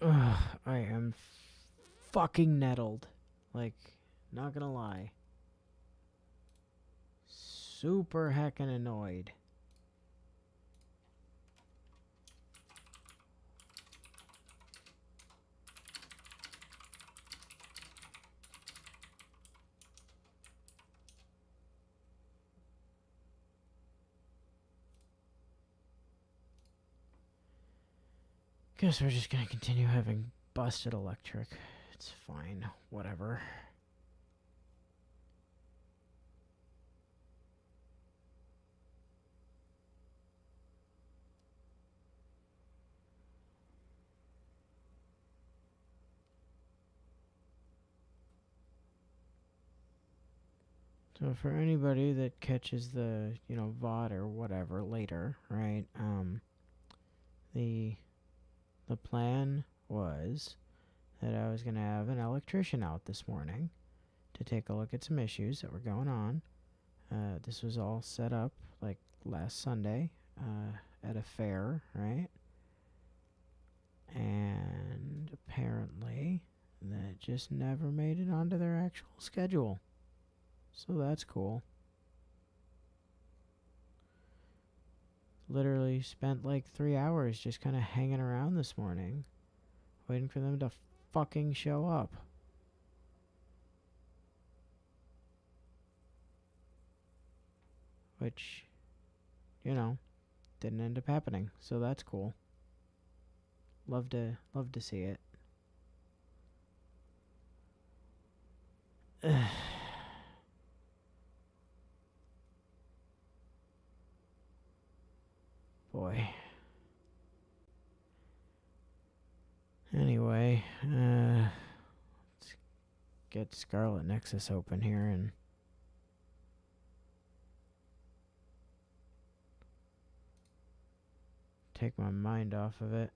Ugh, I am fucking nettled. Like, not gonna lie. Super heckin' annoyed. Guess we're just gonna continue having busted electric. It's fine. Whatever. So for anybody that catches the, VOD or whatever later, right? The plan was that I was gonna have an electrician out this morning to take a look at some issues that were going on. This was all set up like last Sunday at a fair, right? And apparently that just never made it onto their actual schedule. So that's cool. Literally spent like 3 hours just kind of hanging around this morning, waiting for them to fucking show up. Which, didn't end up happening. So that's cool. Love to see it. Boy. Anyway, let's get Scarlet Nexus open here and take my mind off of it.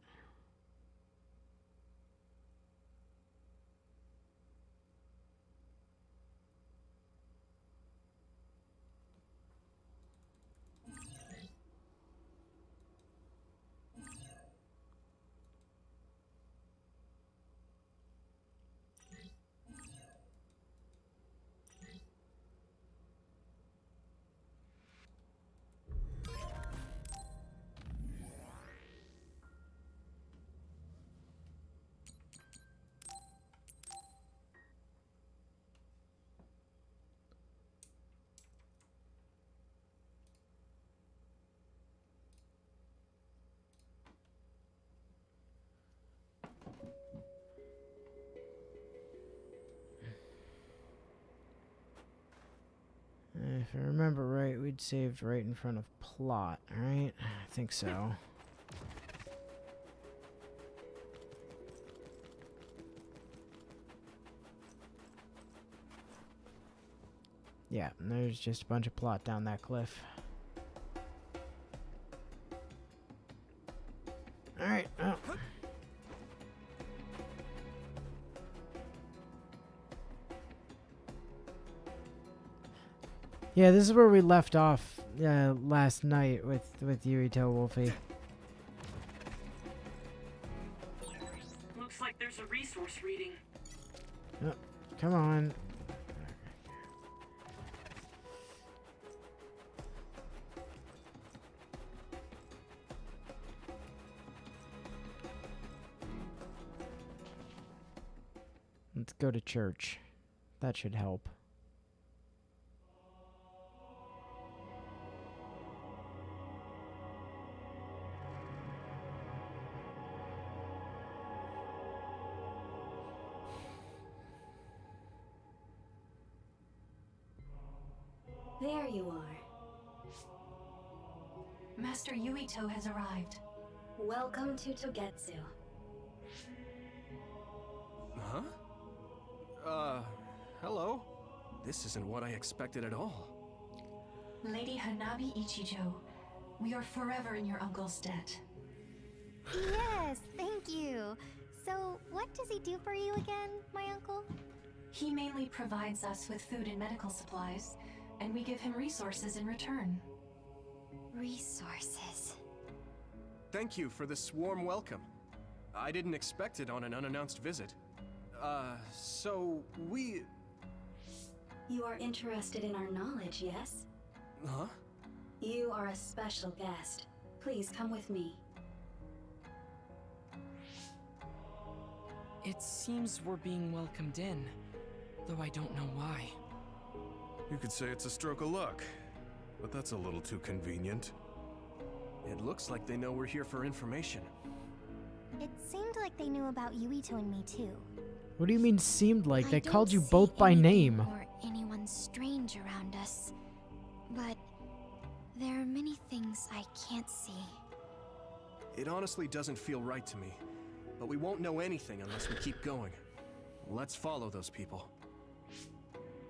If I remember right, we'd saved right in front of plot, right? I think so. Yeah, and there's just a bunch of plot down that cliff. Alright, well. Yeah, this is where we left off last night with Yuito Wolfie. Looks like there's a resource reading. Oh, come on. Let's go to church. That should help. There you are. Master Yuito has arrived. Welcome to Togetsu. Huh? Hello? This isn't what I expected at all. Lady Hanabi Ichijo, we are forever in your uncle's debt. Yes, thank you. So, what does he do for you again, my uncle? He mainly provides us with food and medical supplies, and we give him resources in return. Resources. Thank you for this warm welcome. I didn't expect it on an unannounced visit. So we... You are interested in our knowledge, yes? Huh? You are a special guest. Please come with me. It seems we're being welcomed in, though I don't know why. You could say it's a stroke of luck, but that's a little too convenient. It looks like they know we're here for information. It seemed like they knew about Yuito and me too. What do you mean seemed like? I They don't called you see both by anything name. Or anyone strange around us. But there are many things I can't see. It honestly doesn't feel right to me, but we won't know anything unless we keep going. Let's follow those people.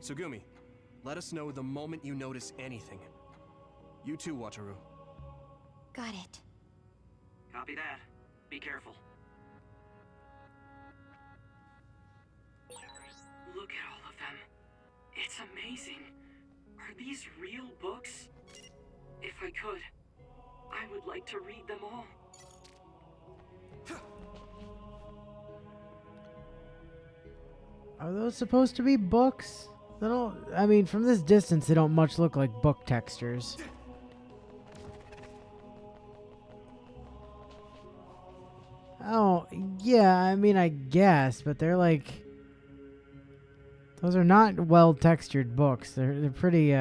Sugumi, let us know the moment you notice anything. You too, Wataru. Got it. Copy that. Be careful. Look at all of them. It's amazing. Are these real books? If I could, I would like to read them all. Are those supposed to be books? They don't. I mean, from this distance, they don't much look like book textures. Oh, yeah, I mean, I guess, but they're like... Those are not well-textured books. They're pretty,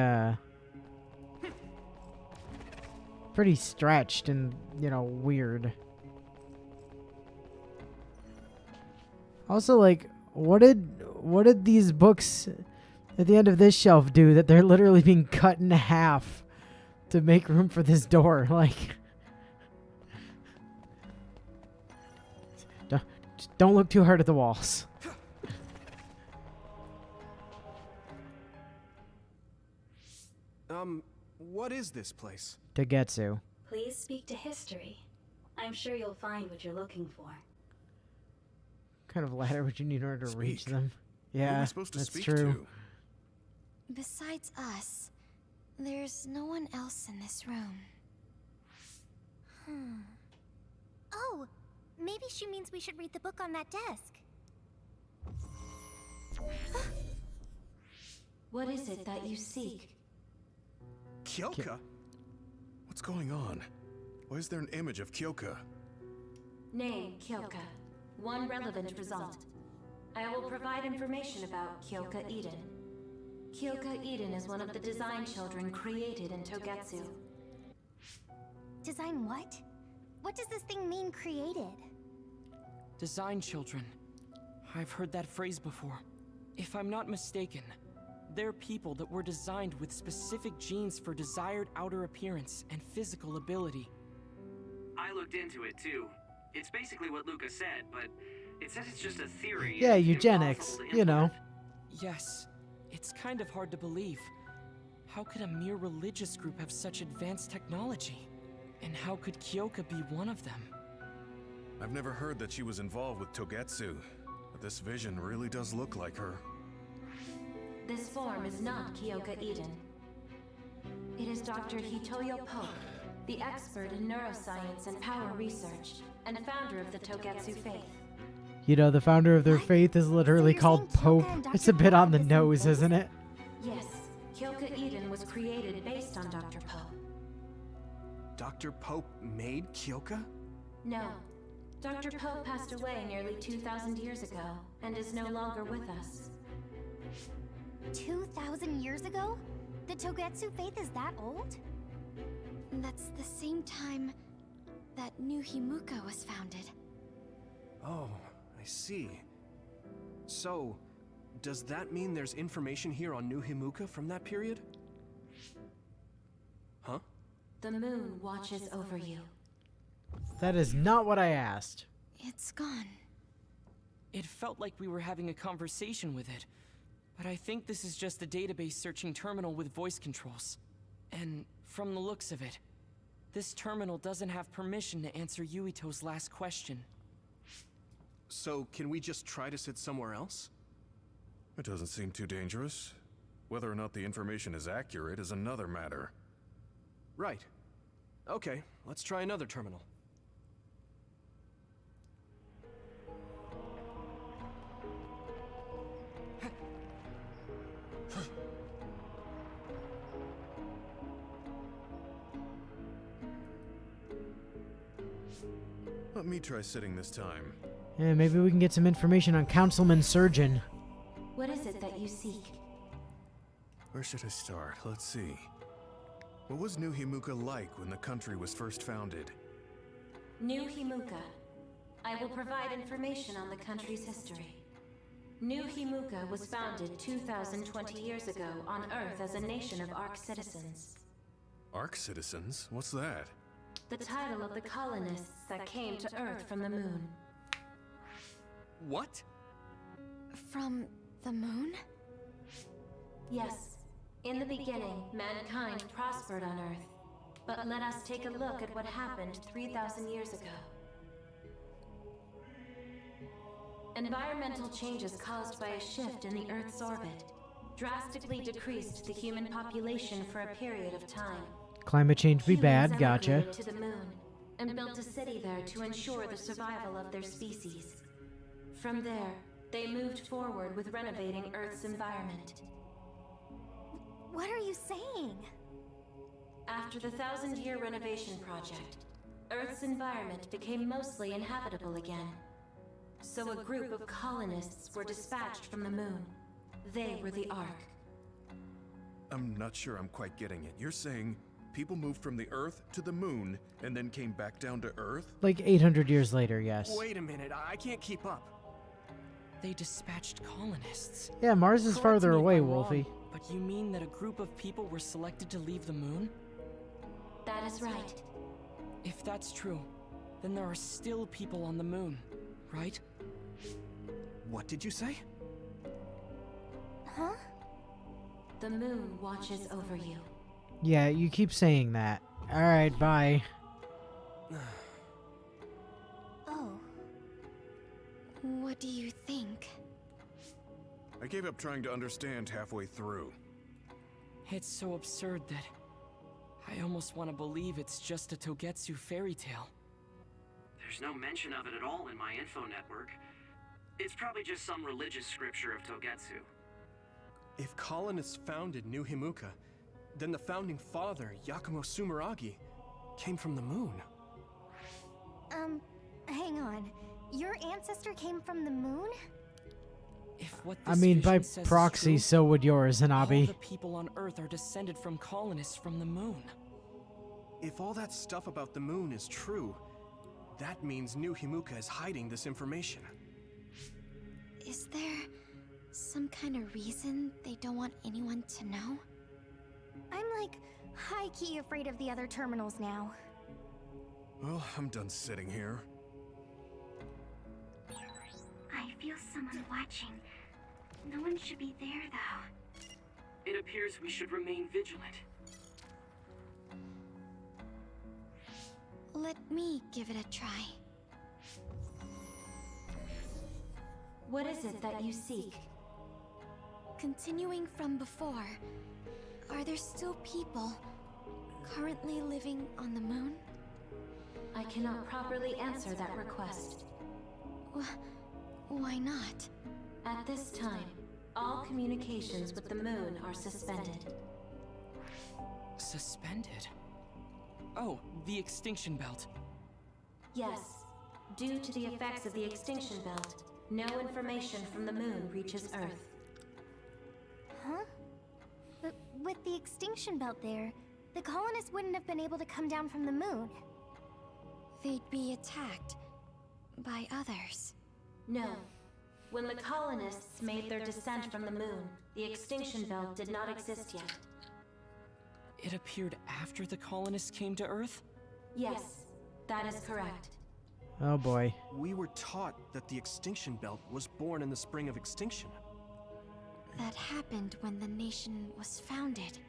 pretty stretched and, you know, weird. Also, like, what did these books at the end of this shelf do that they're literally being cut in half to make room for this door? Like... Just don't look too hard at the walls. What is this place? Togetsu. Please speak to history. I'm sure you'll find what you're looking for. What kind of ladder would you need in order to reach Speak. them? Who are Yeah, we supposed to that's speak true. to? Besides us, there's no one else in this room. Oh, maybe she means we should read the book on that desk. What is it that you seek? Kyoka? What's going on? Why is there an image of Kyoka? Name, Kyoka. One relevant result. I will provide information about Kyoka Eden. Kyoka Eden is one of the design children created in Togetsu. Design what? What does this thing mean, created? Design children. I've heard that phrase before. If I'm not mistaken, they're people that were designed with specific genes for desired outer appearance and physical ability. I looked into it too. It's basically what Luca said, but it says it's just a theory. Yeah, and eugenics, impossible to you know. implement. Yes, it's kind of hard to believe. How could a mere religious group have such advanced technology? And how could Kyoka be one of them? I've never heard that she was involved with Togetsu, but this vision really does look like her. This form is not Kyoka Eden. It is Dr. Hitoyo Pope, the expert in neuroscience and power research, and founder of the Togetsu faith. You know, the founder of their What? faith is literally you're called saying Pope. Kyoka and It's a Dr. bit Pope on the have the same nose, face? isn't it? Yes, Kyoka Eden was created based on Dr. Pope. Dr. Pope made Kyoka? No, Dr. Pope passed away nearly 2,000 years ago, and is no longer with us. 2,000 years ago? The Togetsu faith is that old? That's the same time that New Himuka was founded. Oh, I see. So, does that mean there's information here on New Himuka from that period? Huh? The moon watches over you. That is not what I asked. It's gone. It felt like we were having a conversation with it, but I think this is just a database searching terminal with voice controls. And from the looks of it, this terminal doesn't have permission to answer Yuito's last question. So, can we just try to sit somewhere else? It doesn't seem too dangerous. Whether or not the information is accurate is another matter. Right. Okay, let's try another terminal. Let me try sitting this time. Yeah, maybe we can get some information on Councilman Surgeon. What is it that you seek? Where should I start? Let's see. What was New Himuka like when the country was first founded? New Himuka. I will provide information on the country's history. New Himuka was founded 2,020 years ago on Earth as a nation of Ark citizens. Ark citizens? What's that? The title of the colonists that came to Earth from the moon. What? From the moon? Yes. In the beginning, mankind prospered on Earth. But let us take a look at what happened 3,000 years ago. Environmental changes caused by a shift in the Earth's orbit drastically decreased the human population for a period of time. Climate change be Humans bad, gotcha. emigrated to the moon and built a city there to ensure the survival of their species. From there, they moved forward with renovating Earth's environment. What are you saying? After the 1,000-year renovation project, Earth's environment became mostly inhabitable again. So a group of colonists were dispatched from the moon. They were the Ark. I'm not sure I'm quite getting it. You're saying people moved from the Earth to the moon and then came back down to Earth? Like 800 years later, yes. Wait a minute, I can't keep up. They dispatched colonists. Yeah, Mars is Correct farther me if away, I'm Wolfie. wrong, but you mean that a group of people were selected to leave the moon? That is right. If that's true, then there are still people on the moon, right? What did you say? Huh? The moon watches over you. Yeah, you keep saying that. Alright, bye. Oh. What do you think? I gave up trying to understand halfway through. It's so absurd that I almost want to believe it's just a Togetsu fairy tale. There's no mention of it at all in my info network. It's probably just some religious scripture of Togetsu. If colonists founded New Himuka, then the founding father, Yakumo Sumeragi, came from the moon. Hang on. Your ancestor came from the moon? If what I this mean, by vision says is proxy, true, so would yours, all Hanabi. the people on Earth are descended from colonists from the moon. If all that stuff about the moon is true, that means New Himuka is hiding this information. Is there some kind of reason they don't want anyone to know? I'm like high-key afraid of the other terminals now. Well, I'm done sitting here. I feel someone watching. No one should be there, though. It appears we should remain vigilant. Let me give it a try. What is it that you seek? Continuing from before, are there still people currently living on the moon? I cannot properly answer that request. Why not? At this time, all communications with the moon are suspended. Suspended? Oh, the extinction belt. Yes, due to the effects of the extinction belt, no information from the moon reaches Earth. Huh? But with the extinction belt there, the colonists wouldn't have been able to come down from the moon. They'd be attacked by others. No. When the colonists made their descent from the moon, the extinction belt did not exist yet. It appeared after the colonists came to Earth? Yes, that is correct. Oh boy. We were taught that the extinction belt was born in the spring of extinction. That happened when the nation was founded.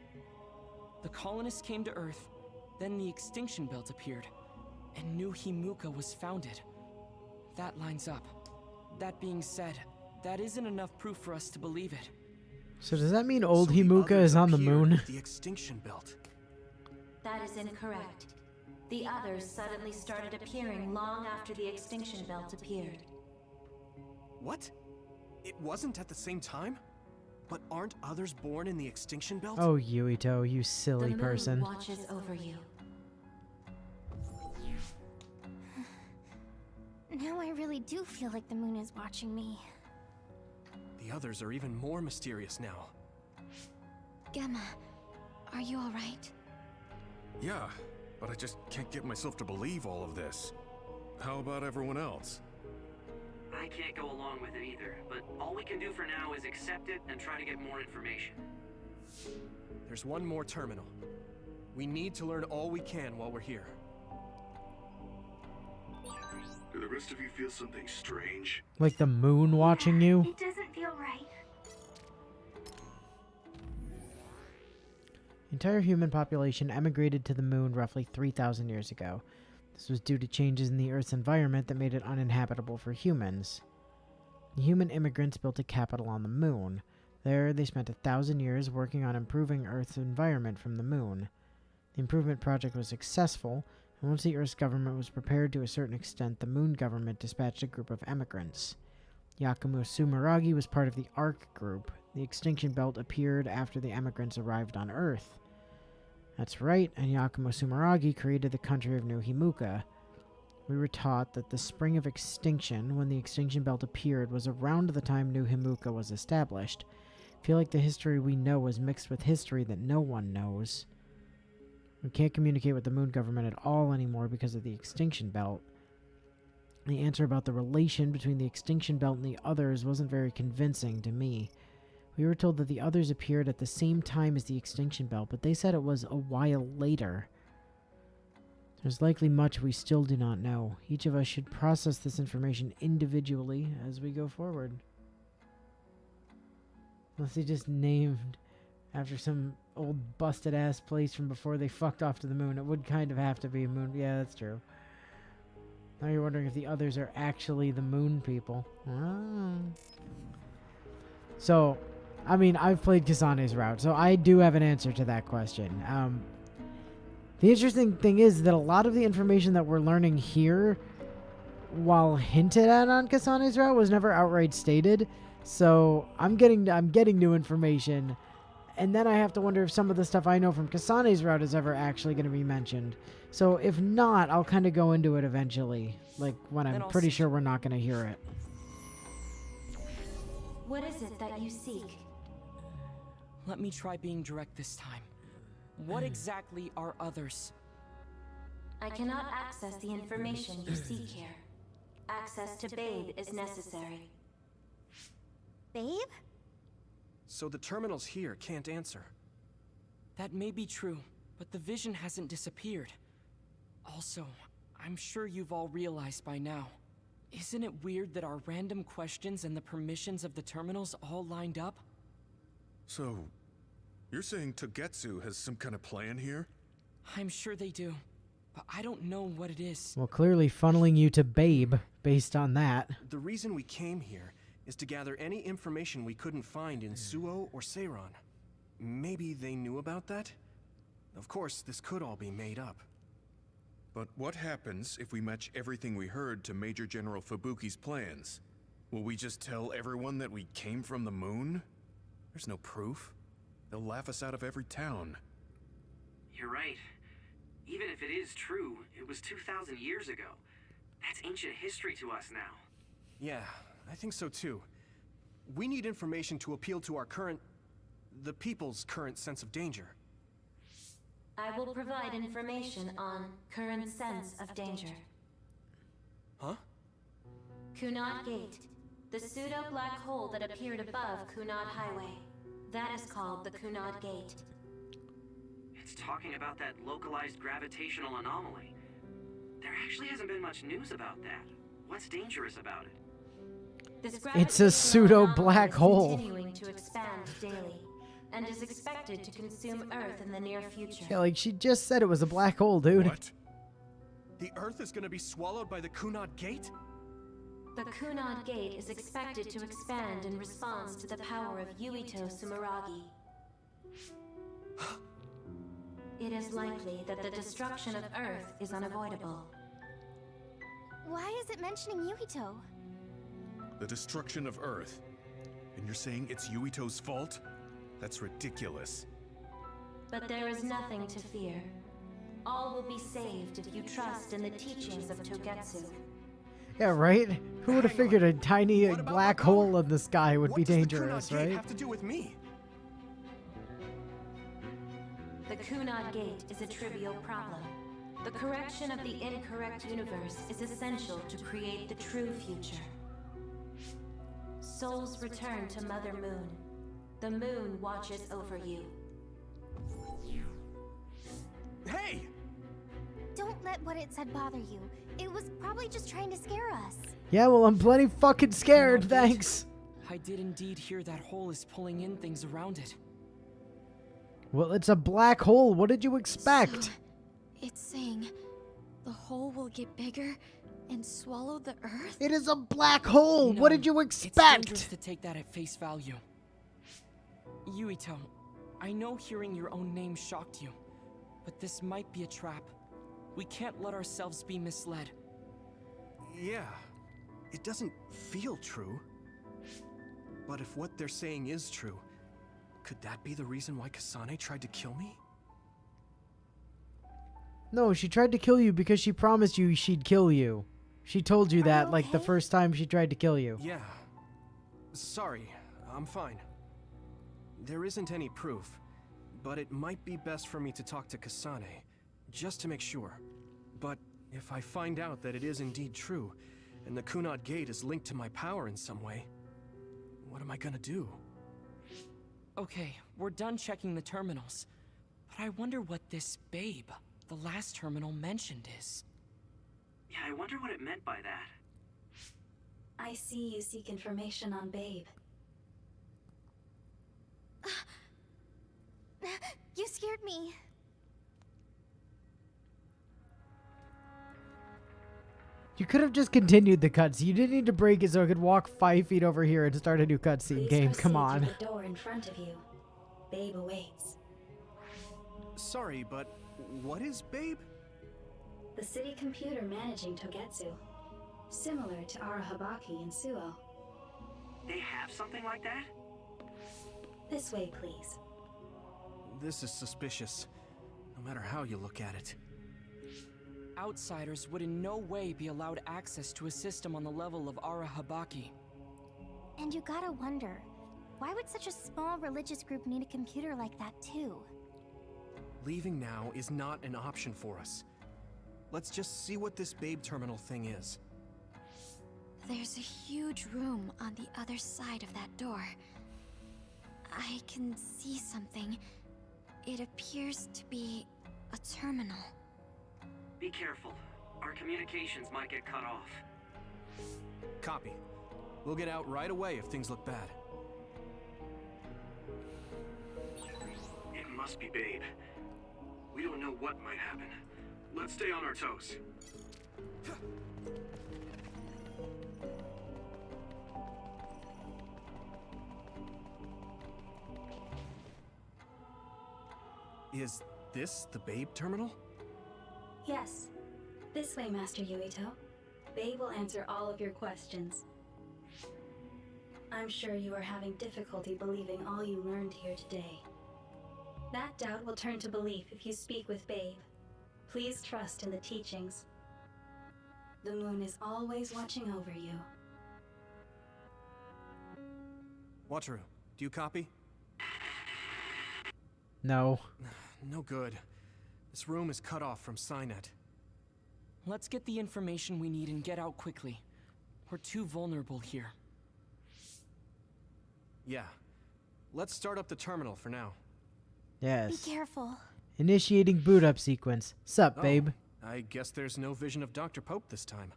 The colonists came to Earth, then the extinction belt appeared, and New Himuka was founded. That lines up. That being said, that isn't enough proof for us to believe it. So does that mean old So the Himuka others is on the appeared moon? with the extinction belt. That is incorrect. The others suddenly started appearing long after the extinction belt appeared. What? It wasn't at the same time? But aren't others born in the extinction belt? Oh, Yuito, you silly The moon person. watches over you. Now I really do feel like the moon is watching me. The others are even more mysterious now. Gemma, are you alright? Yeah, but I just can't get myself to believe all of this. How about everyone else? I can't go along with it either, but all we can do for now is accept it and try to get more information. There's one more terminal. We need to learn all we can while we're here. Do the rest of you feel something strange? Like the moon watching you? It doesn't feel right. The entire human population emigrated to the moon roughly 3,000 years ago. This was due to changes in the Earth's environment that made it uninhabitable for humans. The human immigrants built a capital on the moon. There, they spent 1,000 years working on improving Earth's environment from the moon. The improvement project was successful, and once the Earth's government was prepared to a certain extent, the moon government dispatched a group of emigrants. Yakumo Sumeragi was part of the ARC group. The extinction belt appeared after the emigrants arrived on Earth. That's right, and Yakumo Sumeragi created the country of New Himuka. We were taught that the spring of extinction, when the extinction belt appeared, was around the time New Himuka was established. I feel like the history we know is mixed with history that no one knows. We can't communicate with the moon government at all anymore because of the extinction belt. The answer about the relation between the extinction belt and the others wasn't very convincing to me. We were told that the others appeared at the same time as the extinction belt, but they said it was a while later. There's likely much we still do not know. Each of us should process this information individually as we go forward. Unless they just named after some old busted-ass place from before they fucked off to the moon. It would kind of have to be a moon. Yeah, that's true. Now you're wondering if the others are actually the moon people. Ah. So, I mean, I've played Kasane's route, so I do have an answer to that question. The interesting thing is that a lot of the information that we're learning here, while hinted at on Kasane's route, was never outright stated. So I'm getting new information, and then I have to wonder if some of the stuff I know from Kasane's route is ever actually going to be mentioned. So if not, I'll kind of go into it eventually, like when I'm pretty sure we're not going to hear it. What is it that you seek? Let me try being direct this time. What exactly are others? I cannot access the information you seek here. Access to Babe is necessary. Babe? So the terminals here can't answer. That may be true, but the vision hasn't disappeared. Also, I'm sure you've all realized by now. Isn't it weird that our random questions and the permissions of the terminals all lined up? So, you're saying Togetsu has some kind of plan here? I'm sure they do, but I don't know what it is. Well, clearly funneling you to Babe based on that. The reason we came here is to gather any information we couldn't find in Suo or Seiran. Maybe they knew about that? Of course, this could all be made up. But what happens if we match everything we heard to Major General Fubuki's plans? Will we just tell everyone that we came from the moon? There's no proof. They'll laugh us out of every town. You're right. Even if it is true, it was 2,000 years ago. That's ancient history to us now. Yeah, I think so too. We need information to appeal to the people's current sense of danger. I will provide information on current sense of danger. Huh? Kunad Gate, the pseudo-black hole that appeared above Kunad Highway. That is called the Kunad Gate. It's talking about that localized gravitational anomaly. There actually hasn't been much news about that. What's dangerous about it? This It's a pseudo-black hole. Continuing to expand daily, and is expected to consume Earth in the near future. Yeah, like she just said it was a black hole, dude. What? The Earth is gonna be swallowed by the Kunad Gate? The Kunad Gate is expected to expand in response to the power of Yuito Sumeragi. It is likely that the destruction of Earth is unavoidable. Why is it mentioning Yuito? The destruction of Earth. And you're saying it's Yuito's fault? That's ridiculous. But there is nothing to fear. All will be saved if you trust in the teachings of Togetsu. Yeah, right? Who would have Hang on. figured a tiny What about black my power? hole in the sky would be What does the dangerous, Kunad Gate right? have to do with me? The Kunad Gate is a trivial problem. The correction of the incorrect universe is essential to create the true future. Souls return to Mother Moon. The moon watches over you. Hey! Don't let what it said bother you. It was probably just trying to scare us. Yeah, well, I'm plenty fucking scared, Kunad Gate. thanks. I did indeed hear that hole is pulling in things around it. Well, it's a black hole. What did you expect? So, it's saying the hole will get bigger and swallow the Earth? It is a black hole. No, What did you It's dangerous expect? to take that at face value. Yuito, I know hearing your own name shocked you, but this might be a trap. We can't let ourselves be misled. Yeah, it doesn't feel true. But if what they're saying is true, could that be the reason why Kasane tried to kill me? No, she tried to kill you because she promised you she'd kill you. She told you Are that you like the okay? first time she tried to kill you. Yeah. Sorry, I'm fine. There isn't any proof, but it might be best for me to talk to Kasane, just to make sure. But if I find out that it is indeed true, and the Kunad Gate is linked to my power in some way, what am I gonna do? Okay, we're done checking the terminals. But I wonder what this babe, the last terminal mentioned, is. Yeah, I wonder what it meant by that. I see you seek information on Babe. You scared me. You could have just continued the cutscene. You didn't need to break it so I could walk 5 feet over here and start a new cutscene. Please Game, proceed come to on. the door in front of you. Babe awaits. Sorry, but what is Babe? The city computer managing Togetsu. Similar to Arahabaki and Suo. They have something like that? This way, please. This is suspicious, no matter how you look at it. Outsiders would in no way be allowed access to a system on the level of Arahabaki. And you gotta wonder, why would such a small religious group need a computer like that too? Leaving now is not an option for us. Let's just see what this Babe terminal thing is. There's a huge room on the other side of that door. I can see something. It appears to be a terminal. Be careful. Our communications might get cut off. Copy. We'll get out right away if things look bad. It must be Babe. We don't know what might happen. Let's stay on our toes. Is this the Babe terminal? Yes. This way, Master Yuito. Babe will answer all of your questions. I'm sure you are having difficulty believing all you learned here today. That doubt will turn to belief if you speak with Babe. Please trust in the teachings. The moon is always watching over you. Wataru, do you copy? No. No good. This room is cut off from Cynet. Let's get the information we need and get out quickly. We're too vulnerable here. Yeah. Let's start up the terminal for now. Yes. Be careful. Initiating boot up sequence. Sup, Oh, babe? I guess there's no vision of Dr. Pope this time.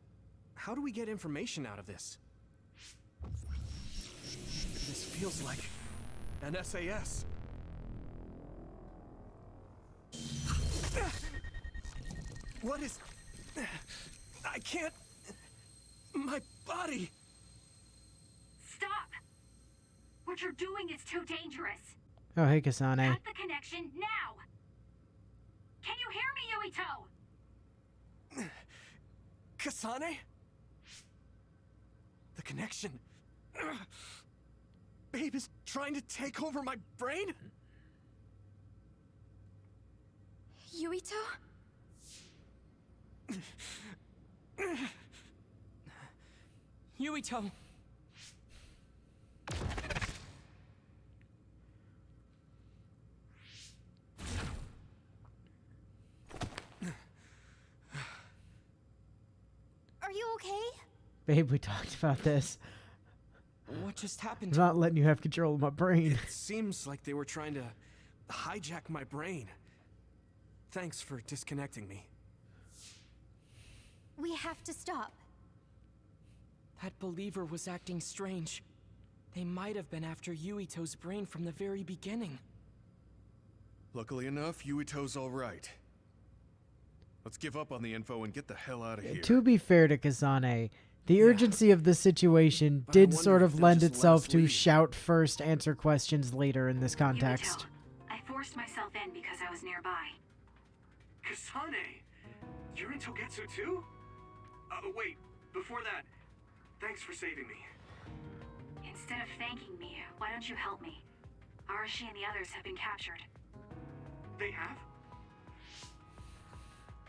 How do we get information out of this? This feels like an SAS. What is... I can't... My body... Stop! What you're doing is too dangerous. Oh, hey, Kasane. Cut the connection now! Can you hear me, Yuito? Kasane? The connection... Babe is trying to take over my brain? Yuito? Yuito! Are you okay? Babe, we talked about this. What just happened? I'm not letting you have control of my brain. It seems like they were trying to hijack my brain. Thanks for disconnecting me. We have to stop. That believer was acting strange. They might have been after Yuito's brain from the very beginning. Luckily enough, Yuito's all right. Let's give up on the info and get the hell out of here. To be fair to Kasane, the Yeah. urgency of the situation But I did wonder sort if of they'll lend just let itself us to leave. shout first, answer questions later in this context. Yuito, I forced myself in because I was nearby. Kasane! You're in Togetsu too? Wait, before that, thanks for saving me. Instead of thanking me, why don't you help me? Arashi and the others have been captured. They have?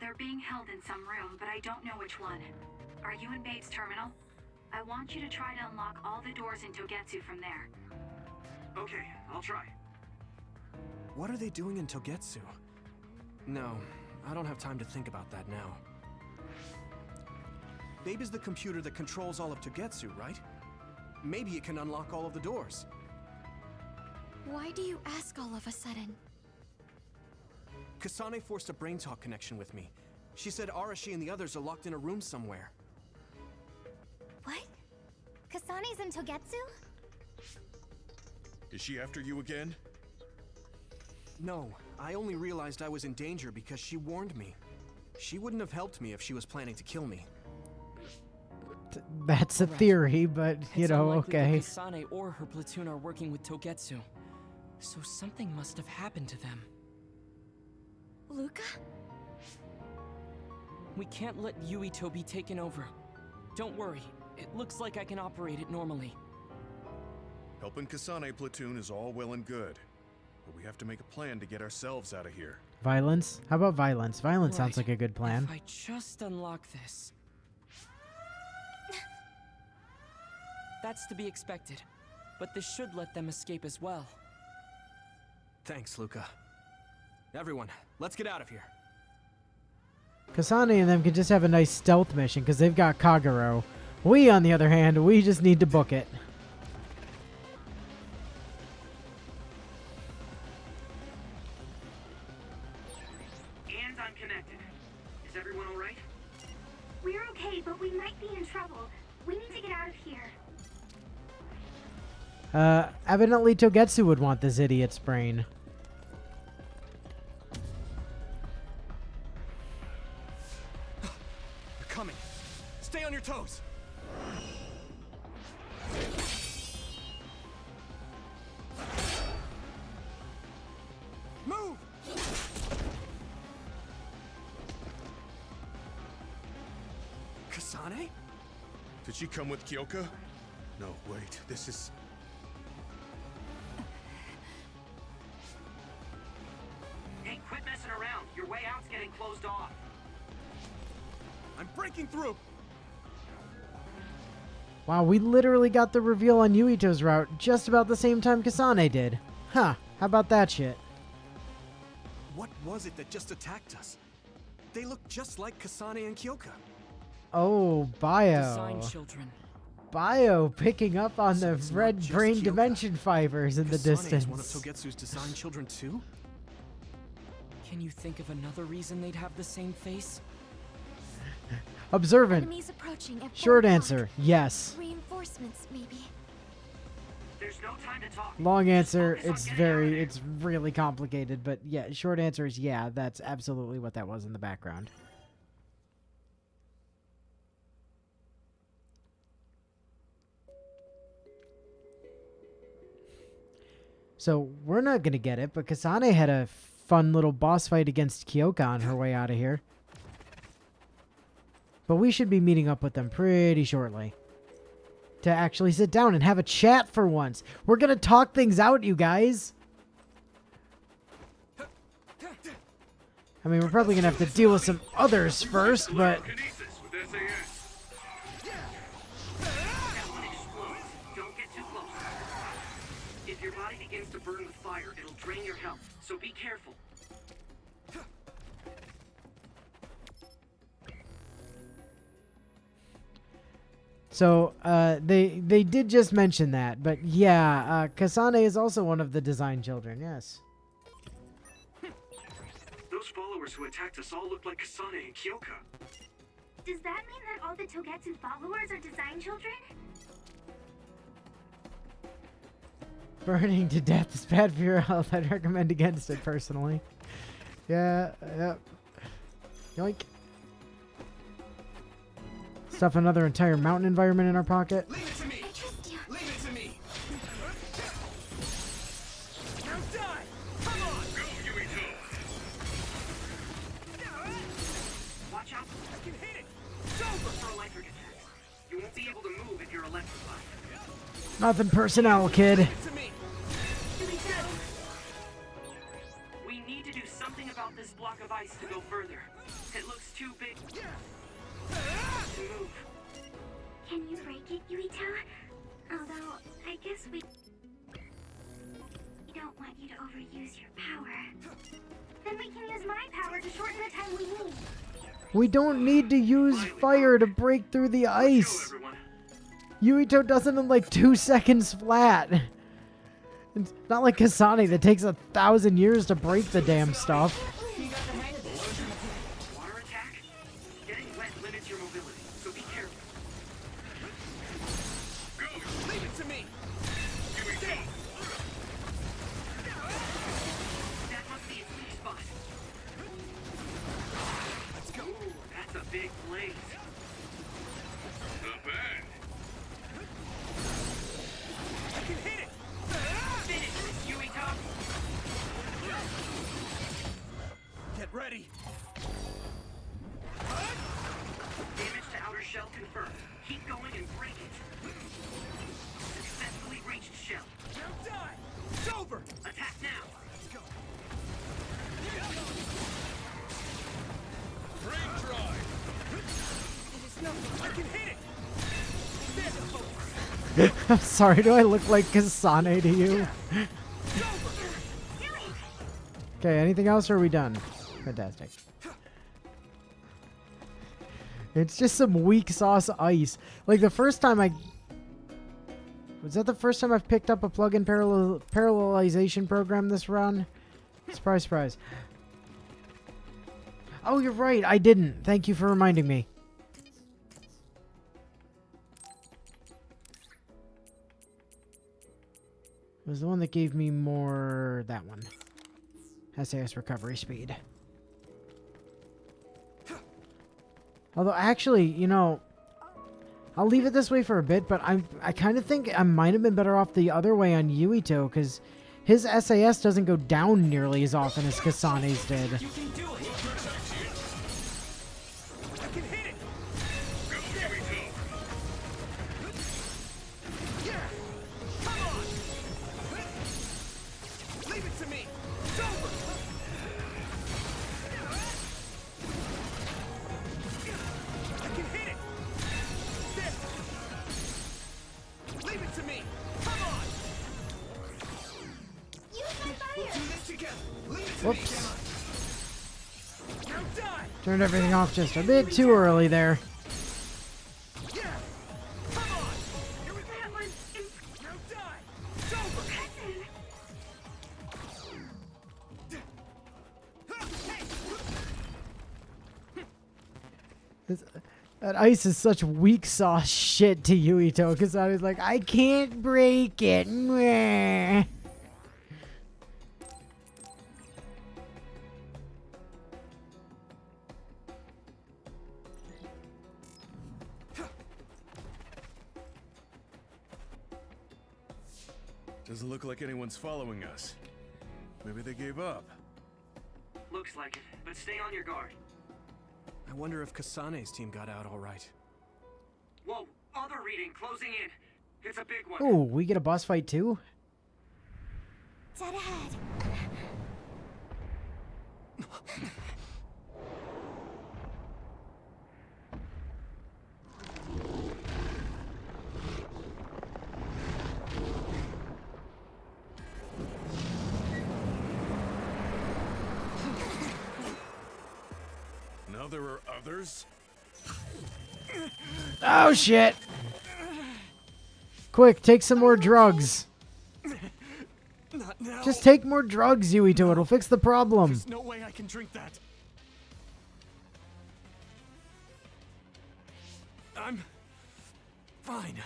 They're being held in some room, but I don't know which one. Are you in Babe's terminal? I want you to try to unlock all the doors in Togetsu from there. Okay, I'll try. What are they doing in Togetsu? No, I don't have time to think about that now. Babe is the computer that controls all of Togetsu, right? Maybe it can unlock all of the doors. Why do you ask all of a sudden? Kasane forced a brain talk connection with me. She said Arashi and the others are locked in a room somewhere. What? Kasane's in Togetsu? Is she after you again? No, I only realized I was in danger because she warned me. She wouldn't have helped me if she was planning to kill me. That's a Alright. theory, but, you It's know, unlikely okay. that Kasane or her platoon are working with Togetsu. So something must have happened to them. Luca? We can't let Yuito be taken over. Don't worry, it looks like I can operate it normally. Helping Kasane platoon is all well and good. But we have to make a plan to get ourselves out of here. Violence? How about violence? Violence sounds Right. like a good plan. If I just unlock this... That's to be expected. But this should let them escape as well. Thanks, Luca. Everyone, let's get out of here. Kasane and them can just have a nice stealth mission because they've got Kagero. We, on the other hand, we just need to book it. And I'm connected. Is everyone alright? We're okay, but we might be in trouble. We need to get out of here. Evidently Togetsu would want this idiot's brain. They're coming. Stay on your toes. Move! Kasane? Did she come with Kyoka? No, wait, this is... Hey, quit messing around. Your way out's getting closed off. I'm breaking through! Wow, we literally got the reveal on Yuito's route just about the same time Kasane did. Huh, how about that shit? What was it that just attacked us? They look just like Kasane and Kyoka. Oh, Bio. Design children. Bio picking up on the it's not red just brain Kyoka. dimension fibers in the Kasane distance. is one of Togetsu's design children too? Can you think of another reason they'd have the same face? Observant. Enemies approaching at 4 Short o'clock. answer, yes. Reinforcements, maybe. There's no time to talk. Long answer, Focus on it's getting out of very, there. it's really complicated, but yeah, short answer is yeah, that's absolutely what that was in the background. So we're not gonna get it, but Kasane had a fun little boss fight against Kyoka on her way out of here. But we should be meeting up with them pretty shortly. To actually sit down and have a chat for once. We're gonna talk things out, you guys. I mean, we're probably gonna have to deal with some others first, but... Kinesis with SAS. If your body begins to burn with fire, it'll drain your health, so be careful. So, they did just mention that, but yeah, Kasane is also one of the design children, yes. Those followers who attacked us all look like Kasane and Kyoka. Does that mean that all the Togetsu followers are design children? Burning to death is bad for your health. I'd recommend against it, personally. Yeah, yep. Yoink. Stuff another entire mountain environment in our pocket. Leave it to me! I trust you. Leave it to me! Now die! Come on! Go, Yuito! Watch out! I can hit it! It's over for electric attacks. You won't be able to move if you're electrified. Nothing personnel, kid. Leave it to me! We need to do something about this block of ice to go further. It looks too big to move. Can you break it, Yuito? Although, I guess we don't want you to overuse your power. Then we can use my power to shorten the time we need. We don't need to use fire to break through the ice. Go, everyone. Yuito does it in like 2 seconds flat. It's not like Kasane that takes 1,000 years to break the damn stuff. Water attack? Getting wet limits your mobility, so be careful. Go! Leave it to me! That must be its weak spot. Let's go. Ooh, that's a big blaze. Not bad. I can hit it! Finish this, Yuito! Get ready! Damage to outer shell confirmed. Keep going and break it. Successfully reached shell. Now die! It's over! Attack now! Let's go. Brain drive! It is nothing. I can hit it! That's over! I'm sorry, do I look like Kasane to you? Okay, anything else or are we done? Fantastic. It's just some weak sauce ice. Like the first time Was that the first time I've picked up a plug-in parallelization program this run? Surprise, surprise. Oh, you're right, I didn't. Thank you for reminding me. It was the one that gave me more... that one. SAS recovery speed. Although, actually, you know... I'll leave it this way for a bit, but I kind of think I might have been better off the other way on Yuito, because his SAS doesn't go down nearly as often as Kasane's did. You can do it! I can hit it! Go, Yuito! Yeah! Come on! Leave it to me! It's over! I can hit it! Leave it to me! Come on! Use my fire! We'll do this together! Leave it to Whoops. me, Now die! Turned everything off just a bit too early there. Yeah! Come on! Here we go! Now die! It's over! That ice is such weak sauce shit to Yuito, because I was like, I can't break it. Meh. Doesn't look like anyone's following us. Maybe they gave up. Looks like it, but stay on your guard. I wonder if Kasane's team got out all right. Whoa, other reading closing in. It's a big one. Ooh, we get a boss fight too? Dead ahead. there are others? Oh shit! Quick, take some more drugs. Not now. Just take more drugs, Yuito. It'll fix the problem. There's no way I can drink that. I'm fine.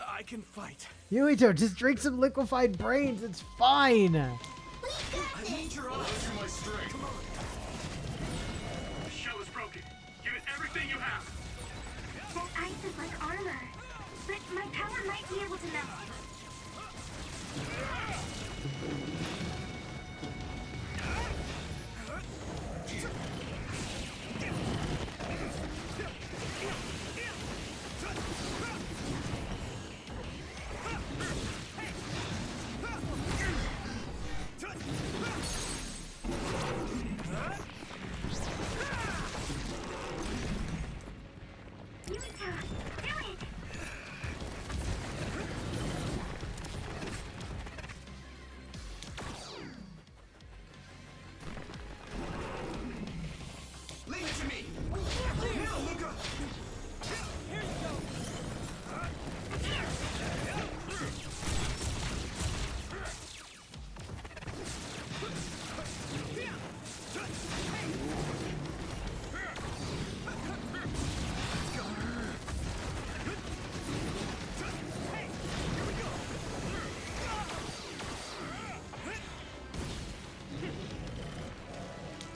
I can fight. Yuito, just drink some liquefied brains. It's fine. I need your eyes. My strength. The shell is broken. Give it everything you have. That ice is like armor. But my power might be able to melt. Leave it to me.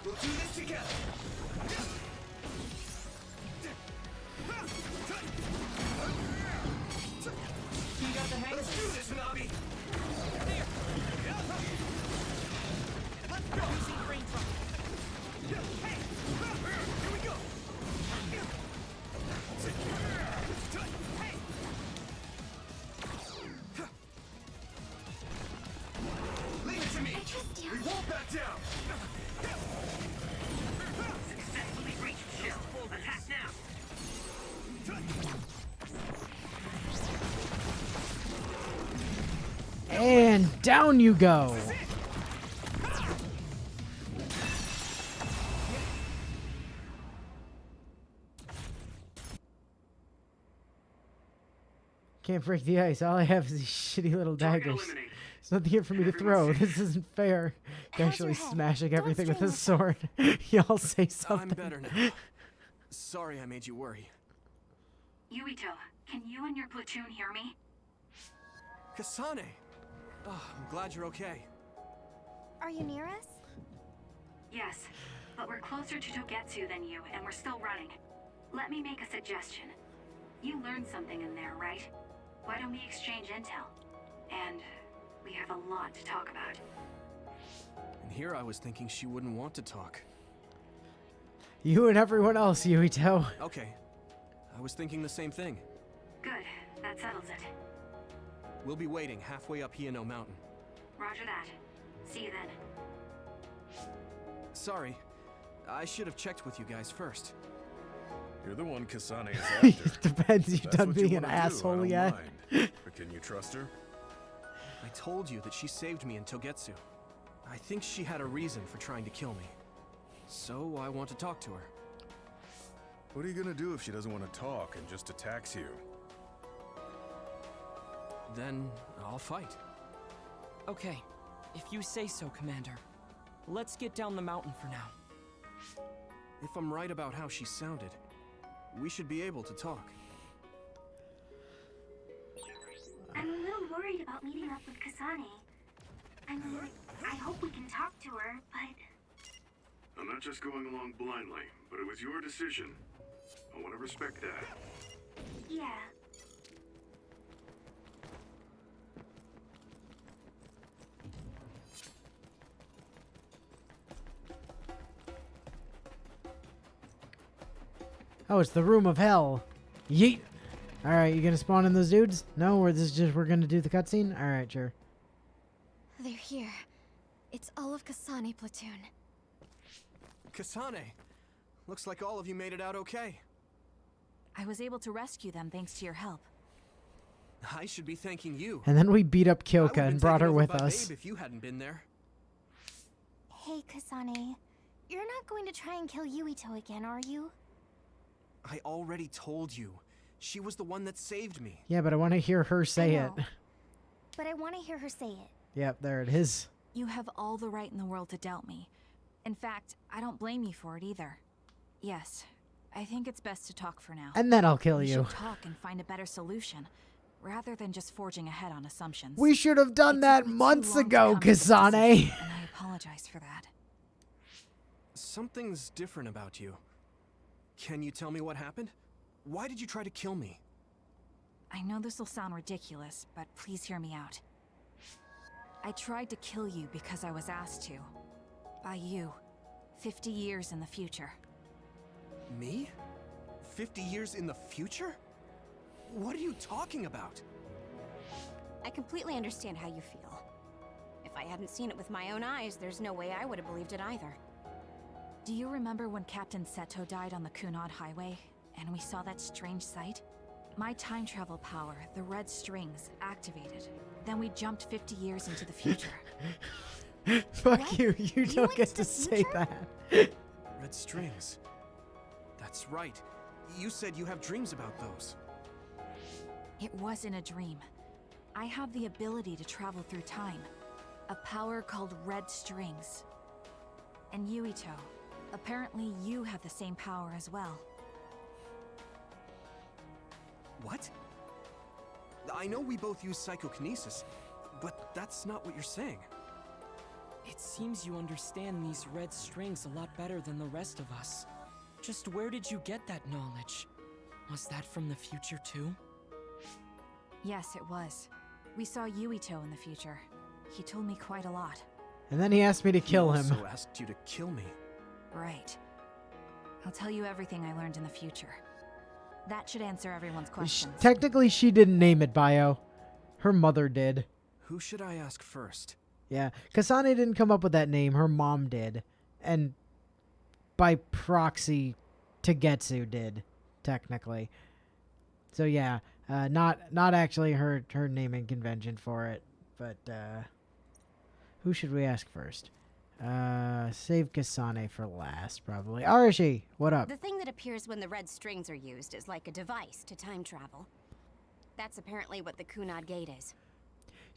We'll do this together. You got the hang of Let's it. do this, Navi. Let's go. Using brain trust. Hey, here we go. Leave it to me. I trust you. We won't back down. Successfully reached shell. Attack now. And down you go. Can't break the ice. All I have is these shitty little Target daggers. eliminated. There's nothing here for me to throw. This isn't fair. How's Actually your head? smashing Don't everything with strain this sword. Y'all say something. I'm better now. Sorry I made you worry. Yuito, can you and your platoon hear me? Kasane! Oh, I'm glad you're okay. Are you near us? Yes, but we're closer to Togetsu than you, and we're still running. Let me make a suggestion. You learned something in there, right? Why don't we exchange intel? And we have a lot to talk about. And here I was thinking she wouldn't want to talk. You and everyone else, Yuito. Okay. I was thinking the same thing. Good, that settles it. We'll be waiting halfway up Hiano Mountain. Roger that. See you then. Sorry. I should have checked with you guys first. You're the one Kasane is after. Depends. If You've that's done what you being an wanna do, I asshole don't yet. mind. But can you trust her? I told you that she saved me in Togetsu. I think she had a reason for trying to kill me. So I want to talk to her. What are you gonna do if she doesn't want to talk and just attacks you? Then I'll fight. Okay, if you say so, Commander. Let's get down the mountain for now. If I'm right about how she sounded, we should be able to talk. I'm a little worried about meeting up with Kasane. I mean, I hope we can talk to her, but... I'm not just going along blindly, but it was your decision. I want to respect that. Yeah. Oh, it's the room of hell. Yeet. All right, you gonna spawn in those dudes? No, or this is just we're gonna do the cutscene. All right, sure. They're here. It's all of Kasane platoon. Kasane! Looks like all of you made it out okay. I was able to rescue them thanks to your help. I should be thanking you. And then we beat up I would've Kyoka been and brought taken her over with by us. Babe if you hadn't been there. Hey, Kasane. You're not going to try and kill Yuito again, are you? I already told you. She was the one that saved me. Yeah, but I want to hear her say I it. know. But I want to hear her say it. Yep, there it is. You have all the right in the world to doubt me. In fact, I don't blame you for it either. Yes, I think it's best to talk for now. And then I'll kill We you. should talk and find a better solution, rather than just forging ahead on assumptions. We should have done It that took me too months long to ago, come to this Kasane. decision, and I apologize for that. Something's different about you. Can you tell me what happened? Why did you try to kill me? I know this will sound ridiculous, but please hear me out. I tried to kill you because I was asked to. By you. 50 years in the future. Me? 50 years in the future? What are you talking about? I completely understand how you feel. If I hadn't seen it with my own eyes, there's no way I would have believed it either. Do you remember when Captain Seto died on the Kunad Highway, and we saw that strange sight? My time travel power, the red strings, activated. Then we jumped 50 years into the future. Fuck What? you. You don't went get to to the say future? that. Red strings. That's right. You said you have dreams about those. It wasn't a dream. I have the ability to travel through time. A power called red strings. And Yuito, apparently you have the same power as well. What? I know we both use psychokinesis, but that's not what you're saying. It seems you understand these red strings a lot better than the rest of us. Just where did you get that knowledge? Was that from the future too? Yes, it was. We saw Yuito in the future. He told me quite a lot. And then he asked me to kill him. He also asked you to kill me. Right. I'll tell you everything I learned in the future. That should answer everyone's questions. Technically, she didn't name it, Bio. Her mother did. Who should I ask first? Yeah, Kasane didn't come up with that name. Her mom did. And by proxy, Tagetsu did, technically. So yeah, not actually her naming convention for it. But who should we ask first? Save Kasane for last, probably. Arashi, what up? The thing that appears when the red strings are used is like a device to time travel. That's apparently what the Kunad Gate is.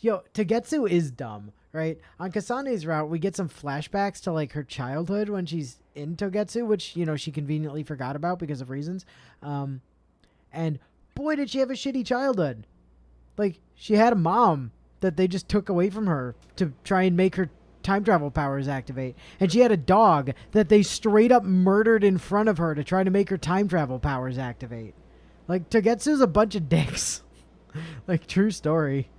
Yo, Tagetsu is dumb, right? On Kasane's route, we get some flashbacks to, like, her childhood when she's in Togetsu, which, you know, she conveniently forgot about because of reasons. And boy, did she have a shitty childhood. Like, she had a mom that they just took away from her to try and make her time travel powers activate. And she had a dog that they straight up murdered in front of her to try to make her time travel powers activate. Like, Togetsu's a bunch of dicks. Like, true story.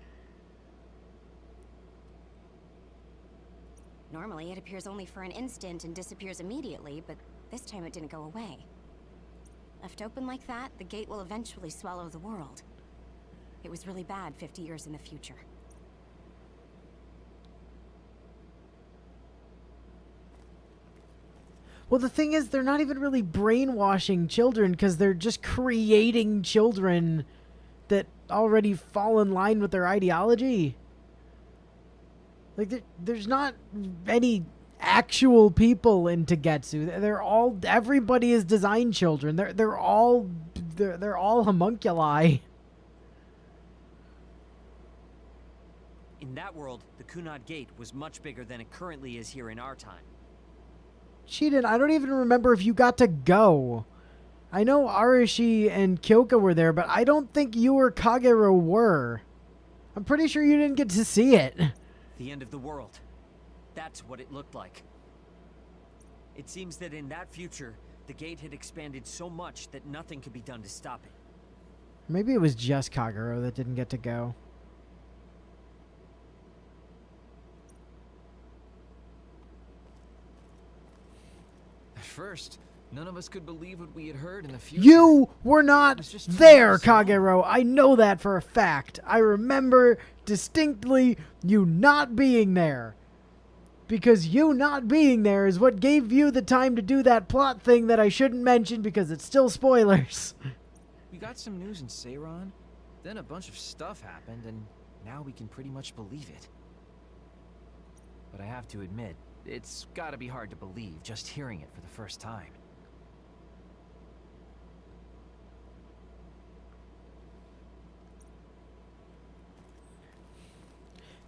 Normally, it appears only for an instant and disappears immediately, but this time it didn't go away. Left open like that, the gate will eventually swallow the world. It was really bad 50 years in the future. Well, the thing is, they're not even really brainwashing children because they're just creating children that already fall in line with their ideology. Like, there's not any actual people in Tagetsu. They're all, everybody is design children. They're all homunculi. In that world, the Kunad Gate was much bigger than it currently is here in our time. Cheated, I don't even remember if you got to go. I know Arashi and Kyoka were there, but I don't think you or Kagero were. I'm pretty sure you didn't get to see it. The end of the world. That's what it looked like. It seems that in that future, the gate had expanded so much that nothing could be done to stop it. Maybe it was just Kagero that didn't get to go. At first, none of us could believe what we had heard in the future. You were not just there, too long. Kagero. I know that for a fact. I remember distinctly you not being there. Because you not being there is what gave you the time to do that plot thing that I shouldn't mention because it's still spoilers. We got some news in Seiran, then a bunch of stuff happened, and now we can pretty much believe it. But I have to admit, it's gotta be hard to believe just hearing it for the first time.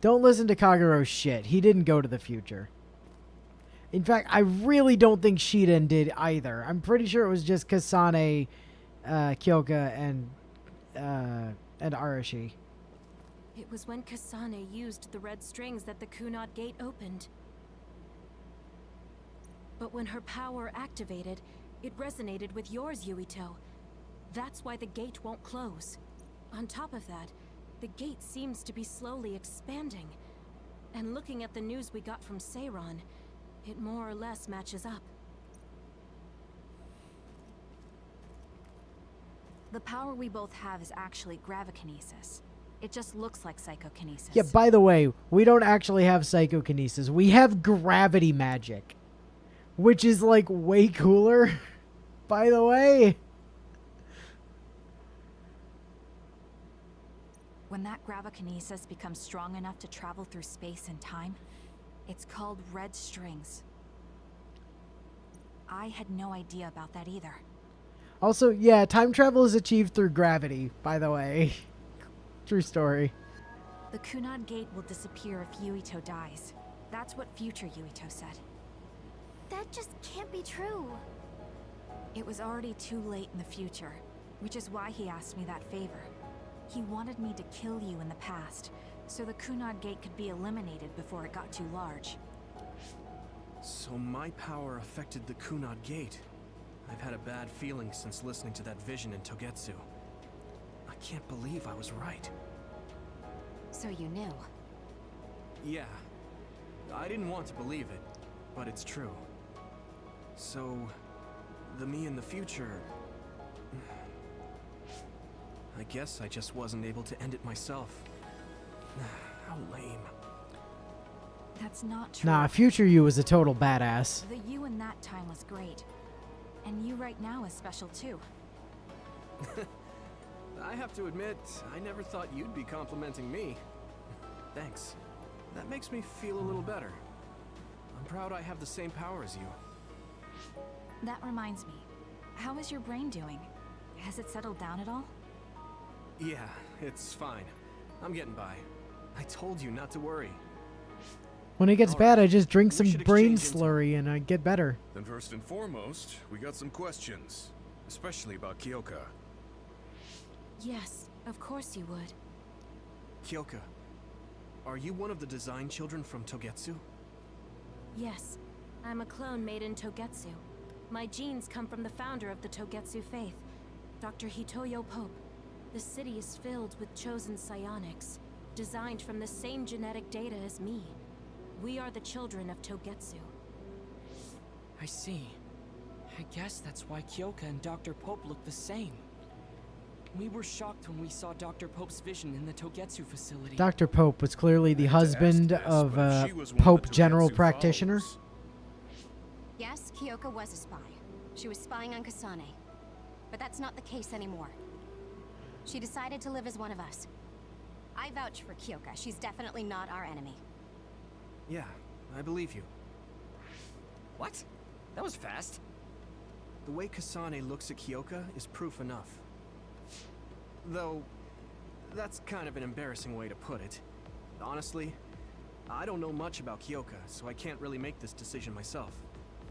Don't listen to Kagero's shit. He didn't go to the future. In fact, I really don't think Shiden did either. I'm pretty sure it was just Kasane, Kyoka, and Arashi. It was when Kasane used the red strings that the Kunad Gate opened. But when her power activated, it resonated with yours, Yuito. That's why the gate won't close. On top of that, the gate seems to be slowly expanding. And looking at the news we got from Seiron, it more or less matches up. The power we both have is actually gravikinesis. It just looks like psychokinesis. Yeah, by the way, we don't actually have psychokinesis. We have gravity magic. Which is, like, way cooler, by the way. When that gravikinesis becomes strong enough to travel through space and time, it's called red strings. I had no idea about that either. Also, yeah, time travel is achieved through gravity, by the way. True story. The Kunad Gate will disappear if Yuito dies. That's what future Yuito said. That just can't be true. It was already too late in the future, which is why he asked me that favor. He wanted me to kill you in the past, so the Kunad Gate could be eliminated before it got too large. So my power affected the Kunad Gate. I've had a bad feeling since listening to that vision in Togetsu. I can't believe I was right. So you knew? Yeah. I didn't want to believe it, but it's true. So, the me in the future... I guess I just wasn't able to end it myself. How lame. That's not true. Nah, future you was a total badass. The you in that time was great. And you right now is special too. I have to admit, I never thought you'd be complimenting me. Thanks. That makes me feel a little better. I'm proud I have the same power as you. That reminds me. How is your brain doing? Has it settled down at all? Yeah, it's fine. I'm getting by. I told you not to worry. When it gets bad, I just drink some should brain exchange slurry and I get better. Then first and foremost, we got some questions. Especially about Kyoka. Yes, of course you would. Kyoka, are you one of the design children from Togetsu? Yes, I'm a clone made in Togetsu. My genes come from the founder of the Togetsu faith, Dr. Hitoyo Pope. The city is filled with chosen psionics, designed from the same genetic data as me. We are the children of Togetsu. I see. I guess that's why Kyoka and Dr. Pope look the same. We were shocked when we saw Dr. Pope's vision in the Togetsu facility. Dr. Pope was clearly the husband of Pope General Practitioner. Yes, Kyoka was a spy. She was spying on Kasane. But that's not the case anymore. She decided to live as one of us. I vouch for Kyoka. She's definitely not our enemy. Yeah, I believe you. What? That was fast. The way Kasane looks at Kyoka is proof enough. Though, that's kind of an embarrassing way to put it. Honestly, I don't know much about Kyoka, so I can't really make this decision myself.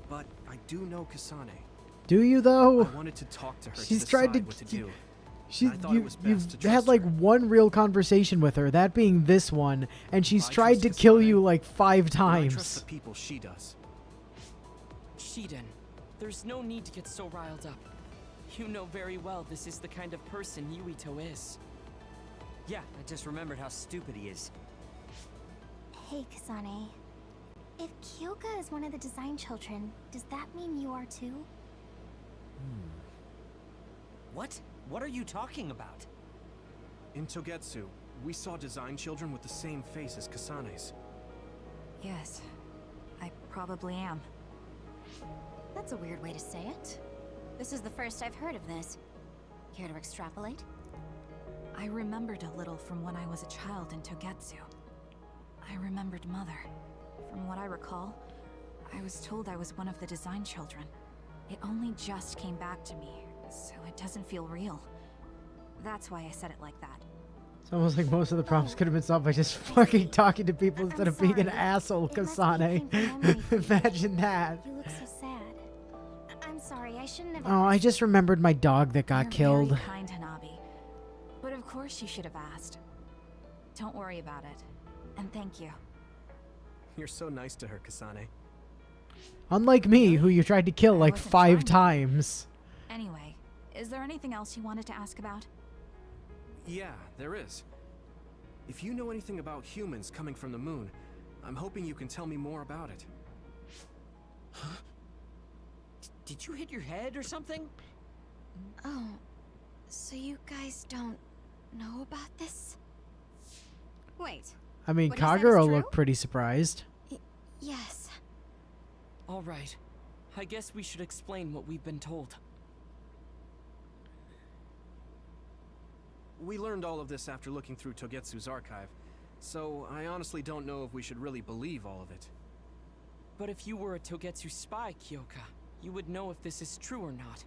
But I do know Kasane. Do you though? I wanted to talk to her She's to tried decide to what to do. You've had like one real conversation with her, that being this one, and she's tried to kill you like 5 times. I trust the people she does. Shiden, there's no need to get so riled up. You know very well this is the kind of person Yuito is. Yeah, I just remembered how stupid he is. Hey, Kasane. If Kyoka is one of the design children, does that mean you are too? What? What are you talking about? In Togetsu, we saw design children with the same face as Kasane's. Yes, I probably am. That's a weird way to say it. This is the first I've heard of this. Care to extrapolate? I remembered a little from when I was a child in Togetsu. I remembered Mother. From what I recall, I was told I was one of the design children. It only just came back to me, so it doesn't feel real. That's why I said it like that. It's almost like most of the problems could have been solved by just fucking talking to people instead of being an asshole, Kasane. Imagine that. You look so sad. I'm sorry, I shouldn't have. Oh, I just remembered my dog that got You're killed. very kind, Hanabi. But of course you should have asked. Don't worry about it. And thank you. You're so nice to her, Kasane. Unlike me, who you tried to kill I like wasn't 5 trying to. times. Anyway, is there anything else you wanted to ask about? Yeah, there is. If you know anything about humans coming from the moon, I'm hoping you can tell me more about it. Huh? Did you hit your head or something? Oh, so you guys don't know about this? Wait. I mean, What he said is Kagero true? looked pretty surprised. Yes. All right. I guess we should explain what we've been told. We learned all of this after looking through Togetsu's archive, so I honestly don't know if we should really believe all of it. But if you were a Togetsu spy, Kyoka, you would know if this is true or not.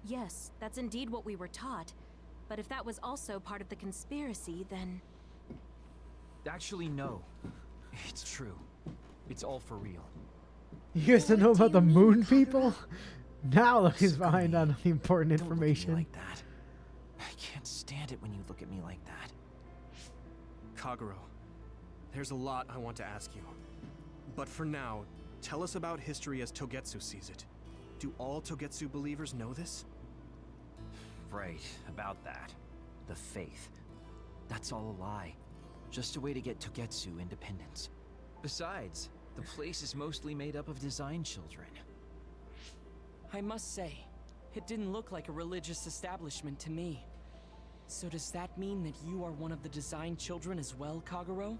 Yes, that's indeed what we were taught. But if that was also part of the conspiracy, then... Actually, no. It's true. It's all for real. You guys don't know about the moon people? Now look who's behind on the important Don't look at me information. like that. I can't stand it when you look at me like that. Kagero, there's a lot I want to ask you. But for now, tell us about history as Togetsu sees it. Do all Togetsu believers know this? Right, about that. The faith. That's all a lie. Just a way to get Togetsu independence. Besides, the place is mostly made up of design children. I must say, it didn't look like a religious establishment to me. So does that mean that you are one of the design children as well, Kagero?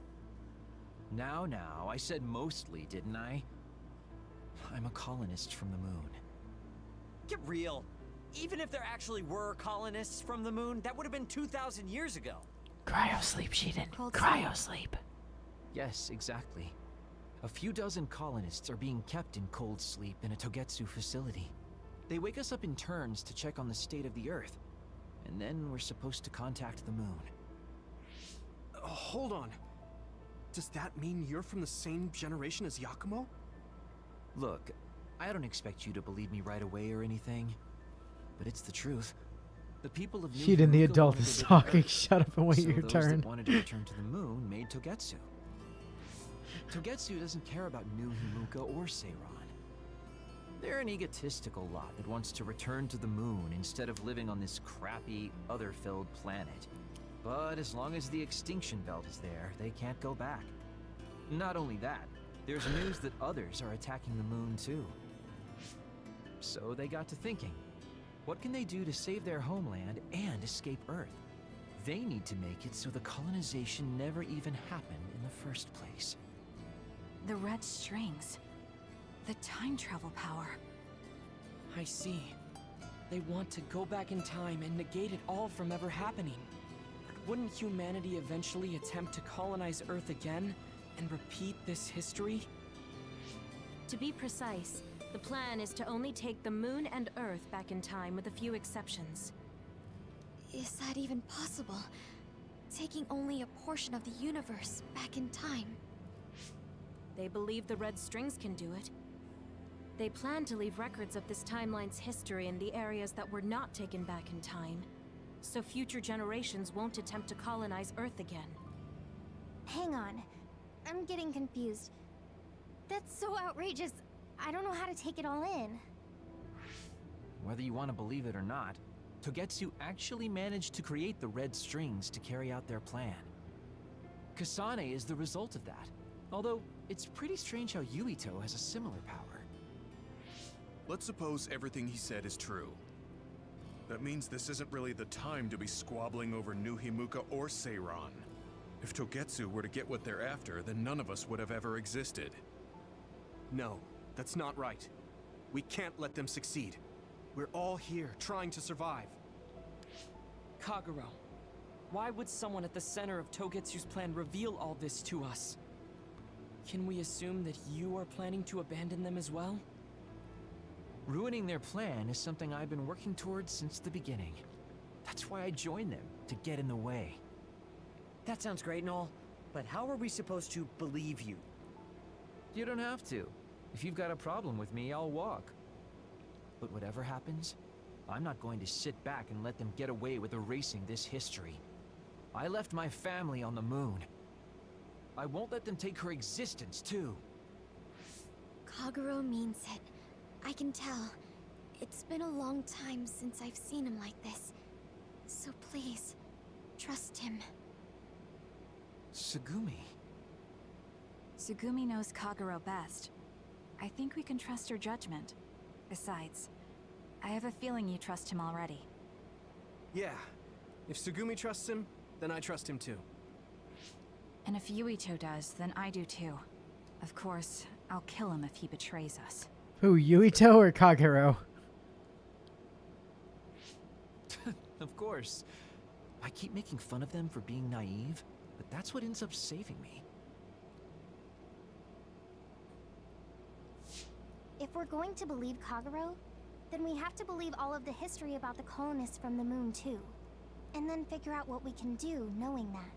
Now, I said mostly, didn't I? I'm a colonist from the moon. Get real. Even if there actually were colonists from the moon, that would have been 2,000 years ago. Cryo sleep, Shiden. Cryo sleep. Yes, exactly. A few dozen colonists are being kept in cold sleep in a Togetsu facility. They wake us up in turns to check on the state of the Earth, and then we're supposed to contact the moon. Hold on. Does that mean you're from the same generation as Yakumo? Look, I don't expect you to believe me right away or anything, but it's the truth. The people of New Shiden, the Himuka adult, wanted is to go talking. Earth, Shut up and wait so your those turn. that wanted to return to the moon made Togetsu. Togetsu doesn't care about New Himuka or Seiran. They're an egotistical lot that wants to return to the moon instead of living on this crappy, other-filled planet. But as long as the extinction belt is there, they can't go back. Not only that, there's news that others are attacking the moon too. So they got to thinking, what can they do to save their homeland and escape Earth? They need to make it so the colonization never even happened in the first place. The red strings. The time travel power. I see. They want to go back in time and negate it all from ever happening. But wouldn't humanity eventually attempt to colonize Earth again and repeat this history? To be precise, the plan is to only take the moon and Earth back in time with a few exceptions. Is that even possible? Taking only a portion of the universe back in time. They believe the red strings can do it. They plan to leave records of this timeline's history in the areas that were not taken back in time, so future generations won't attempt to colonize Earth again. Hang on. I'm getting confused. That's so outrageous. I don't know how to take it all in. Whether you want to believe it or not, Togetsu actually managed to create the red strings to carry out their plan. Kasane is the result of that, although it's pretty strange how Yuito has a similar power. Let's suppose everything he said is true. That means this isn't really the time to be squabbling over New Himuka or Seiran. If Togetsu were to get what they're after, then none of us would have ever existed. No, that's not right. We can't let them succeed. We're all here, trying to survive. Kagero, why would someone at the center of Togetsu's plan reveal all this to us? Can we assume that you are planning to abandon them as well? Ruining their plan is something I've been working towards since the beginning. That's why I joined them, to get in the way. That sounds great and all, but how are we supposed to believe you? You don't have to. If you've got a problem with me, I'll walk. But whatever happens, I'm not going to sit back and let them get away with erasing this history. I left my family on the moon. I won't let them take her existence, too. Kagero means it. I can tell. It's been a long time since I've seen him like this. So please, trust him. Tsugumi. Tsugumi knows Kagero best. I think we can trust her judgment. Besides, I have a feeling you trust him already. Yeah. If Tsugumi trusts him, then I trust him too. And if Yuito does, then I do too. Of course, I'll kill him if he betrays us. Who, Yuito or Kagero? Of course. I keep making fun of them for being naive, but that's what ends up saving me. If we're going to believe Kagero, then we have to believe all of the history about the colonists from the moon too. And then figure out what we can do knowing that.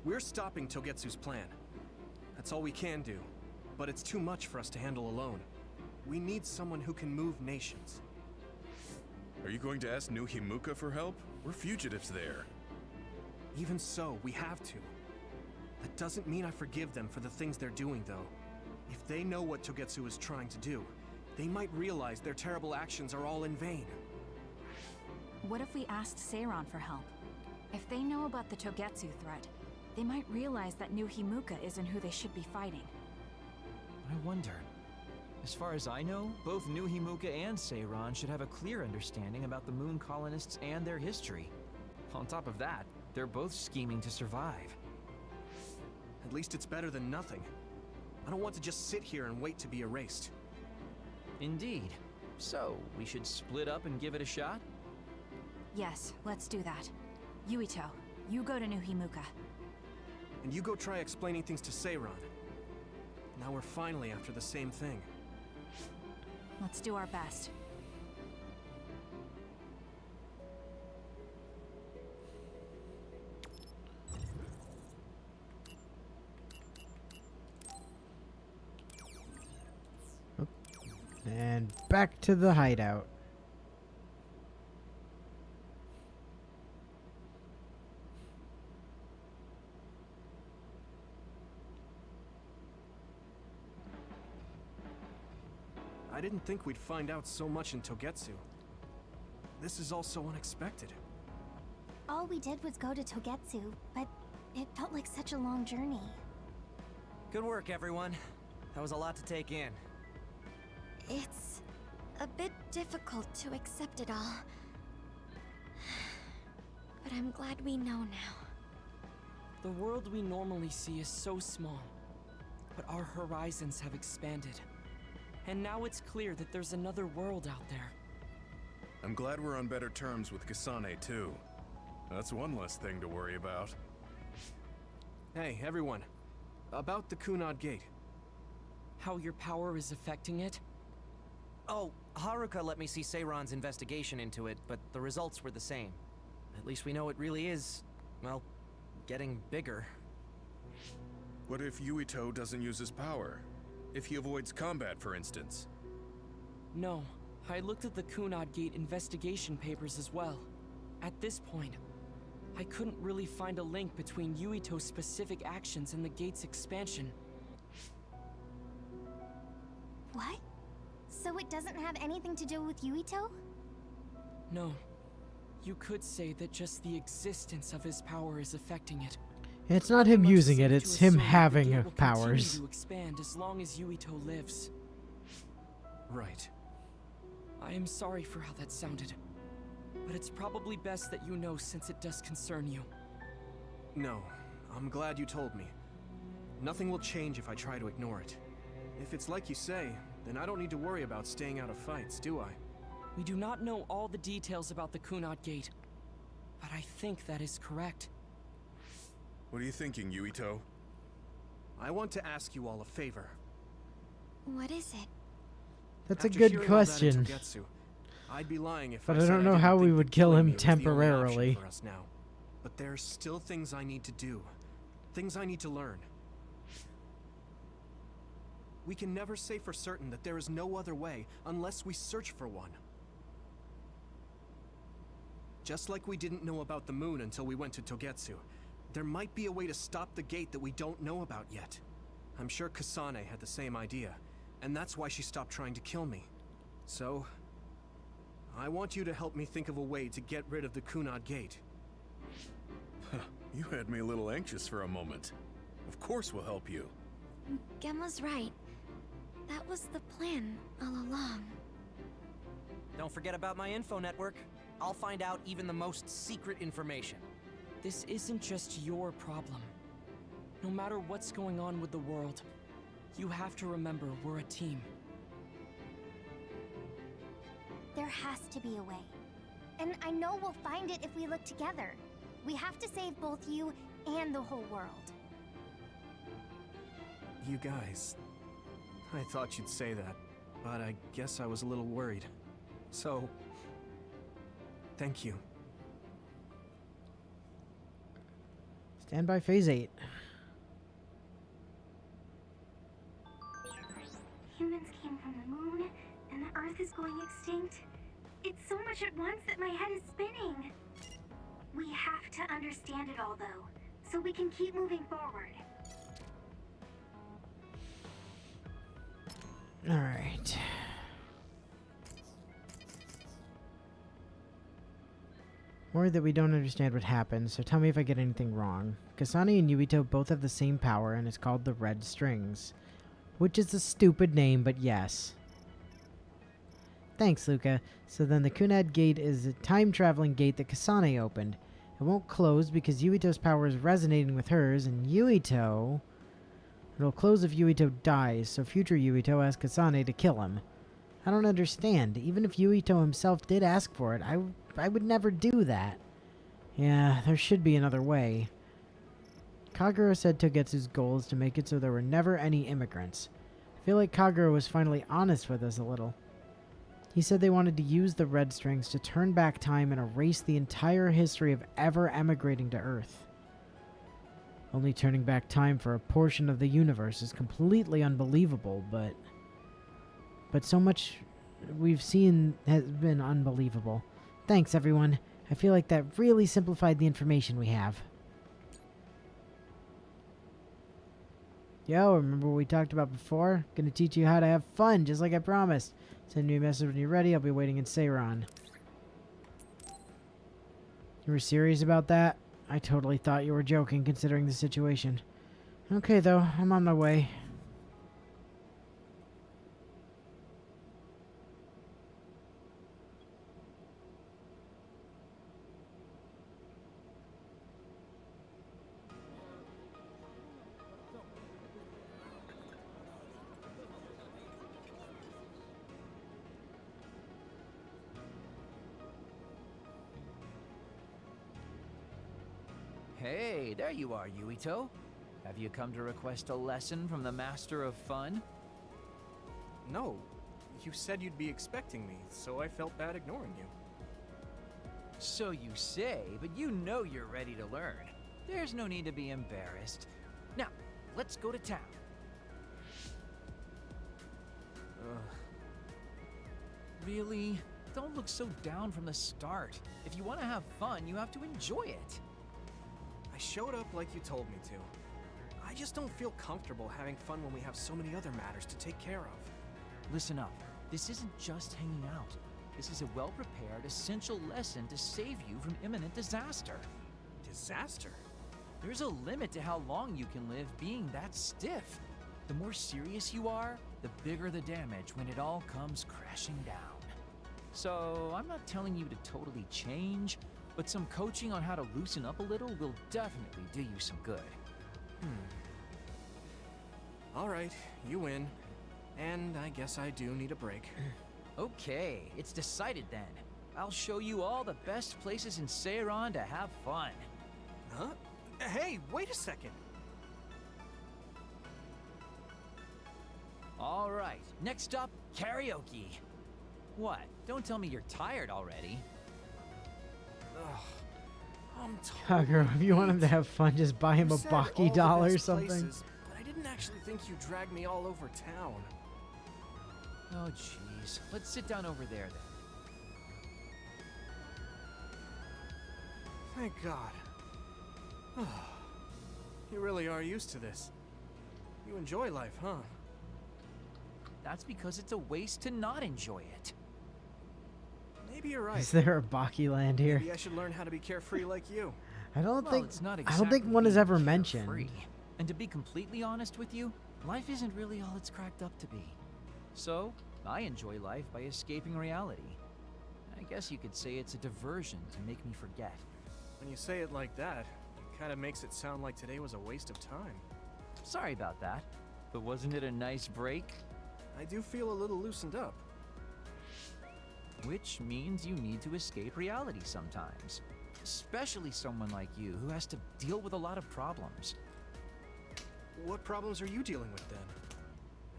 We're stopping Togetsu's plan. That's all we can do. But it's too much for us to handle alone. We need someone who can move nations. Are you going to ask New Himuka for help? We're fugitives there. Even so, we have to. That doesn't mean I forgive them for the things they're doing, though. If they know what Togetsu is trying to do, they might realize their terrible actions are all in vain. What if we asked Seiron for help? If they know about the Togetsu threat, they might realize that New Himuka isn't who they should be fighting. I wonder. As far as I know, both New Himuka and Seiron should have a clear understanding about the moon colonists and their history. On top of that, they're both scheming to survive. At least it's better than nothing. I don't want to just sit here and wait to be erased. Indeed. So, we should split up and give it a shot? Yes, let's do that. Yuito, you go to New Himuka. And you go try explaining things to Seiron. Now we're finally after the same thing. Let's do our best. And back to the hideout. I didn't think we'd find out so much in Togetsu. This is all so unexpected. All we did was go to Togetsu, but it felt like such a long journey. Good work, everyone. That was a lot to take in. It's a bit difficult to accept it all. But I'm glad we know now. The world we normally see is so small, but our horizons have expanded. And now it's clear that there's another world out there. I'm glad we're on better terms with Kasane, too. That's one less thing to worry about. Hey, everyone. About the Kunad Gate. How your power is affecting it? Oh, Haruka let me see Seiron's investigation into it, but the results were the same. At least we know it really is, well, getting bigger. What if Yuito doesn't use his power? If he avoids combat, for instance? No. I looked at the Kunad Gate investigation papers as well. At this point, I couldn't really find a link between Yuito's specific actions and the gate's expansion. What? So it doesn't have anything to do with Yuito? No. You could say that just the existence of his power is affecting it. It's not him using it, it's him Assume that the having gate will powers. continue to expand as long as Yuito lives. Right. I am sorry for how that sounded, but it's probably best that you know since it does concern you. No, I'm glad you told me. Nothing will change if I try to ignore it. If it's like you say, then I don't need to worry about staying out of fights, do I? We do not know all the details about the Kunad Gate, but I think that is correct. What are you thinking, Yuito? I want to ask you all a favor. What is it? That's a After good hearing all that in question. Togetsu, I'd be lying if But I I said don't know didn't how we think would that kill killing him me was the only option temporarily. for us now. But there's still things I need to do. Things I need to learn. We can never say for certain that there is no other way unless we search for one. Just like we didn't know about the moon until we went to Togetsu, there might be a way to stop the gate that we don't know about yet. I'm sure Kasane had the same idea, and that's why she stopped trying to kill me. So, I want you to help me think of a way to get rid of the Kunad Gate. You had me a little anxious for a moment. Of course we'll help you. Gemma's right. That was the plan all along. Don't forget about my info network. I'll find out even the most secret information. This isn't just your problem. No matter what's going on with the world, you have to remember we're a team. There has to be a way. And I know we'll find it if we look together. We have to save both you and the whole world. You guys... I thought you'd say that, but I guess I was a little worried. So... thank you. Stand by phase 8. Humans came from the moon, and the Earth is going extinct. It's so much at once that my head is spinning. We have to understand it all, though, so we can keep moving forward. Alright. Worried that we don't understand what happened, so tell me if I get anything wrong. Kasane and Yuito both have the same power, and it's called the Red Strings. Which is a stupid name, but yes. Thanks, Luca. So then the Kunad Gate is a time-traveling gate that Kasane opened. It won't close because Yuito's power is resonating with hers, and Yuito... It'll close if Yuito dies, so future Yuito asks Kasane to kill him. I don't understand. Even if Yuito himself did ask for it, I would never do that. Yeah, there should be another way. Kagura said Togetsu's goal is to make it so there were never any immigrants. I feel like Kagura was finally honest with us a little. He said they wanted to use the Red Strings to turn back time and erase the entire history of ever emigrating to Earth. Only turning back time for a portion of the universe is completely unbelievable, but so much we've seen has been unbelievable. Thanks, everyone. I feel like that really simplified the information we have. Yo, remember what we talked about before? Gonna teach you how to have fun, just like I promised. Send me a message when you're ready. I'll be waiting in Seiron. You were serious about that? I totally thought you were joking, considering the situation. Okay, though. I'm on my way. Hey, there you are, Yuito. Have you come to request a lesson from the Master of Fun? No. You said you'd be expecting me, so I felt bad ignoring you. So you say, but you know you're ready to learn. There's no need to be embarrassed. Now, let's go to town. Really? Don't look so down from the start. If you want to have fun, you have to enjoy it. I showed up like you told me to. I just don't feel comfortable having fun when we have so many other matters to take care of. Listen up. This isn't just hanging out. This is a well-prepared, essential lesson to save you from imminent disaster. Disaster? There's a limit to how long you can live being that stiff. The more serious you are, the bigger the damage when it all comes crashing down. So, I'm not telling you to totally change, but some coaching on how to loosen up a little will definitely do you some good. Alright, you win. And I guess I do need a break. Okay, it's decided then. I'll show you all the best places in Seiron to have fun. Huh? Hey, wait a second! All right, next up, karaoke. What? Don't tell me you're tired already. Ugh. I'm Oh, girl, if you want him to have fun, just buy him You a said all Baki the doll or best something. places, but I didn't actually think you dragged me all over town. Oh, jeez. Let's sit down over there then. Thank God. You really are used to this. You enjoy life, huh? That's because it's a waste to not enjoy it. Maybe you're right. Is there a Baki land here? Maybe I should learn how to be carefree like you. I don't Well, think. it's not I don't think exactly one is being ever carefree. mentioned. And to be completely honest with you, life isn't really all it's cracked up to be. So, I enjoy life by escaping reality. I guess you could say it's a diversion to make me forget. When you say it like that, it kind of makes it sound like today was a waste of time. Sorry about that, but wasn't it a nice break? I do feel a little loosened up. Which means you need to escape reality sometimes. Especially someone like you who has to deal with a lot of problems. What problems are you dealing with then?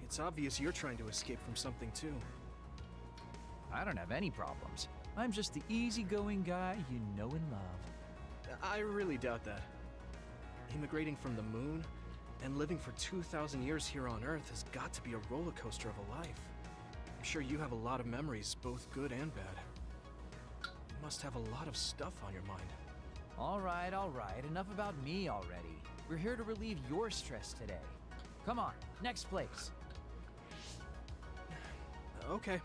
It's obvious you're trying to escape from something too. I don't have any problems. I'm just the easygoing guy you know and love. I really doubt that. Immigrating from the moon and living for 2,000 years here on Earth has got to be a roller coaster of a life. I'm sure you have a lot of memories, both good and bad. You must have a lot of stuff on your mind. All right, enough about me already. We're here to relieve your stress today. Come on, next place. Okay.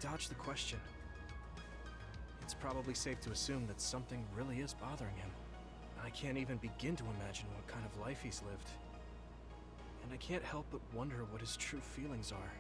Dodge the question. It's probably safe to assume that something really is bothering him. I can't even begin to imagine what kind of life he's lived. And I can't help but wonder what his true feelings are.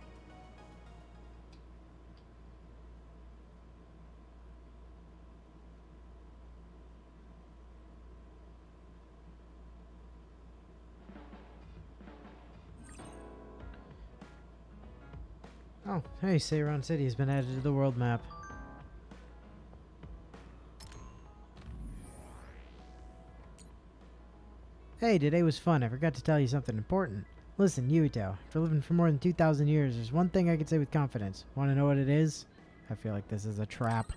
Oh, hey, Seiron City has been added to the world map. Hey, today was fun. I forgot to tell you something important. Listen, Yuito, after living for more than 2,000 years, there's one thing I can say with confidence. Want to know what it is? I feel like this is a trap.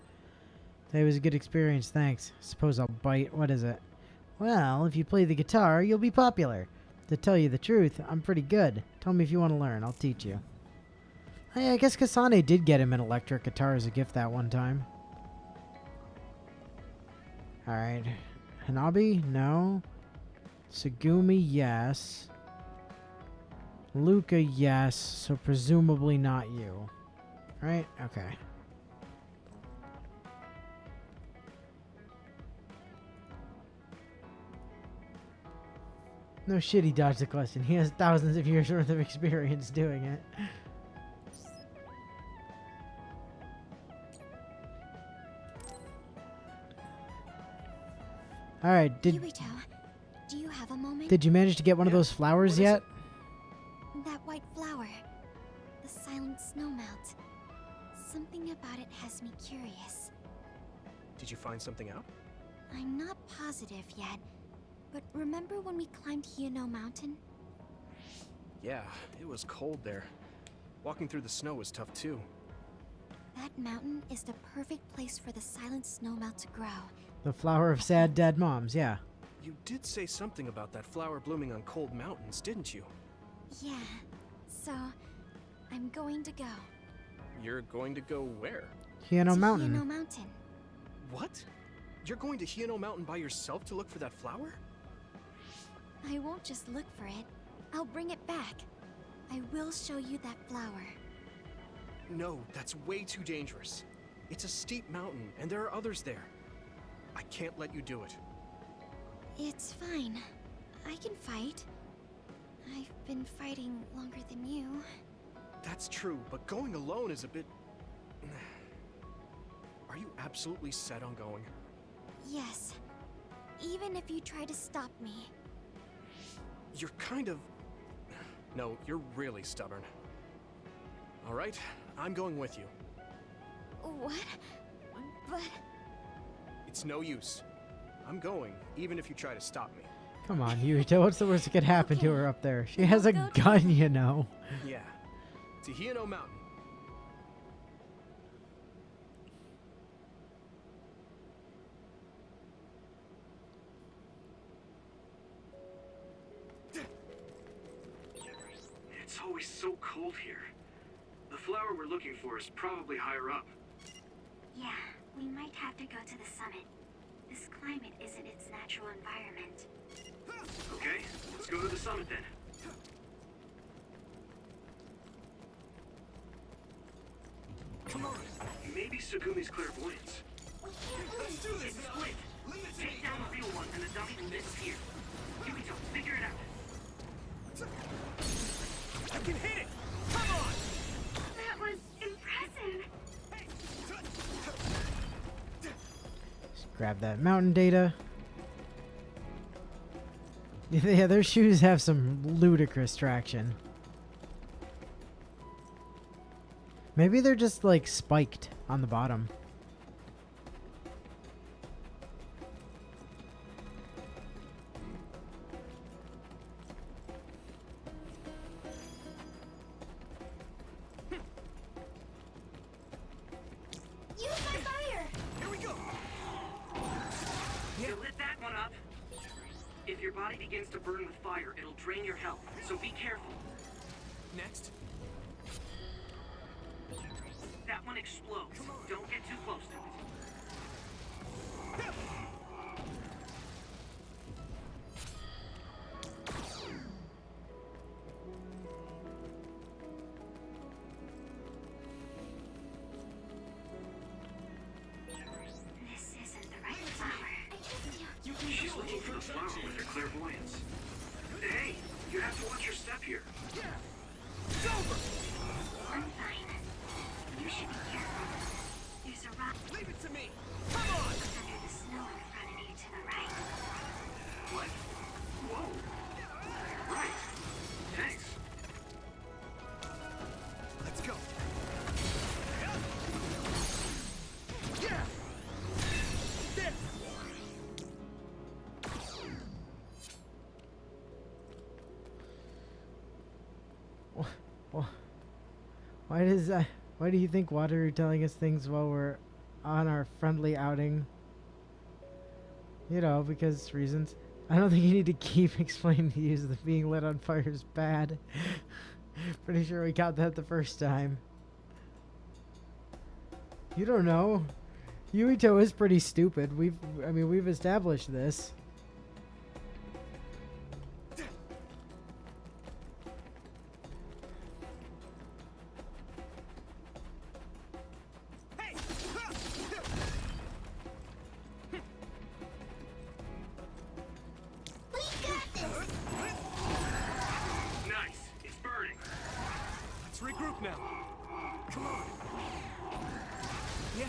Today was a good experience, thanks. Suppose I'll bite. What is it? Well, if you play the guitar, you'll be popular. To tell you the truth, I'm pretty good. Tell me if you want to learn. I'll teach you. Hey, I guess Kasane did get him an electric guitar as a gift that one time. Alright. Hanabi? No. Tsugumi, yes. Luca, yes. So presumably not you. Right? Okay. No shit, he dodged the question. He has thousands of years worth of experience doing it. Alright, Yuito, do you have a moment? Did you manage to get one of those flowers yet? That white flower. The silent snowmelt. Something about it has me curious. Did you find something out? I'm not positive yet, but remember when we climbed Hiono Mountain? Yeah, it was cold there. Walking through the snow was tough too. That mountain is the perfect place for the silent snowmelt to grow. The flower of sad dead moms, yeah. You did say something about that flower blooming on cold mountains, didn't you? Yeah, so I'm going to go. You're going to go where? Hiono Mountain. Hiono Mountain. What? You're going to Hiono Mountain by yourself to look for that flower? I won't just look for it. I'll bring it back. I will show you that flower. No, that's way too dangerous. It's a steep mountain, and there are others there. I can't let you do it. It's fine. I can fight. I've been fighting longer than you. That's true, but going alone is a bit... Are you absolutely set on going? Yes. Even if you try to stop me. You're kind of... No, you're really stubborn. Alright, I'm going with you. What? But... It's no use. I'm going, even if you try to stop me. Come on, Yuito, what's the worst that could happen to her up there? She has a gun, you know. Yeah, to Hiano Mountain. It's always so cold here. The flower we're looking for is probably higher up. Yeah, we might have to go to the summit. This climate isn't its natural environment. Okay, let's go to the summit then. Come on. Maybe Sugumi's clairvoyance. Let's do this, It's split. Take down the real one and the dummy will disappear. Yumito, figure it out. I can hit it! Come on! That was impressive. Just grab that mountain data. Yeah, their shoes have some ludicrous traction. Maybe they're just like spiked on the bottom. Use my fire! Here we go! You lit that one up. If your body begins to burn with fire, it'll drain your health, so be careful. Next. That one explodes. Don't get too close to it. This isn't the right flower. She's looking for the flower with her clairvoyance. Hey, you have to watch your step here. It's over! I'm fine. You should be careful. There's a rock Leave it to me! Come on! under the snow in front of you to the right. What? Whoa. Right. Thanks. Let's go. Yeah! There! Why does why do you think Wataru telling us things while we're on our friendly outing? You know, because reasons. I don't think you need to keep explaining the use of the being lit on fire is bad. Pretty sure we got that the first time. You don't know. Yuito is pretty stupid. I mean, we've established this. Nice. It's burning. Let's regroup now. Come on. Yeah.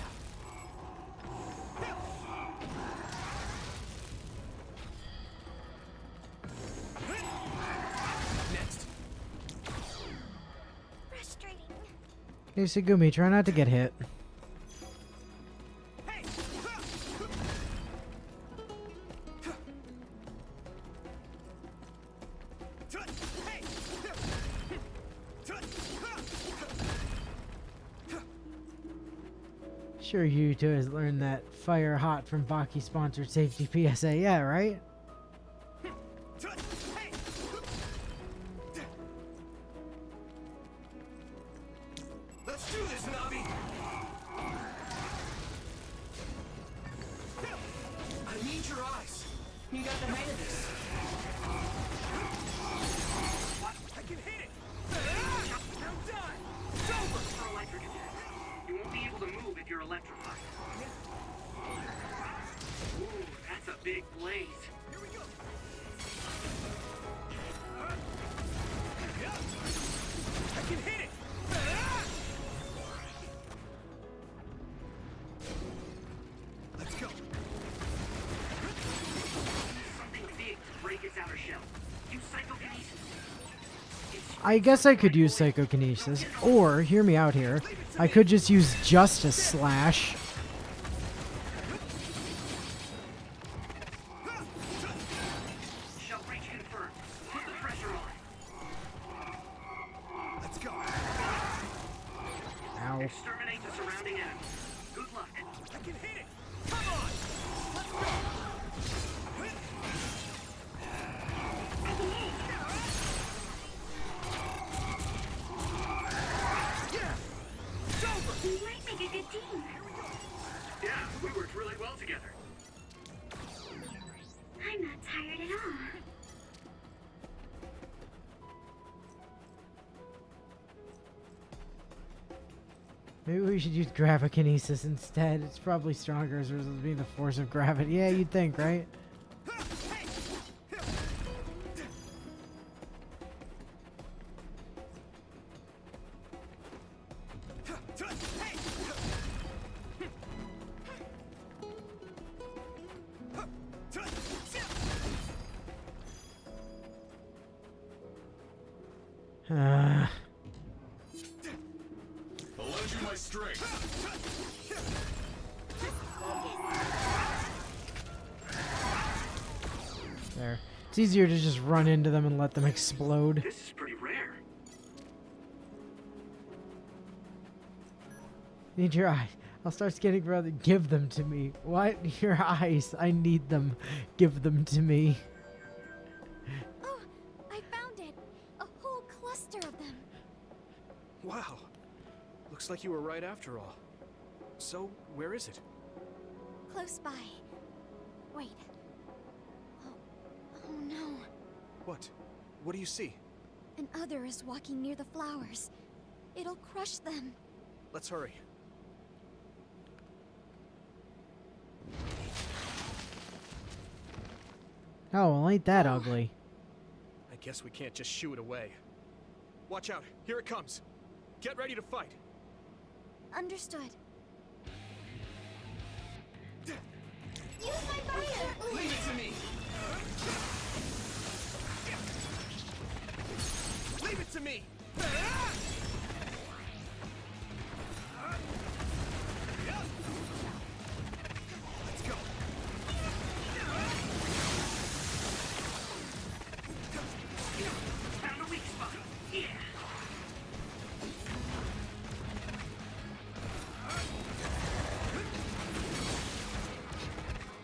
Next. Frustrating. Hey, Sugumi, try not to get hit. Sure, Yuito has learned that fire hot from Baki sponsored safety PSA. Yeah, right? Let's do this, Nabi! I need your eyes. You got the hang of this. I can hit it! I'm done! It's over! For electric attack. You won't be able to move if you're electrified. Ooh, that's a big blaze. Here we go! I can hit it! Let's go! Something big to break its outer shell. Use psychokinesis. I guess I could use psychokinesis, or, hear me out here, I could just use Justice Slash. Shell breach confirmed. Put the pressure on. Let's go! Exterminate the surrounding enemies. Good luck. I can hit it! Come on! Let's go! Yeah! It's over! We might make a good team. Yeah, we worked really well together. I'm not tired at all. Maybe we should use gravikinesis instead. It's probably stronger as a result of being the force of gravity. Yeah, you'd think, right? I'll lend you my strength. There. It's easier to just run into them and let them explode. This is pretty rare. Need your eyes. I'll start scanning for other. Give them to me. What? Your eyes. I need them. Give them to me. Oh, I found it. A whole cluster of them. Wow. Looks like you were right after all. So, where is it? Close by. Wait. Oh no. What? What do you see? An other is walking near the flowers. It'll crush them. Let's hurry. Oh, well, ain't that ugly. I guess we can't just shoo it away. Watch out. Here it comes. Get ready to fight. Understood. Use my fire! Leave it to me! Leave it to me! Let's go. Found a weak spot. Yeah.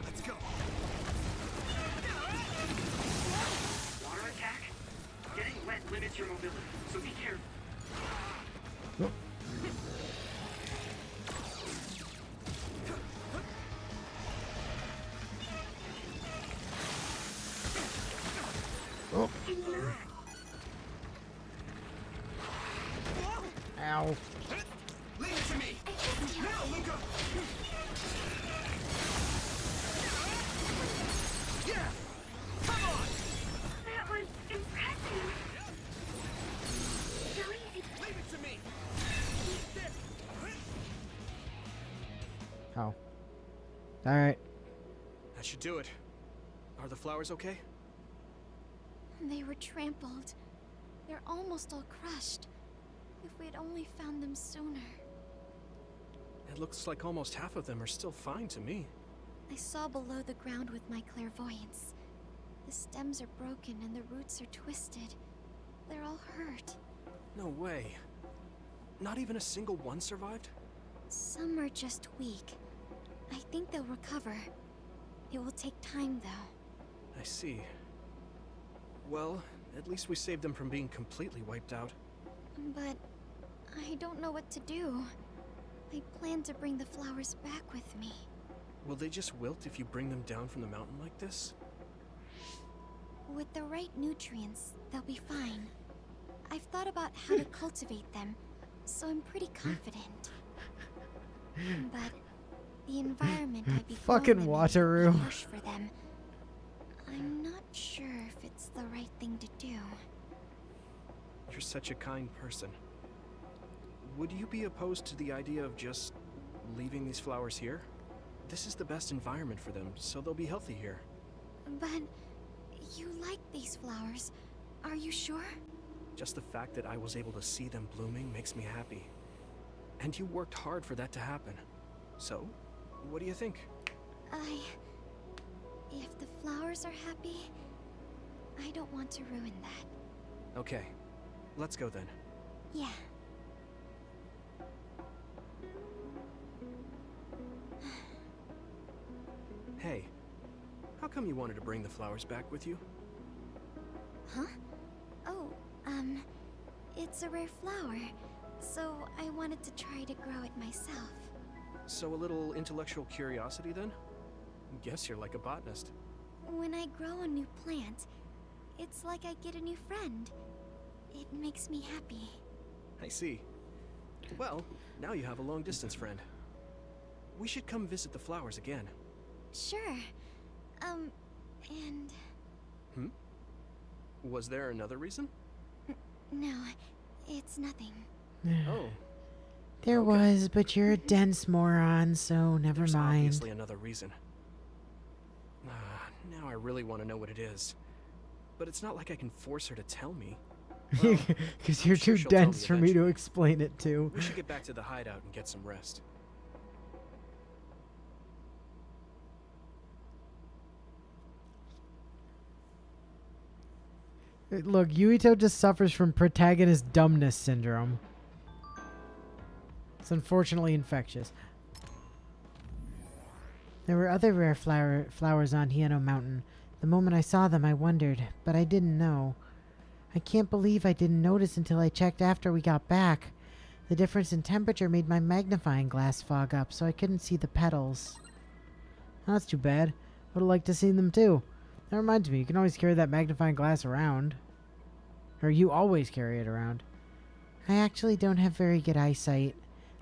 Let's go. Water attack? Getting wet limits your mobility, so be careful. Oh. Ow. Leave it to me! Now, Luca! Yeah! Come on! That was impressive. So easy. Leave it to me! Oh. Alright. That should do it. Are the flowers okay? They were trampled. They're almost all crushed. If we'd only found them sooner. It looks like almost half of them are still fine to me. I saw below the ground with my clairvoyance. The stems are broken and the roots are twisted. They're all hurt. No way. Not even a single one survived? Some are just weak. I think they'll recover. It will take time, though. I see. Well, at least we saved them from being completely wiped out. But I don't know what to do. I plan to bring the flowers back with me. Will they just wilt if you bring them down from the mountain like this? With the right nutrients, they'll be fine. I've thought about how to cultivate them, so I'm pretty confident. But the environment I'd be Fucking growing in Wataru. is harsh for them. I'm not sure if it's the right thing to do. You're such a kind person. Would you be opposed to the idea of just leaving these flowers here? This is the best environment for them, so they'll be healthy here. But you like these flowers, are you sure? Just the fact that I was able to see them blooming makes me happy. And you worked hard for that to happen. So, what do you think? If the flowers are happy, I don't want to ruin that. Okay, let's go then. Yeah. come you wanted to bring the flowers back with you? Huh? Oh, it's a rare flower, so I wanted to try to grow it myself. So a little intellectual curiosity then? Guess you're like a botanist. When I grow a new plant, it's like I get a new friend. It makes me happy. I see. Well, now you have a long-distance friend. We should come visit the flowers again. Sure. And... Hmm? Was there another reason? No, it's nothing. Oh. There was, but you're a dense moron, so never There's mind. obviously another reason. Now I really want to know what it is. But it's not like I can force her to tell me. Because you're sure too she'll tell me dense for me to eventually. explain it to. We should get back to the hideout and get some rest. Look, Yuito just suffers from protagonist dumbness syndrome. It's unfortunately infectious. There were other rare flowers on Hieno Mountain. The moment I saw them, I wondered, but I didn't know. I can't believe I didn't notice until I checked after we got back. The difference in temperature made my magnifying glass fog up, so I couldn't see the petals. Oh, that's too bad. Would have liked to see them too. That reminds me, you can always carry that magnifying glass around. Or you always carry it around. I actually don't have very good eyesight.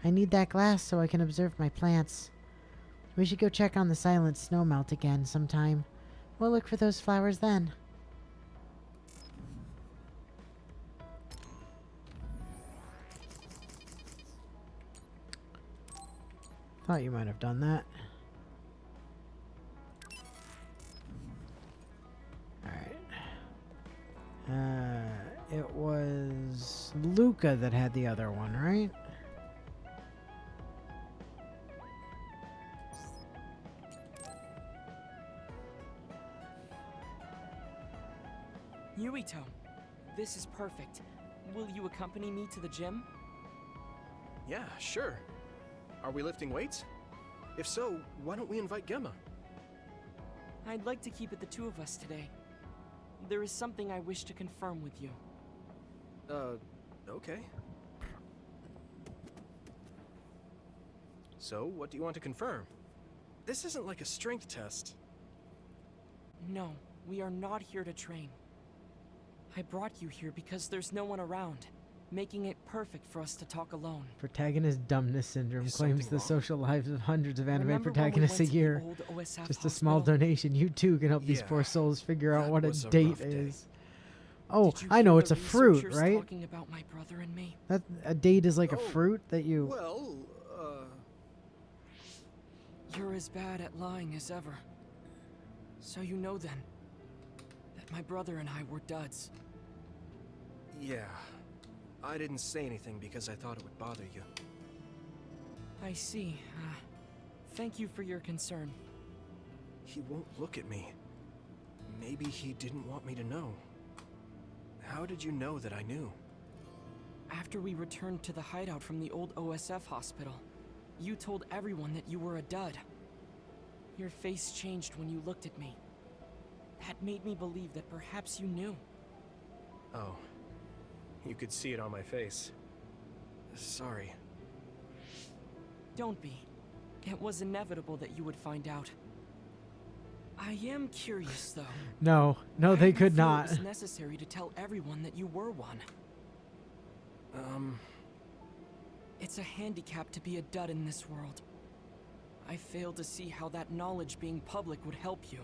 I need that glass so I can observe my plants. We should go check on the silent snowmelt again sometime. We'll look for those flowers then. Thought you might have done that. Alright. It was Luca that had the other one, right? Yuito, this is perfect. Will you accompany me to the gym? Yeah, sure. Are we lifting weights? If so, why don't we invite Gemma? I'd like to keep it the two of us today. There is something I wish to confirm with you. Okay. So, what do you want to confirm? This isn't like a strength test. No, we are not here to train. I brought you here because there's no one around, making it perfect for us to talk alone. Protagonist dumbness syndrome claims the wrong? social lives of hundreds of anime Remember when we protagonists a went to the year. old OSF Just a small hospital? donation. You too can help these Yeah, poor souls figure out that what a was a date rough day. is. Oh, Did you I know hear it's the a fruit, researchers right? talking about my brother and me? That a date is like a Oh, fruit that you. Well, You're as bad at lying as ever. So you know then that my brother and I were duds. yeah. I didn't say anything because I thought it would bother you. I see. Thank you for your concern. He won't look at me. Maybe he didn't want me to know. How did you know that I knew? After we returned to the hideout from the old OSF hospital, you told everyone that you were a dud. Your face changed when you looked at me. That made me believe that perhaps you knew. Oh. You could see it on my face. Sorry. Don't be. It was inevitable that you would find out. I am curious, though. No, no, Why they do you could feel not. It was necessary to tell everyone that you were one. It's a handicap to be a dud in this world. I fail to see how that knowledge being public would help you.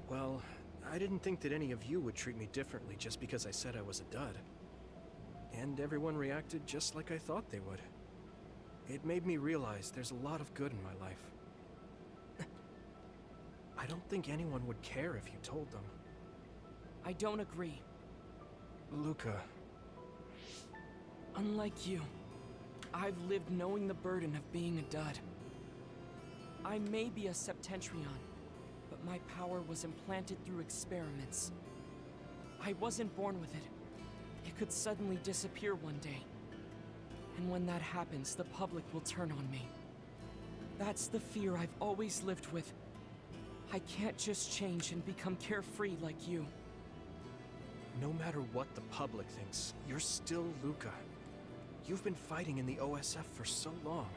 Well, I didn't think that any of you would treat me differently just because I said I was a dud. And everyone reacted just like I thought they would. It made me realize there's a lot of good in my life. I don't think anyone would care if you told them. I don't agree. Luca. Unlike you, I've lived knowing the burden of being a dud. I may be a Septentrion, but my power was implanted through experiments. I wasn't born with it. It could suddenly disappear one day. And when that happens, the public will turn on me. That's the fear I've always lived with. I can't just change and become carefree like you. No matter what the public thinks, you're still Luca. You've been fighting in the OSF for so long.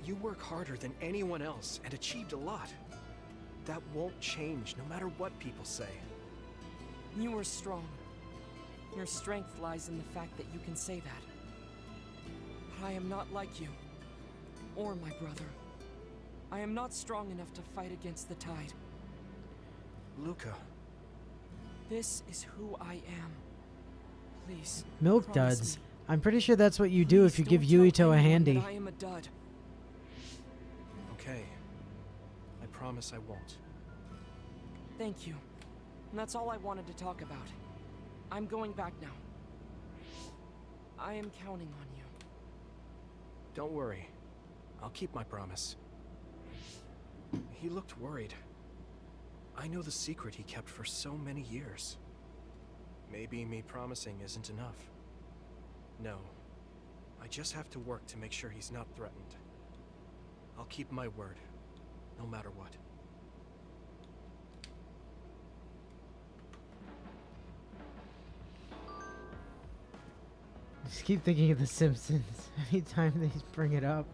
You work harder than anyone else and achieved a lot. That won't change no matter what people say. You are strong. Your strength lies in the fact that you can say that. But I am not like you, or my brother. I am not strong enough to fight against the tide. Luca. This is who I am. Please. Milk promise duds. me. I'm pretty sure that's what you do if you Please give don't tell Yuito a anyone handy. that I am a dud. Okay. I promise I won't. Thank you. And that's all I wanted to talk about. I'm going back now. I am counting on you. Don't worry. I'll keep my promise. He looked worried. I know the secret he kept for so many years. Maybe me promising isn't enough. No. I just have to work to make sure he's not threatened. I'll keep my word, no matter what. Just keep thinking of The Simpsons anytime they bring it up.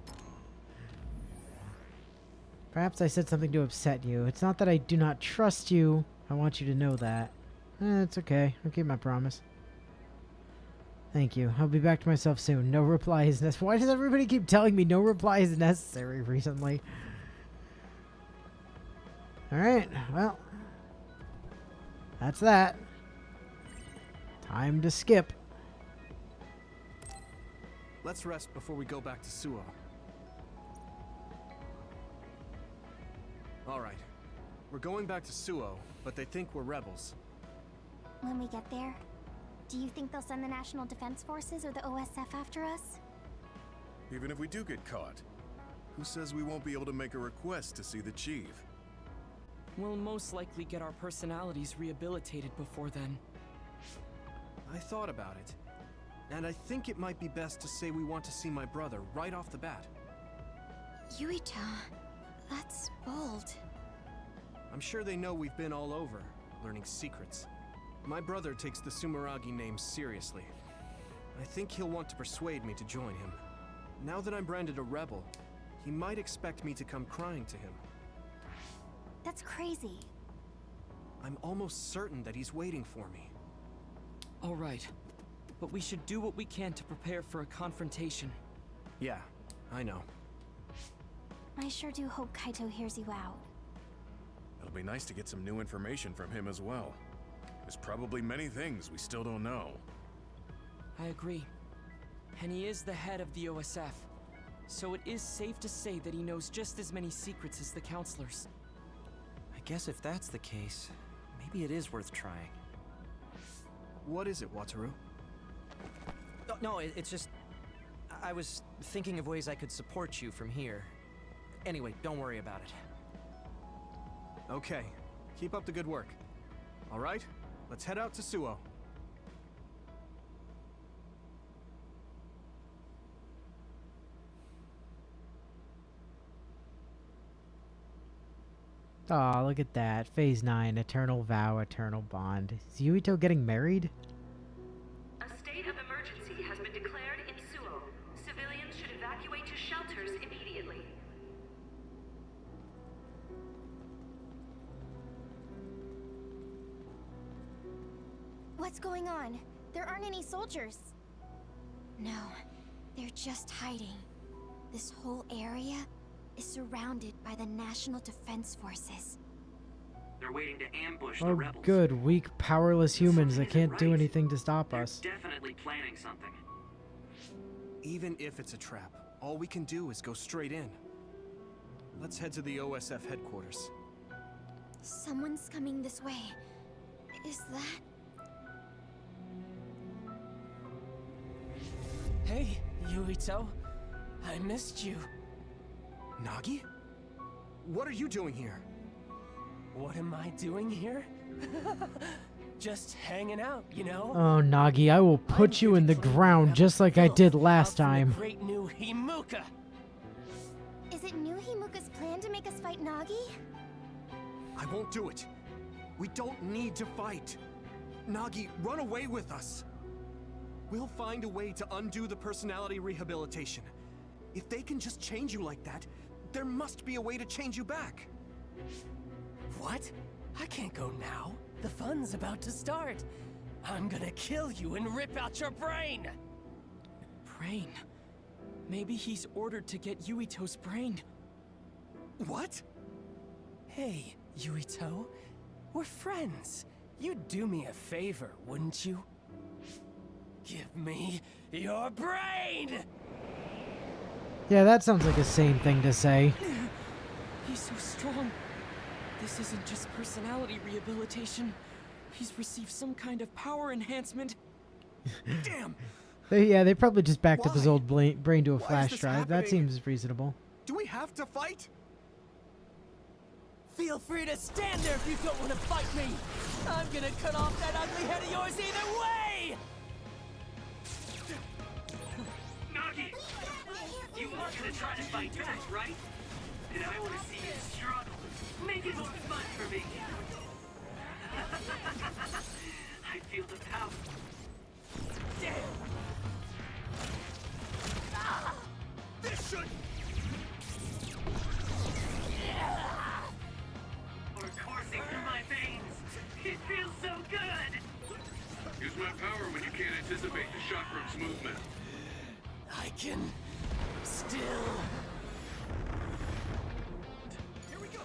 Perhaps I said something to upset you. It's not that I do not trust you. I want you to know that. It's okay. I'll keep my promise. Thank you. I'll be back to myself soon. No reply is necessary. Why does everybody keep telling me no reply is necessary recently? Alright, well. That's that. Time to skip. Let's rest before we go back to Suo. Alright. We're going back to Suo, but they think we're rebels. When we get there, do you think they'll send the National Defense Forces or the OSF after us? Even if we do get caught, who says we won't be able to make a request to see the chief? We'll most likely get our personalities rehabilitated before then. I thought about it. And I think it might be best to say we want to see my brother right off the bat. Yuito, that's bold. I'm sure they know we've been all over, learning secrets. My brother takes the Sumeragi name seriously. I think he'll want to persuade me to join him. Now that I'm branded a rebel, he might expect me to come crying to him. That's crazy. I'm almost certain that he's waiting for me. All right. But we should do what we can to prepare for a confrontation. Yeah, I know. I sure do hope Kaito hears you out. It'll be nice to get some new information from him as well. There's probably many things we still don't know. I agree. And he is the head of the OSF. So it is safe to say that he knows just as many secrets as the counselors. I guess if that's the case, maybe it is worth trying. What is it, Wataru? No, it's just... I was thinking of ways I could support you from here. Anyway, don't worry about it. Okay. Keep up the good work. All right? Let's head out to Suo. Aw, look at that. Phase 9, Eternal Vow, Eternal Bond. Is Yuito getting married? A state of emergency has been declared in Suo. Civilians should evacuate to shelters immediately. What's going on? There aren't any soldiers. No, they're just hiding. This whole area is surrounded by the National Defense Forces. They're waiting to ambush the Oh, rebels. good. Weak, powerless humans that Something isn't can't do right. anything to stop They're us. definitely planning something. Even if it's a trap, all we can do is go straight in. Let's head to the OSF headquarters. Someone's coming this way. Is that... Hey, Yuito. I missed you. Nagi? What are you doing here? What am I doing here? Just hanging out, you know? Oh, Nagi, I will put you in the ground just like I did last time. Great new Himuka. Is it New Himuka's plan to make us fight Nagi? I won't do it. We don't need to fight. Nagi, run away with us. We'll find a way to undo the personality rehabilitation. If they can just change you like that, there must be a way to change you back. What? I can't go now. The fun's about to start. I'm gonna kill you and rip out your brain! Brain? Maybe he's ordered to get Yuito's brain. What? Hey, Yuito. We're friends. You'd do me a favor, wouldn't you? Give me your brain! Yeah, that sounds like a sane thing to say. He's so strong. This isn't just personality rehabilitation. He's received some kind of power enhancement. Damn! Yeah, they probably just backed up his old brain to a Why flash is this drive. That happening? seems reasonable. Do we have to fight? Feel free to stand there if you don't want to fight me! I'm gonna cut off that ugly head of yours either way! Nagi! You wanted to try to fight back, right? And I want to see you struggle. Make it more fun for me. I feel the power. Damn! This should... Or coursing through my veins. It feels so good! Use my power when you can't anticipate the chakrams movement. I can... still... Here we go!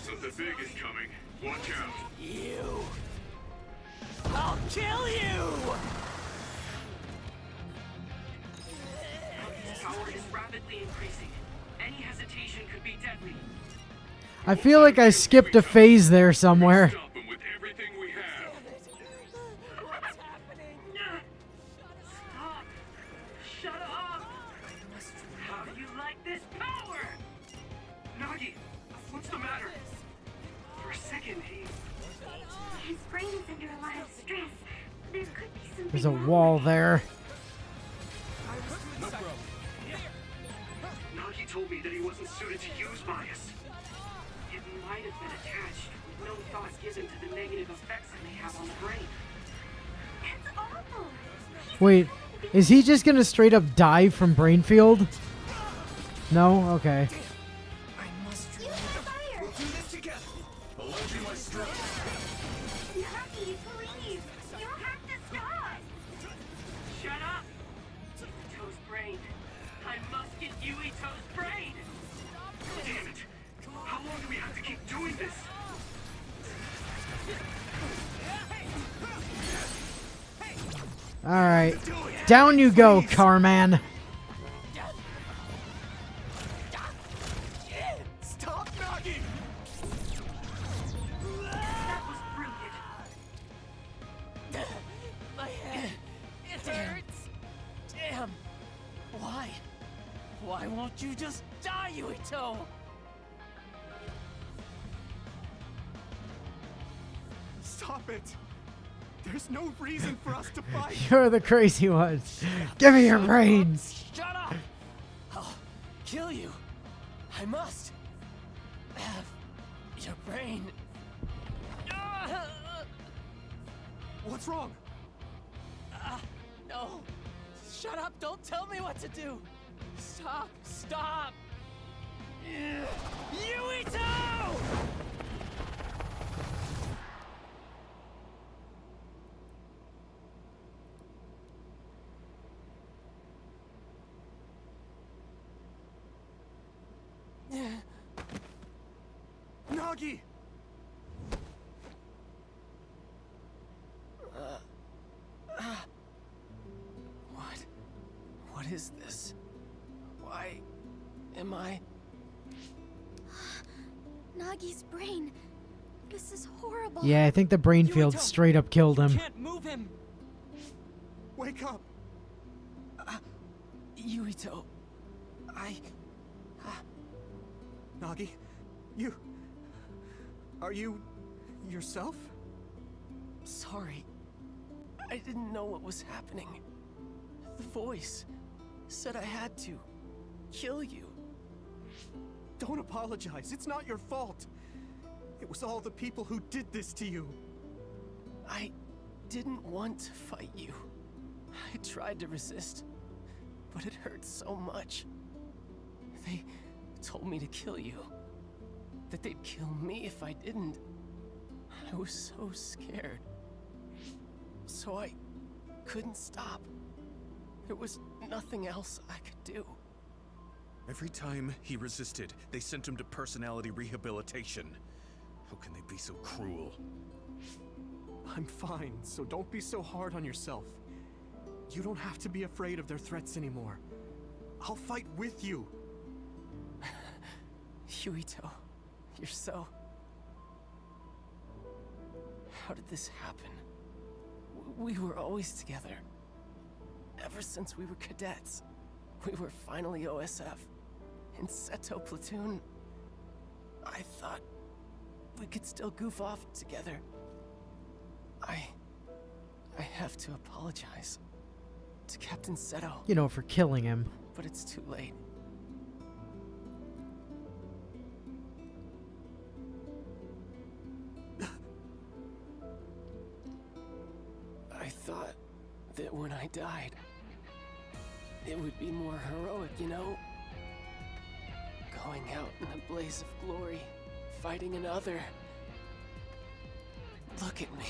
Something big is coming. Watch out. You... I'll kill you! His power is rapidly increasing. Any hesitation could be deadly. I feel like I skipped a phase there somewhere. Stop him with everything we have. What's happening? Stop! Shut up! How do you like this power? Nagi, what's the matter? For a second, His brain is under a lot of stress. There could be something There's a wrong wall with it. there. Nagi told me that he wasn't suited to use bias. It might have been attached, with no thought given to the negative effects it may have on the brain. That's awful. Wait, is he just gonna straight up die from brain field? No? Okay. I must Use the fire! Do this together! I'll lend you my strength. Nagi, please! You have to stop! Shut up! Yuito's brain. I must get Yuito's brain! Damn it! How long do we have to keep doing this? Alright. Down you go, Carman. Stop, Nagi! That was brilliant. My head. It hurts. Damn. Why? Why won't you just die, Yuito? Stop it! There's no reason for us to fight! You're the crazy ones. Give me your brains. Shut up! I'll kill you. I must have your brain. What's wrong? No. Shut up. Don't tell me what to do. Stop. Stop. Yuito! Nagi! What is this? Why am I... Nagi's brain. This is horrible. Yeah, I think the brain field straight up killed him. Can't move him. Wake up! Yuito, Nagi, you... Are you... yourself? Sorry. I didn't know what was happening. The voice said I had to. kill you. Don't apologize. It's not your fault. It was all the people who did this to you. I didn't want to fight you. I tried to resist, but it hurt so much. They told me to kill you. That they'd kill me if I didn't. I was so scared. So I couldn't stop. There was nothing else I could do. Every time he resisted, they sent him to personality rehabilitation. How can they be so cruel? I'm fine, so don't be so hard on yourself. You don't have to be afraid of their threats anymore. I'll fight with you. Yuito, you're so... How did this happen? We were always together. Ever since we were cadets. We were finally OSF. In Seto Platoon, I thought we could still goof off together. I have to apologize to Captain Seto. You know, for killing him. But it's too late. I thought that when I died, it would be more heroic, you know? Going out in a blaze of glory, fighting another. Look at me.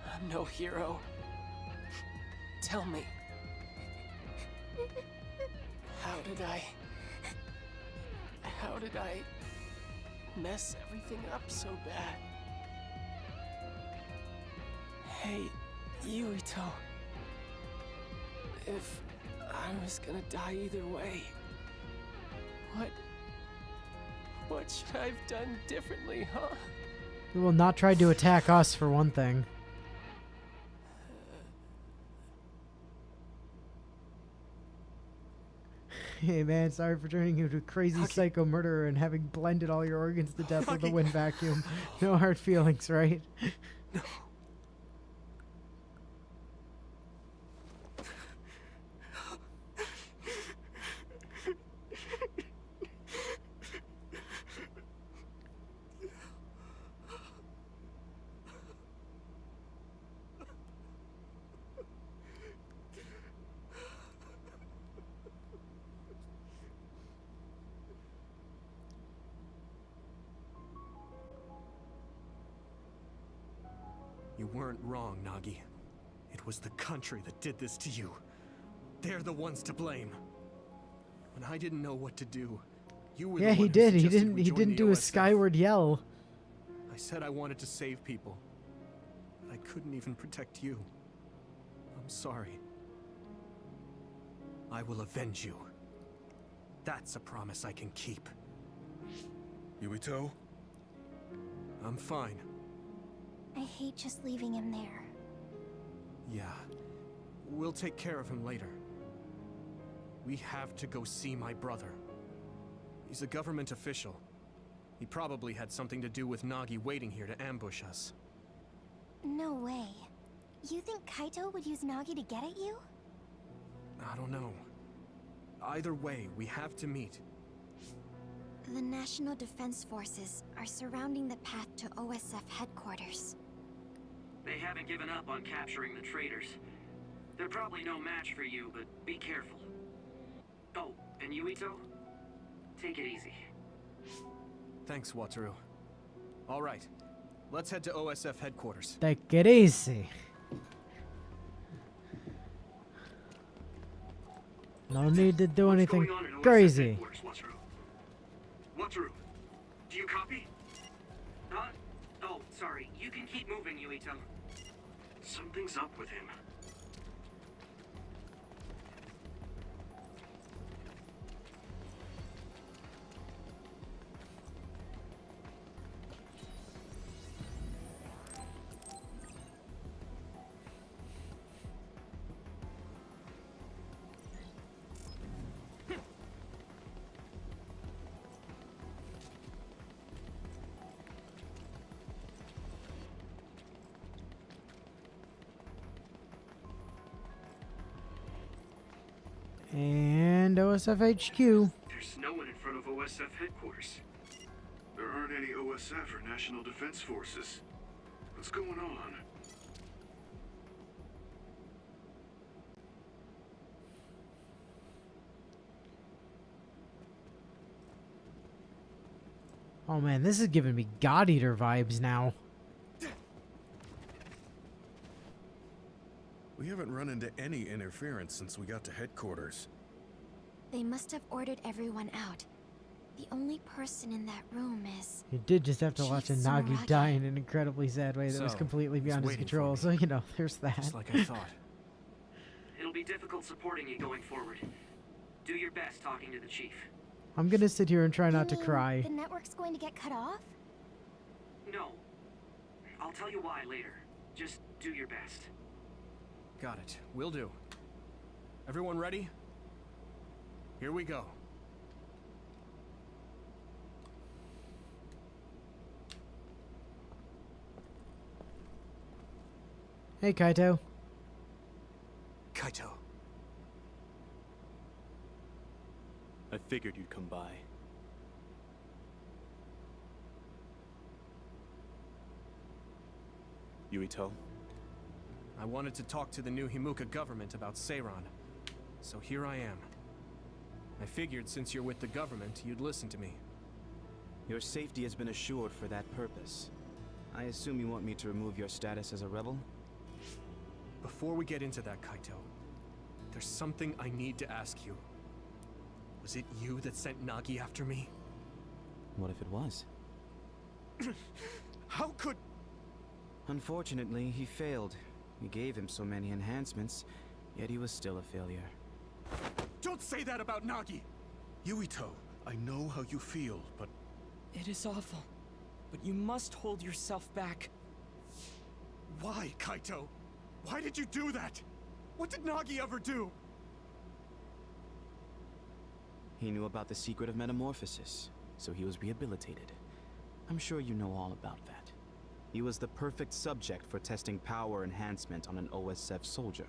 I'm no hero. Tell me. How did I mess everything up so bad? Hey, Yuito. If I was gonna die either way, what should I have done differently, huh? He will not try to attack us, for one thing. Hey man, sorry for turning you to a crazy psycho murderer and having blended all your organs to death with the wind vacuum. No hard feelings, right? No. You weren't wrong, Nagi. It was the country that did this to you. They're the ones to blame. When I didn't know what to do, you were the Yeah, one he who did. He suggested we didn't join the do a OSF. skyward yell. I said I wanted to save people, but I couldn't even protect you. I'm sorry. I will avenge you. That's a promise I can keep. Yuito? I'm fine. I hate just leaving him there. Yeah. We'll take care of him later. We have to go see my brother. He's a government official. He probably had something to do with Nagi waiting here to ambush us. No way. You think Kaito would use Nagi to get at you? I don't know. Either way, we have to meet. The National Defense Forces are surrounding the path to OSF headquarters. They haven't given up on capturing the traitors. They're probably no match for you, but be careful. Oh, and Yuito? Take it easy. Thanks, Wataru. All right, let's head to OSF headquarters. Take it easy. No need to do anything crazy. Wataru, do you copy? Huh? Oh, sorry. You can keep moving, Yuito. Something's up with him. And find OSF HQ. There's no one in front of OSF headquarters. There aren't any OSF or National Defense Forces. What's going on? Oh man, this is giving me God Eater vibes now. We haven't run into any interference since we got to headquarters. They must have ordered everyone out. The only person in that room is... You did just have to watch a Chief Nagi Sumeragi. die in an incredibly sad way that was So, completely he's beyond his waiting for control, me. so you know, there's that. Just like I thought. It'll be difficult supporting you going forward. Do your best talking to the chief. I'm gonna sit here and try not to You mean cry. The network's going to get cut off? No. I'll tell you why later. Just do your best. Got it. Will do. Everyone ready? Here we go. Hey, Kaito. Kaito. I figured you'd come by. Yuito? I wanted to talk to the new Himuka government about Seiran, so here I am. I figured since you're with the government, you'd listen to me. Your safety has been assured for that purpose. I assume you want me to remove your status as a rebel? Before we get into that, Kaito, there's something I need to ask you. Was it you that sent Nagi after me? What if it was? How could... Unfortunately, he failed. We gave him so many enhancements, yet he was still a failure. Don't say that about Nagi! Yuito, I know how you feel, but... It is awful, but you must hold yourself back. Why, Kaito? Why did you do that? What did Nagi ever do? He knew about the secret of metamorphosis, so he was rehabilitated. I'm sure you know all about that. He was the perfect subject for testing power enhancement on an OSF soldier.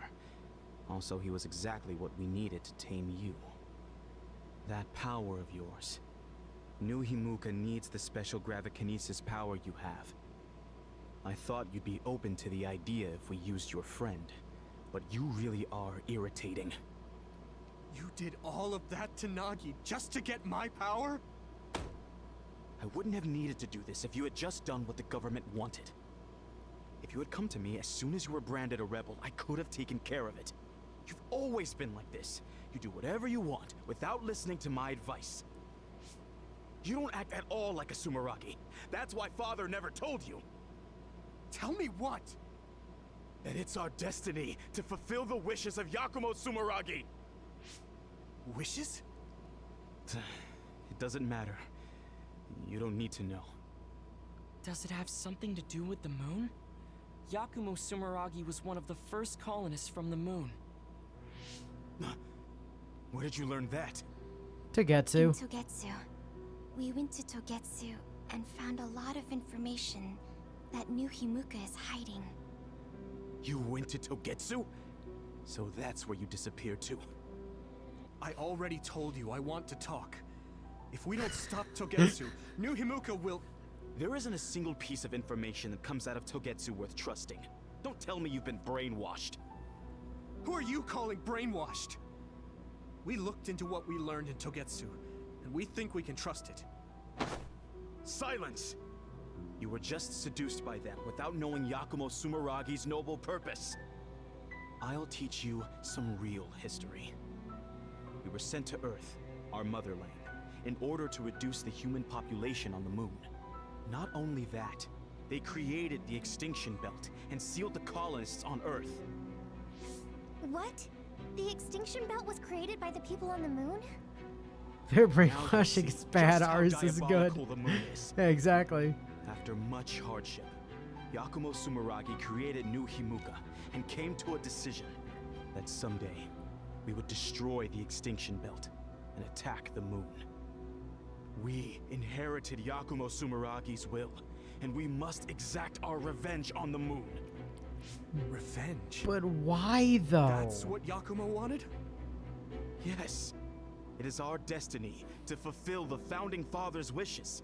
Also, he was exactly what we needed to tame you. That power of yours. New Himuka needs the special gravikinesis power you have. I thought you'd be open to the idea if we used your friend, but you really are irritating. You did all of that to Nagi just to get my power? I wouldn't have needed to do this if you had just done what the government wanted. If you had come to me as soon as you were branded a rebel, I could have taken care of it. You've always been like this. You do whatever you want without listening to my advice. You don't act at all like a Sumeragi. That's why Father never told you. Tell me what? That it's our destiny to fulfill the wishes of Yakumo Sumeragi. Wishes? It doesn't matter. You don't need to know. Does it have something to do with the moon? Yakumo Sumeragi was one of the first colonists from the moon. Where did you learn that? Togetsu. In Togetsu. We went to Togetsu and found a lot of information that New Himuka is hiding. You went to Togetsu? So that's where you disappeared to. I already told you I want to talk. If we don't stop Togetsu, New Himuka will... There isn't a single piece of information that comes out of Togetsu worth trusting. Don't tell me you've been brainwashed. Who are you calling brainwashed? We looked into what we learned in Togetsu, and we think we can trust it. Silence! You were just seduced by them without knowing Yakumo Sumeragi's noble purpose. I'll teach you some real history. We were sent to Earth, our motherland, in order to reduce the human population on the moon. Not only that, they created the extinction belt and sealed the colonists on Earth. What? The extinction belt was created by the people on the moon? Their brainwashing is bad, just how ours is good. diabolical the moon is. Yeah, exactly. After much hardship, Yakumo Sumeragi created New Himuka and came to a decision that someday we would destroy the extinction belt and attack the moon. We inherited Yakumo Sumeragi's will, and we must exact our revenge on the moon. Revenge? But why, though? That's what Yakumo wanted? Yes. It is our destiny to fulfill the Founding Father's wishes.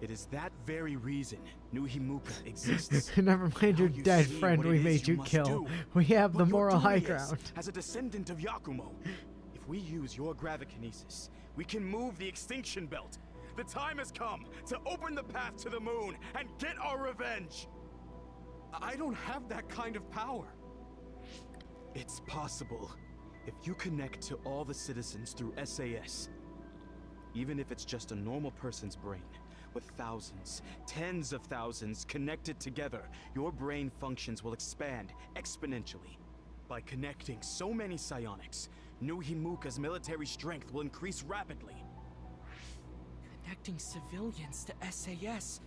It is that very reason New Himuka exists. Never mind your Now you dead see friend what we it made is you must kill. do. We have the What your moral high duty is, ground. as a descendant of Yakumo, if we use your gravikinesis, we can move the extinction belt. The time has come to open the path to the moon and get our revenge. I don't have that kind of power. It's possible if you connect to all the citizens through SAS. Even if it's just a normal person's brain, with thousands, tens of thousands connected together, your brain functions will expand exponentially. By connecting so many psionics, New Himuka's military strength will increase rapidly. Connecting civilians to SAS.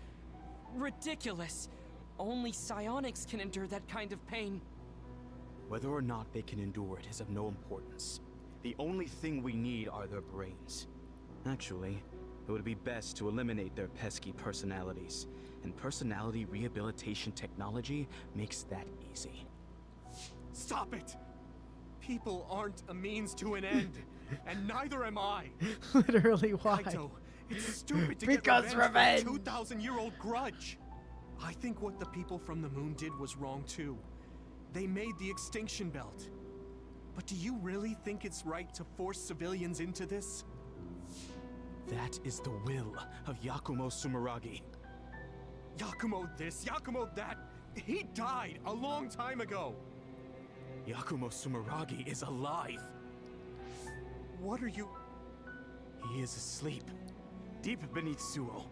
Ridiculous. Only psionics can endure that kind of pain. Whether or not they can endure it is of no importance. The only thing we need are their brains. Actually, it would be best to eliminate their pesky personalities, and personality rehabilitation technology makes that easy. Stop it! People aren't a means to an end, and neither am I. Literally, why? Kaito, it's stupid to Because get revenge! for a 2,000-year-old grudge. I think what the people from the moon did was wrong too. They made the extinction belt. But do you really think it's right to force civilians into this? That is the will of Yakumo Sumeragi. Yakumo this, Yakumo that. He died a long time ago. Yakumo Sumeragi is alive. What are you... He is asleep, deep beneath Suo.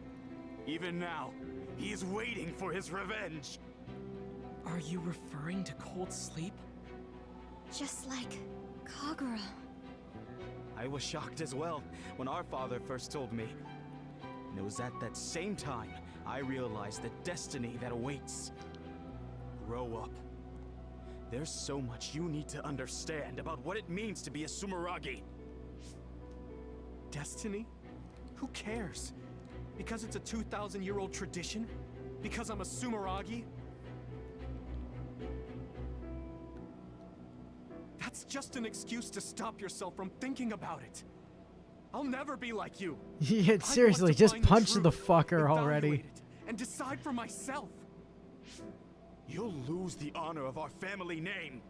Even now, he is waiting for his revenge. Are you referring to cold sleep? Just like Kagura. I was shocked as well when our father first told me. And it was at that same time I realized the destiny that awaits. Grow up. There's so much you need to understand about what it means to be a Sumeragi. Destiny? Who cares? Because it's a 2,000-year-old tradition? Because I'm a Sumeragi? That's just an excuse to stop yourself from thinking about it. I'll never be like you. Yeah, seriously, just punch the fucker evaluate already. it, and decide for myself. You'll lose the honor of our family name.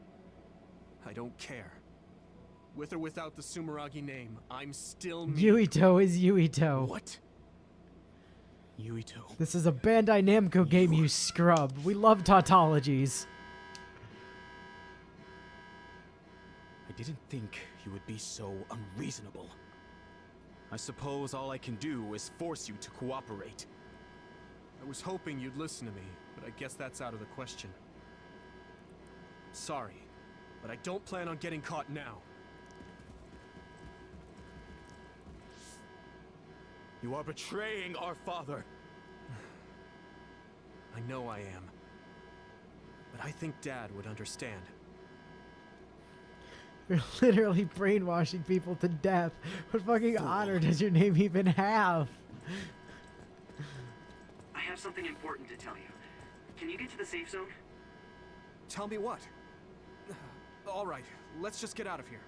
I don't care. With or without the Sumeragi name, I'm still me. Yuito is Yuito. What? Yuito. This is a Bandai Namco game, you scrub. We love tautologies. I didn't think you would be so unreasonable. I suppose all I can do is force you to cooperate. I was hoping you'd listen to me, but I guess that's out of the question. Sorry, but I don't plan on getting caught now. You are betraying our father. I know I am. But I think Dad would understand. You're literally brainwashing people to death. What fucking honor does your name even have? I have something important to tell you. Can you get to the safe zone? Tell me what? All right, let's just get out of here.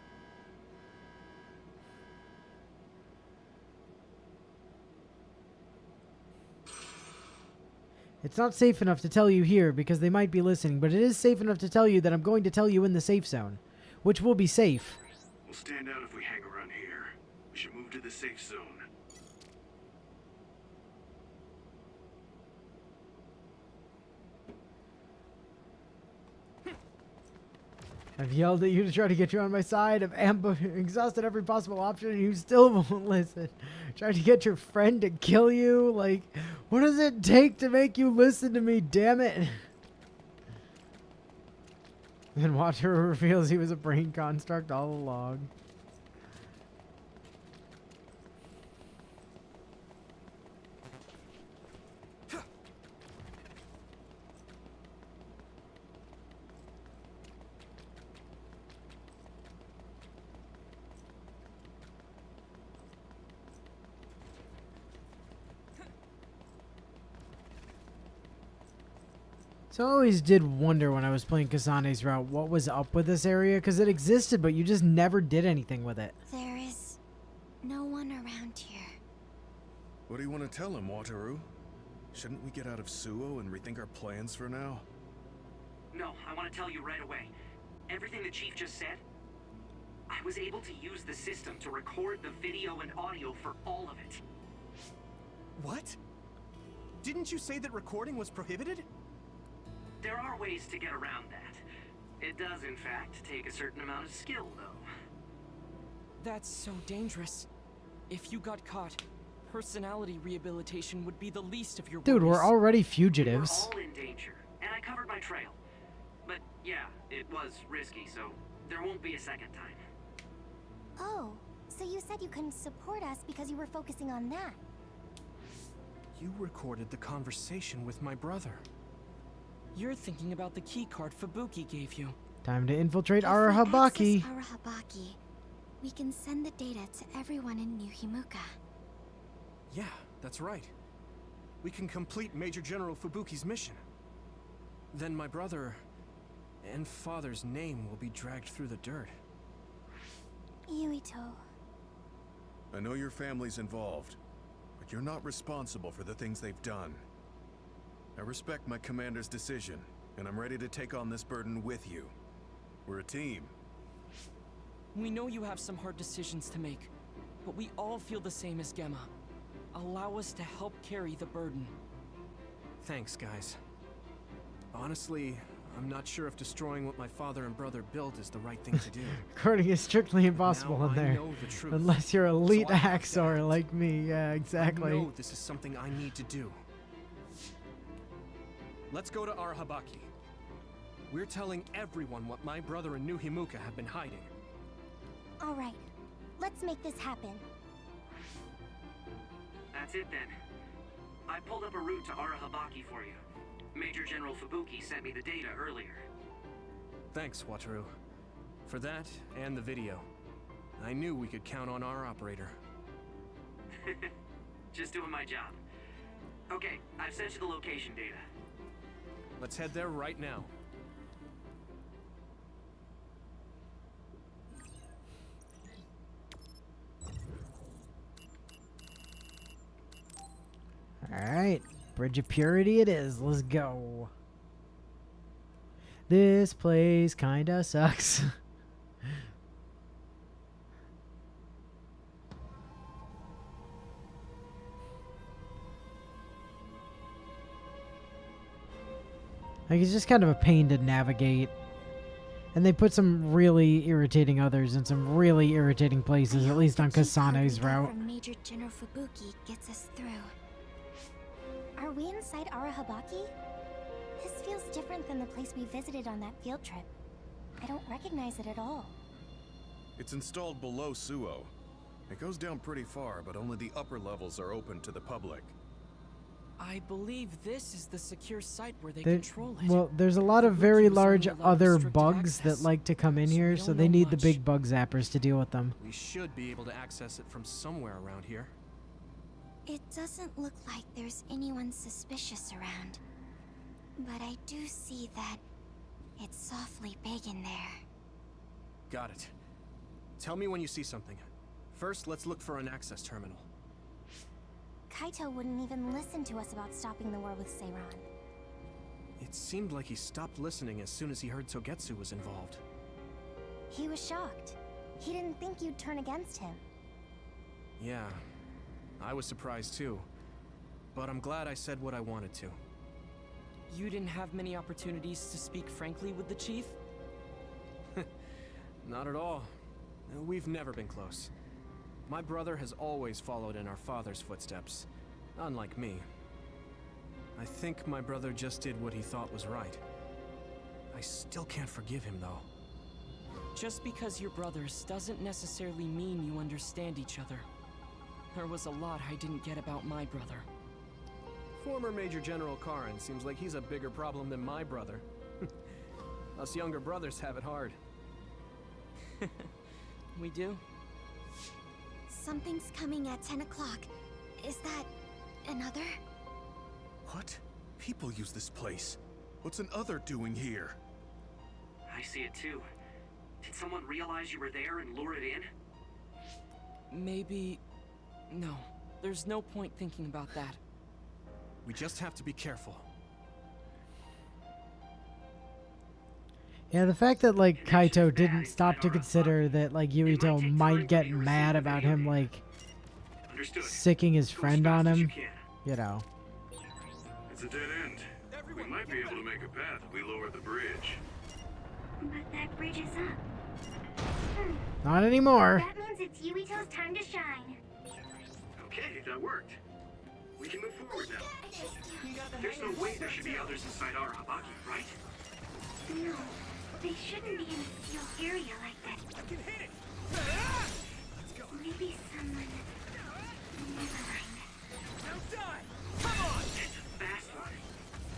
It's not safe enough to tell you here because they might be listening, but it is safe enough to tell you that I'm going to tell you in the safe zone, which will be safe. We'll stand out if we hang around here. We should move to the safe zone. I've yelled at you to try to get you on my side. I've exhausted every possible option and you still won't listen. Tried to get your friend to kill you. Like, what does it take to make you listen to me, damn it? Then Watcher reveals he was a brain construct all along. So I always did wonder when I was playing Kasane's route what was up with this area, because it existed, but you just never did anything with it. There is What do you want to tell him, Wataru? Shouldn't we get out of Suo and rethink our plans for now? No, I want to tell you right away. Everything the Chief just said, I was able to use the system to record the video and audio for all of it. What? Didn't you say that recording was prohibited? There are ways to get around that. It does, in fact, take a certain amount of skill, though. That's so dangerous. If you got caught, personality rehabilitation would be the least of your Dude, worries. we're already We fugitives. were all in danger, and I covered my trail. But yeah, it was risky, so there won't be a second time. Oh, so you said you couldn't support us because you were focusing on that. You recorded the conversation with my brother. You're thinking about the keycard Fubuki gave you. Time to infiltrate If we Arahabaki. access Arahabaki, we can send the data to everyone in New Himuka. Yeah, that's right. We can complete Major General Fubuki's mission. Then my brother and father's name will be dragged through the dirt. Yuito. I know your family's involved, but you're not responsible for the things they've done. I respect my commander's decision, and I'm ready to take on this burden with you. We're a team. We know you have some hard decisions to make, but we all feel the same as Gemma. Allow us to help carry the burden. Thanks, guys. Honestly, I'm not sure if destroying what my father and brother built is the right thing to do. Recording is strictly impossible in I there. know the truth, Unless you're elite so I have to Axor like me. Yeah, exactly. I know this is something I need to do. Let's go to Arahabaki. We're telling everyone what my brother and New Himuka have been hiding. All right, let's make this happen. That's it then. I pulled up a route to Arahabaki for you. Major General Fubuki sent me the data earlier. Thanks, Wataru. For that and the video. I knew we could count on our operator. Just doing my job. Okay, I've sent you the location data. Let's head there right now. Alright, Bridge of Purity it is. Let's go. This place kinda sucks. Like, it's just kind of a pain to navigate. And they put some really irritating others in some really irritating places, at least on Kasane's route. From Major General Fubuki gets us through. Are we inside Arahabaki? This feels different than the place we visited on that field trip. I don't recognize it at all. It's installed below Suo. It goes down pretty far, but only the upper levels are open to the public. I believe this is the secure site where they There- control it. well, there's a lot of very was only large allowed other restricted bugs access, that like to come in here, we so don't they know need the much. big bug zappers to deal with them. We should be able to access it from somewhere around here. It doesn't look like there's anyone suspicious around. But I do see that it's softly big in there. Got it. Tell me when you see something. First, let's look for an access terminal. Kaito wouldn't even listen to us about stopping the war with Seiran. It seemed like he stopped listening as soon as he heard Togetsu was involved. He was shocked. He didn't think you'd turn against him. Yeah, I was surprised too. But I'm glad I said what I wanted to. You didn't have many opportunities to speak frankly with the chief? Not at all. We've never been close. My brother has always followed in our father's footsteps, unlike me. I think my brother just did what he thought was right. I still can't forgive him, though. Just because you're brothers doesn't necessarily mean you understand each other. There was a lot I didn't get about my brother. Former Major General Karin seems like he's a bigger problem than my brother. Us younger brothers have it hard. We do? Something's coming at 10 o'clock. Is that another? What? People use this place. What's an other doing here? I see it too. Did someone realize you were there and lure it in? Maybe... No. there's no point thinking about that. We just have to be careful. Yeah, the fact that, like, Kaito didn't stop to consider that, like, Yuito might get mad about him, like, sicking his friend on him, you know. It's a dead end. We might be able to make a path if we lower the bridge. But that bridge is up. Not anymore. That means it's Yuito's time to shine. Okay, that worked. We can move forward now. There's no way there should be others inside Arahabaki, right? No, they shouldn't be in a sealed area like that. I can hit it! Maybe someone... Never mind. Now die! Come on! It's a fast one.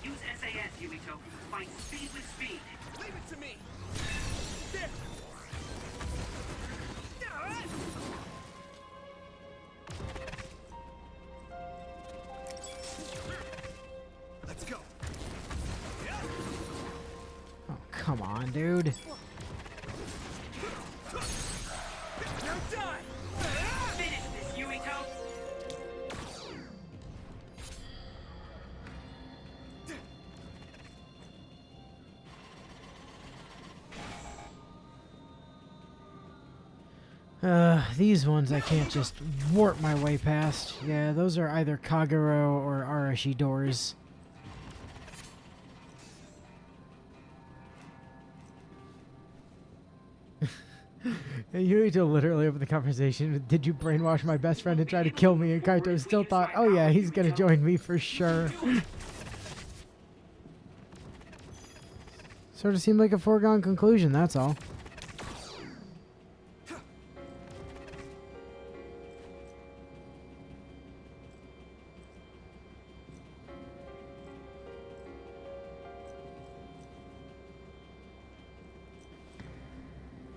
Use SAS, Yuito. Find speed with speed. Leave it to me! There! Let's go. Oh, come on, dude. Now die! Finish this, Yuito! These ones I can't just warp my way past. Yeah, those are either Kagero or Arashi doors. Yuito literally opened the conversation with, "Did you brainwash my best friend and try to kill me?" And Kaito still thought, "Oh yeah, he's gonna join me for sure." Sort of seemed like a foregone conclusion, that's all.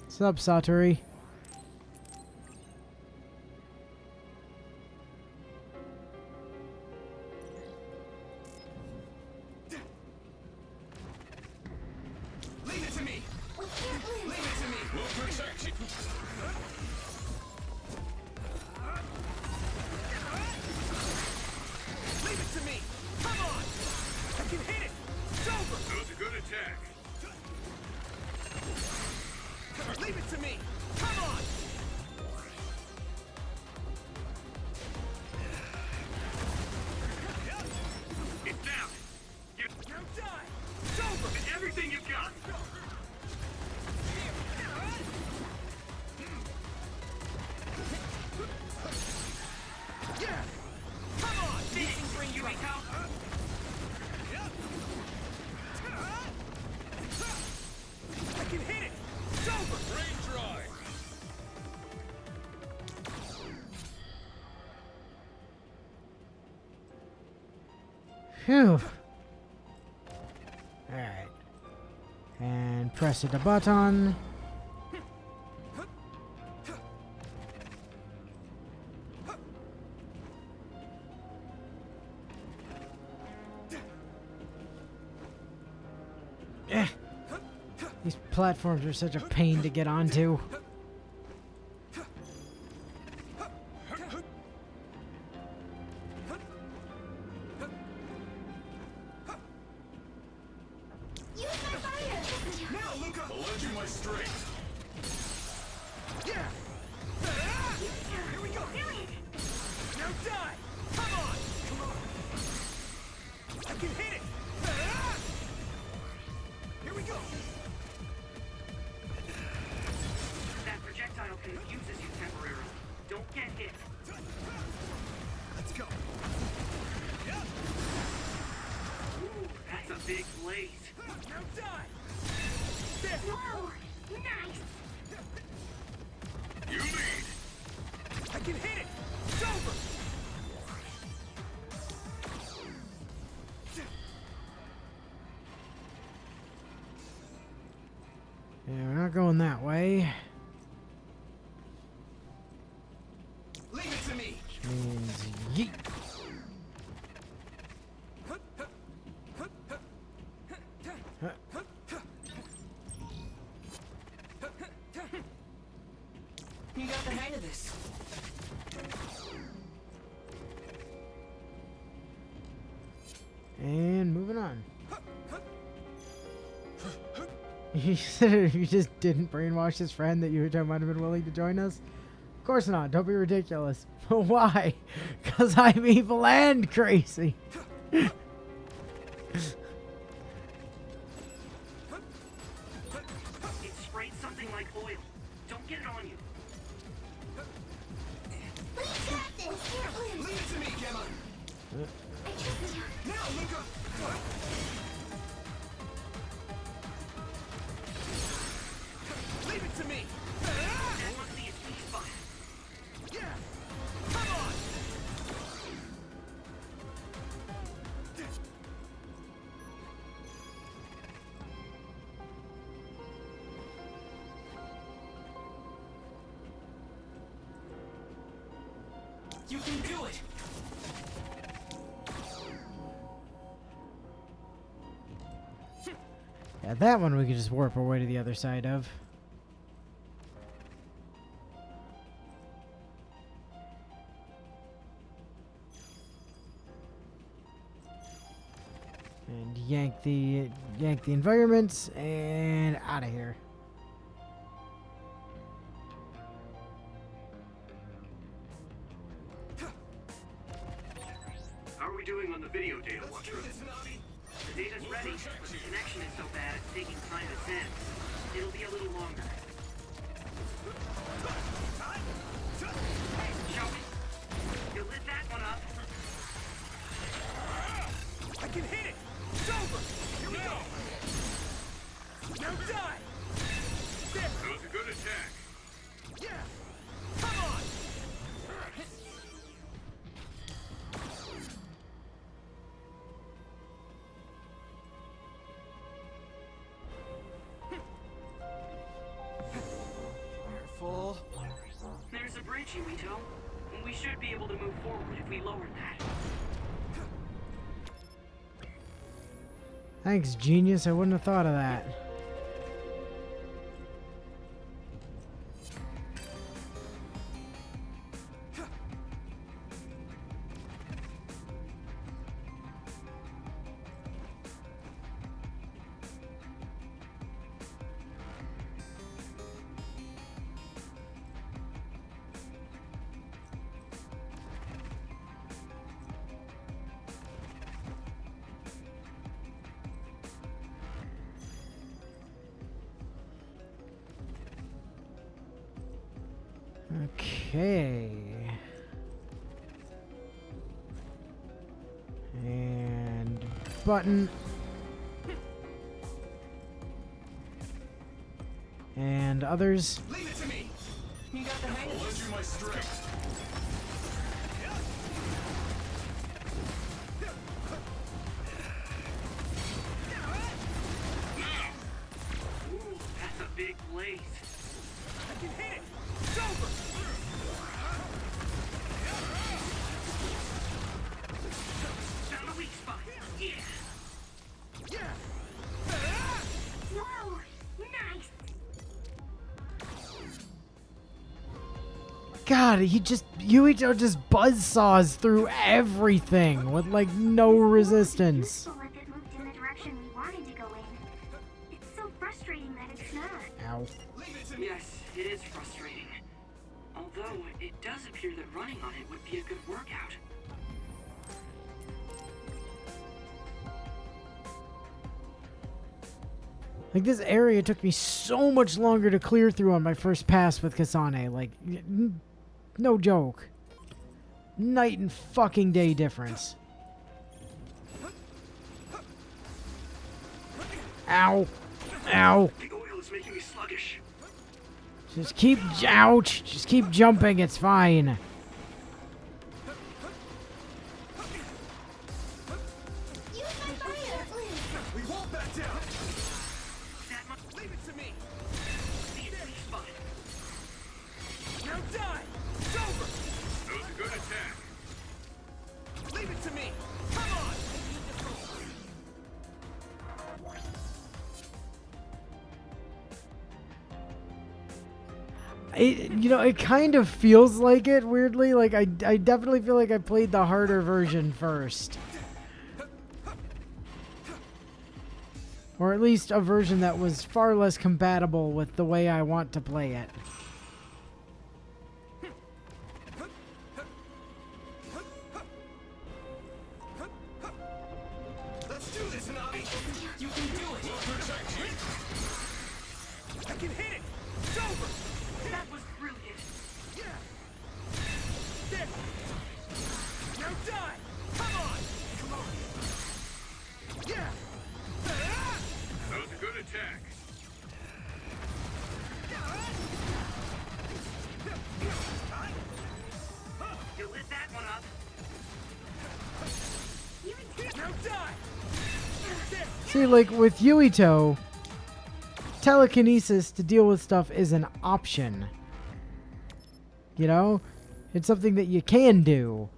What's up, Satoru? Leave it to me! Leave it to me! We'll protect you! Leave it to me! Come on! I can hit it! It's over! That was a good attack. Leave it to me! Come on! It's down! Now die! It's over! And everything you've got! Yeah! Come on! This will bring you out! I can hit it! It's over! Rain dry! Phew. Alright. And press the button. Eh. These platforms are such a pain to get onto. Now, Luca! I'll lend you my strength. Yeah! Here we go! Now die! Come on! I can hit it! Here we go! That projectile confuses you temporarily. Don't get hit. Let's go. Ooh, that's a big blaze. Now die! There! Whoa! Nice! You lead. I can hit it! It's over! Yeah, we're not going that way. Leave it to me! Which means yeet. You got the hang of this. You said you just didn't brainwash his friend that Yuito might have been willing to join us? Of course not. Don't be ridiculous. Why? Because I'm evil and crazy. It sprayed something like oil. Don't get it on you. Leave it to me, Gemma. Now, Luca. Leave it to me. That must be a sweet spot. Yeah. Come on. You can do it. Yeah, that one we could just warp our way to the other side of. And yank the environments and out of here. How are we doing on the video data, Watcher? The data's ready, but the connection is so bad it's taking time to send. It'll be a little longer. Hey, shall we? You lit that one up. I can hit it! It's over! Here we go! Now die! That was a good attack. Yeah! Come on! Careful. There's a bridge, Yuito. We should be able to move forward if we lower that. Thanks, genius. I wouldn't have thought of that. Okay. And button. And others. Leave it to me! You got the hang of this. My strength. Ooh, that's a big blaze. I can hit it! It's over! Found a weak spot. Yeah. Yeah! Whoa! Nice! God, Yuito just buzzsaws through everything with like no resistance. Useful if it moved in the direction we wanted to go in. It's so frustrating that it's not. Ow. Yes, it is frustrating. Although, it does appear that running on it would be a good workout. Like, this area took me so much longer to clear through on my first pass with Kasane. Like, no joke. Night and fucking day difference. Ow. Ow. The oil is making me sluggish. Just keep, ouch. Just keep jumping. It's fine. We won't back down! Leave it to me! See a sweet spot. Now die! It's over! That was a good attack. Leave it to me! Come on! It kind of feels like it, weirdly. Like, I definitely feel like I played the harder version first. Or at least a version that was far less compatible with the way I want to play it. Let's do this, Navi! You can do it! I can hit it! It's over! That was brilliant! Yeah! There! Now die! Come on! Come on! Yeah! That was a good attack. You lit that one up. Now die! See, like with Yuito, telekinesis to deal with stuff is an option. You know? It's something that you can do.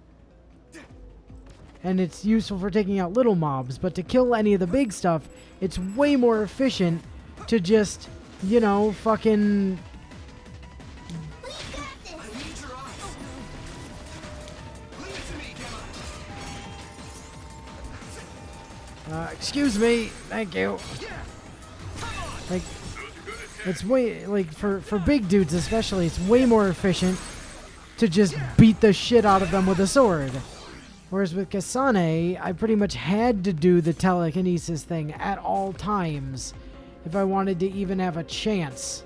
And it's useful for taking out little mobs, but to kill any of the big stuff, it's way more efficient to just, you know, fucking... excuse me, thank you. Like, it's way, like, for big dudes especially, it's way more efficient to just beat the shit out of them with a sword. Whereas with Kasane, I pretty much had to do the telekinesis thing at all times if I wanted to even have a chance.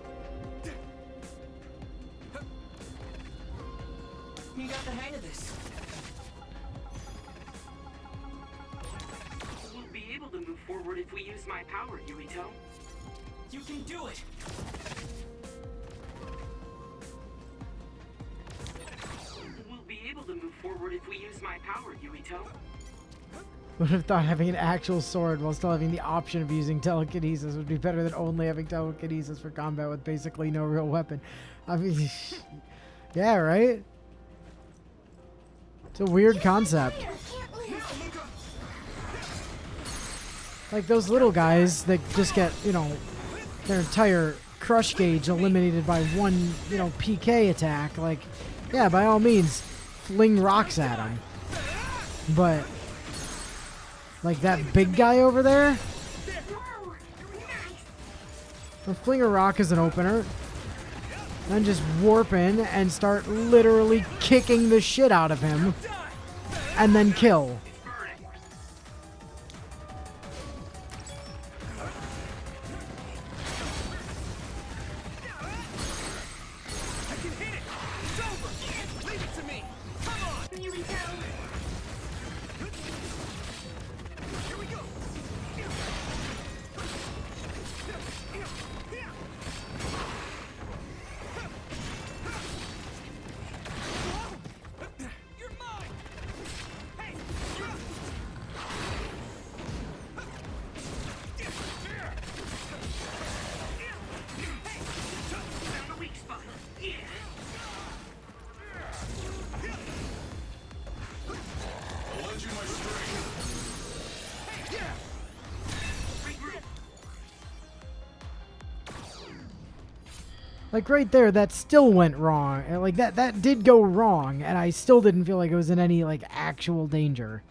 You got the hang of this. We'll be able to move forward if we use my power, Yuito. You can do it. We'll be able to move forward if we use my power, Yuito. Would have thought having an actual sword while still having the option of using telekinesis would be better than only having telekinesis for combat with basically no real weapon. I mean, yeah, right? It's a weird concept. Like those little guys that just get, you know, their entire crush gauge eliminated by one, you know, PK attack. Like, yeah, by all means, fling rocks at them. But... like that big guy over there? I'll fling a rock as an opener. Then just warp in and start literally kicking the shit out of him. And then kill. Like right there, that still went wrong. And like that did go wrong, and I still didn't feel like it was in any like actual danger.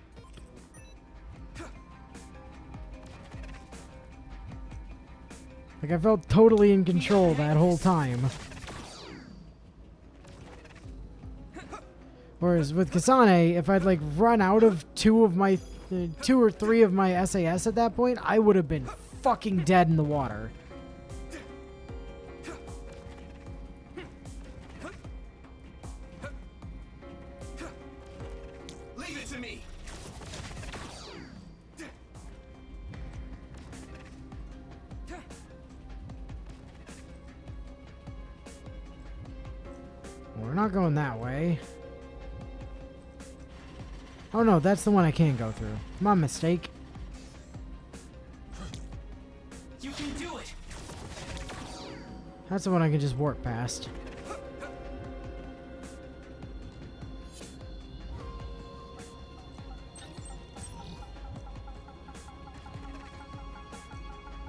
Like I felt totally in control that whole time. Whereas with Kasane, if I'd like run out of two or three of my SAS at that point, I would have been fucking dead in the water. We're not going that way. Oh no, that's the one I can't go through. My mistake. You can do it. That's the one I can just warp past.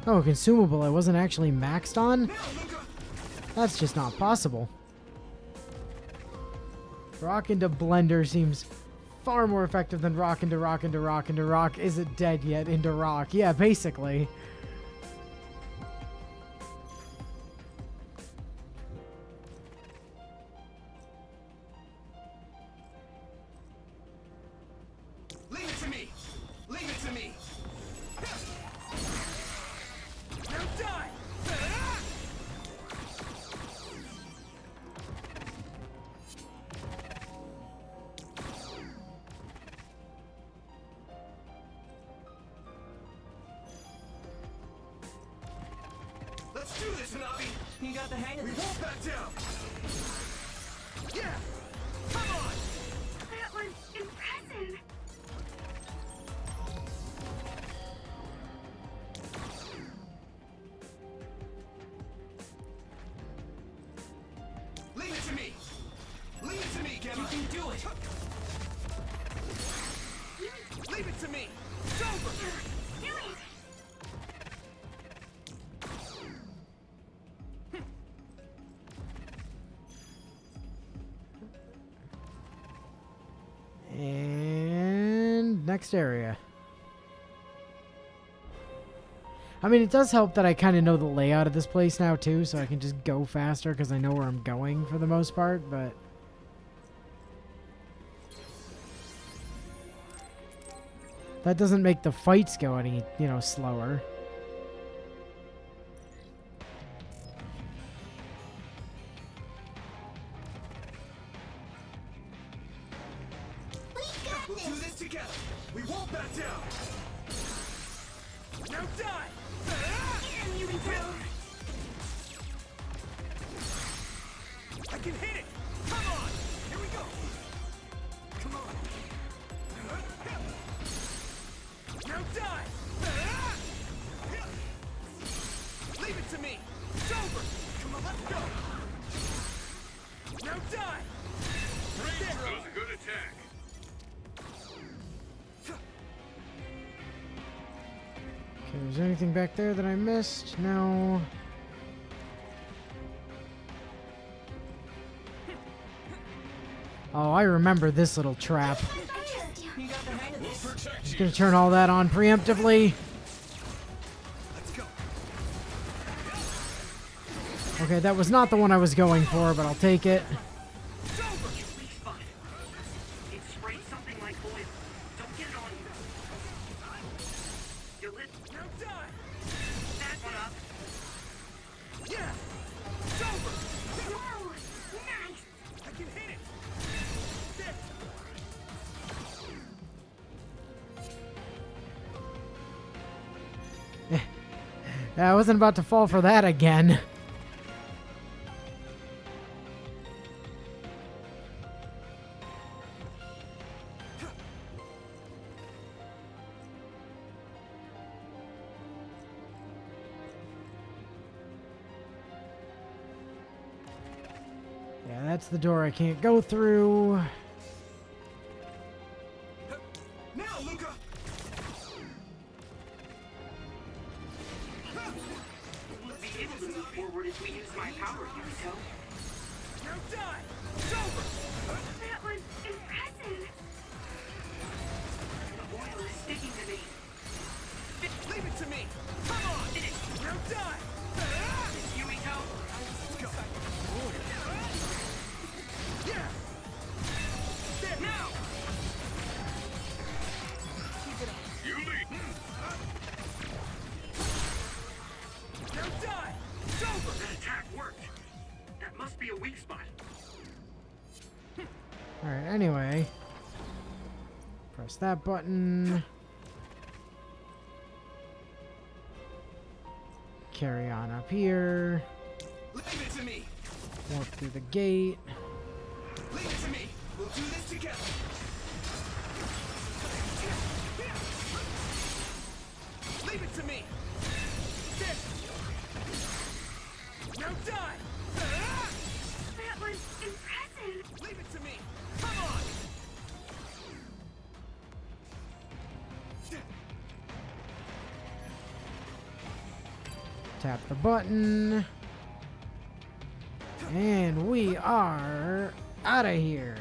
Oh, consumable I wasn't actually maxed on? That's just not possible. Rock into Blender seems far more effective than rock into rock into rock into rock isn't dead yet into rock. Yeah, basically. Let's do this, Hanabi! You got the hang of We this. won't back down! Yeah! Come on! That was impressive. Leave it to me! Leave it to me, Gemma! You can do it! Leave it to me! It's over! Do it! And next area. I mean, it does help that I kind of know the layout of this place now, too, so I can just go faster because I know where I'm going for the most part, but... that doesn't make the fights go any, slower. We'll do this together! We won't back down! Now die! I can hit it! Come on! Here we go! Come on! Now die! Leave it to me! It's over! Come on, let's go! Now die! That was a good attack. Okay, was there anything back there that I missed? No. Oh, I remember this little trap. You got the hang of this. Just gonna turn all that on preemptively. Let's go! Okay, that was not the one I was going for, but I'll take it. It's over! You weak spot. It sprayed something like oil. Don't get it on you. You lit. Now die! That one up. Yeah! It's over! Whoa! Nice! I can hit it! There! I wasn't about to fall for that again. Yeah, that's the door I can't go through. Now, Luca! We'll be able to move forward if we use my power, Yuto. Now die! It's over! That was impressive. The oil is sticking to me. Leave it to me! Come on! Now die! Yuito! Let's go! Yeah! There! Now! You lead. Now die! It's over! That attack worked. That must be a weak spot. Alright, anyway. Press that button. Carry on up here. Leave it to me! Walk through the gate. Leave it to me! We'll do this together! Leave it to me! There! Now die! That was impressive. Leave it to me! Come on! Tap the button. And we are out of here.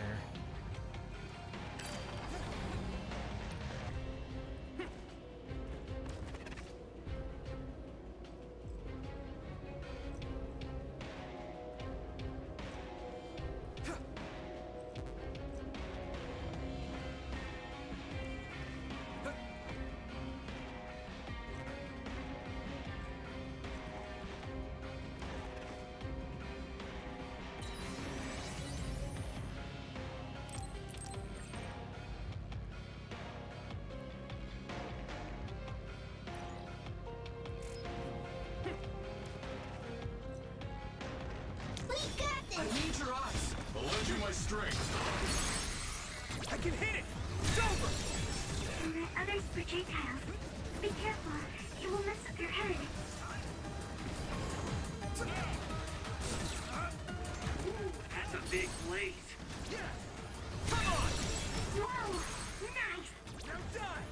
I need your eyes. I'll lend you my strength. I can hit it. It's over. And the others projectiles. Be careful. It will mess up your head. Ooh, that's a big blaze. Come on. Whoa! Nice! Now die.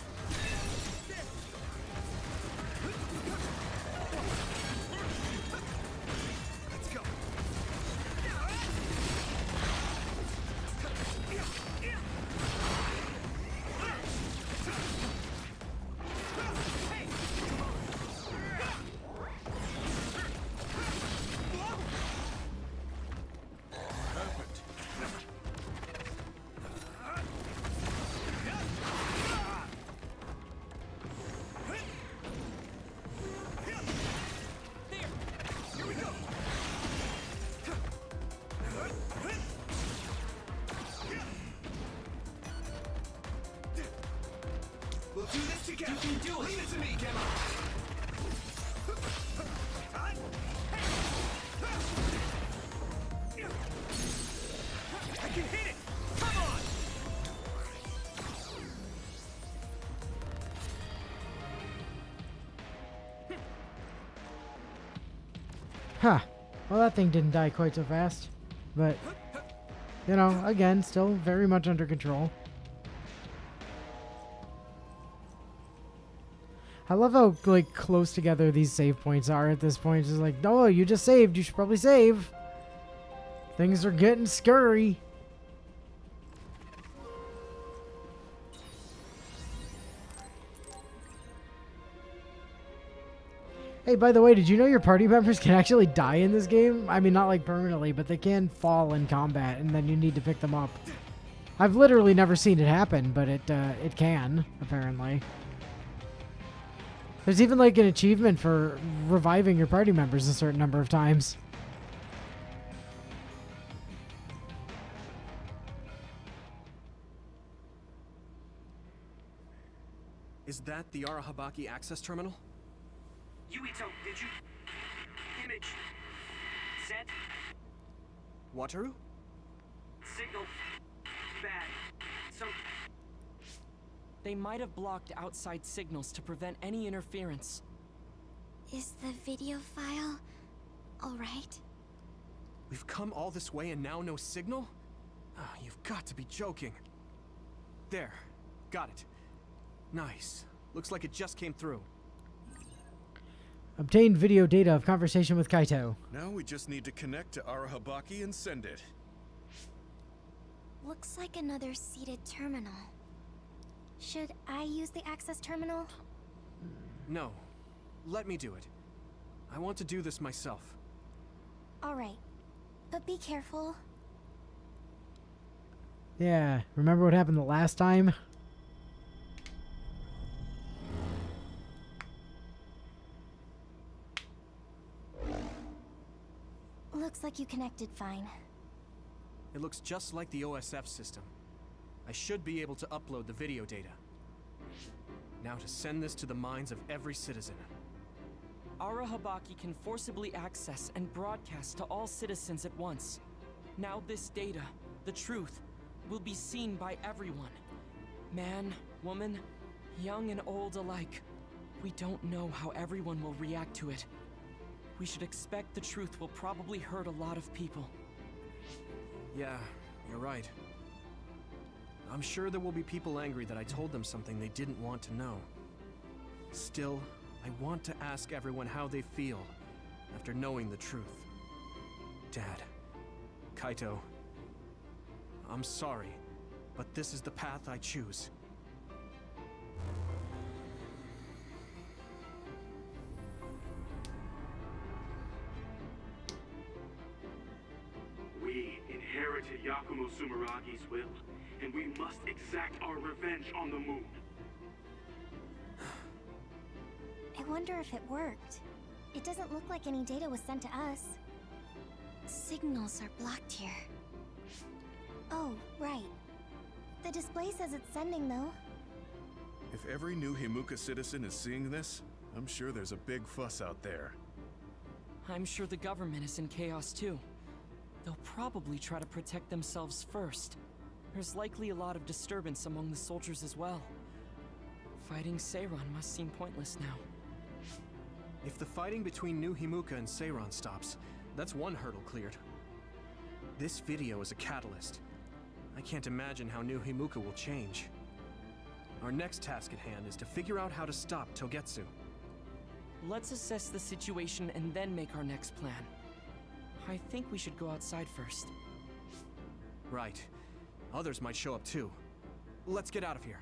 Let's go. We'll do this together. You can do it. Leave it to me, Gemma. I can hit it. Come on. Huh. Well, that thing didn't die quite so fast. But, you know, again, still very much under control. I love how, like, close together these save points are at this point. It's just like, no, you just saved. You should probably save. Things are getting scurry. Hey, by the way, did you know your party members can actually die in this game? I mean, not like permanently, but they can fall in combat, and then you need to pick them up. I've literally never seen it happen, but it can, apparently. There's even like an achievement for reviving your party members a certain number of times. Is that the Arahabaki access terminal? Yuito, did you... Image... Sent? Wataru? Signal... Bad. So... They might have blocked outside signals to prevent any interference. Is the video file alright? We've come all this way and now no signal? Oh, you've got to be joking. There. Got it. Nice. Looks like it just came through. Obtained video data of conversation with Kaito. Now we just need to connect to Arahabaki and send it. Looks like another seated terminal. Should I use the access terminal? No. Let me do it. I want to do this myself. Alright. But be careful. Yeah, remember what happened the last time? Looks like you connected fine. It looks just like the OSF system. I should be able to upload the video data. Now to send this to the minds of every citizen. Arahabaki can forcibly access and broadcast to all citizens at once. Now this data, the truth, will be seen by everyone. Man, woman, young and old alike. We don't know how everyone will react to it. We should expect the truth will probably hurt a lot of people. Yeah, you're right. I'm sure there will be people angry that I told them something they didn't want to know. Still, I want to ask everyone how they feel after knowing the truth. Dad, Kaito, I'm sorry, but this is the path I choose. We inherited Yakumo Sumeragi's will, and we must exact our revenge on the moon. I wonder if it worked. It doesn't look like any data was sent to us. Signals are blocked here. Oh, right. The display says it's sending, though. If every new Himuka citizen is seeing this, I'm sure there's a big fuss out there. I'm sure the government is in chaos too. They'll probably try to protect themselves first. There's likely a lot of disturbance among the soldiers as well. Fighting Seiran must seem pointless now. If the fighting between New Himuka and Seiran stops, that's one hurdle cleared. This video is a catalyst. I can't imagine how New Himuka will change. Our next task at hand is to figure out how to stop Togetsu. Let's assess the situation and then make our next plan. I think we should go outside first. Right. Others might show up too. Let's get out of here.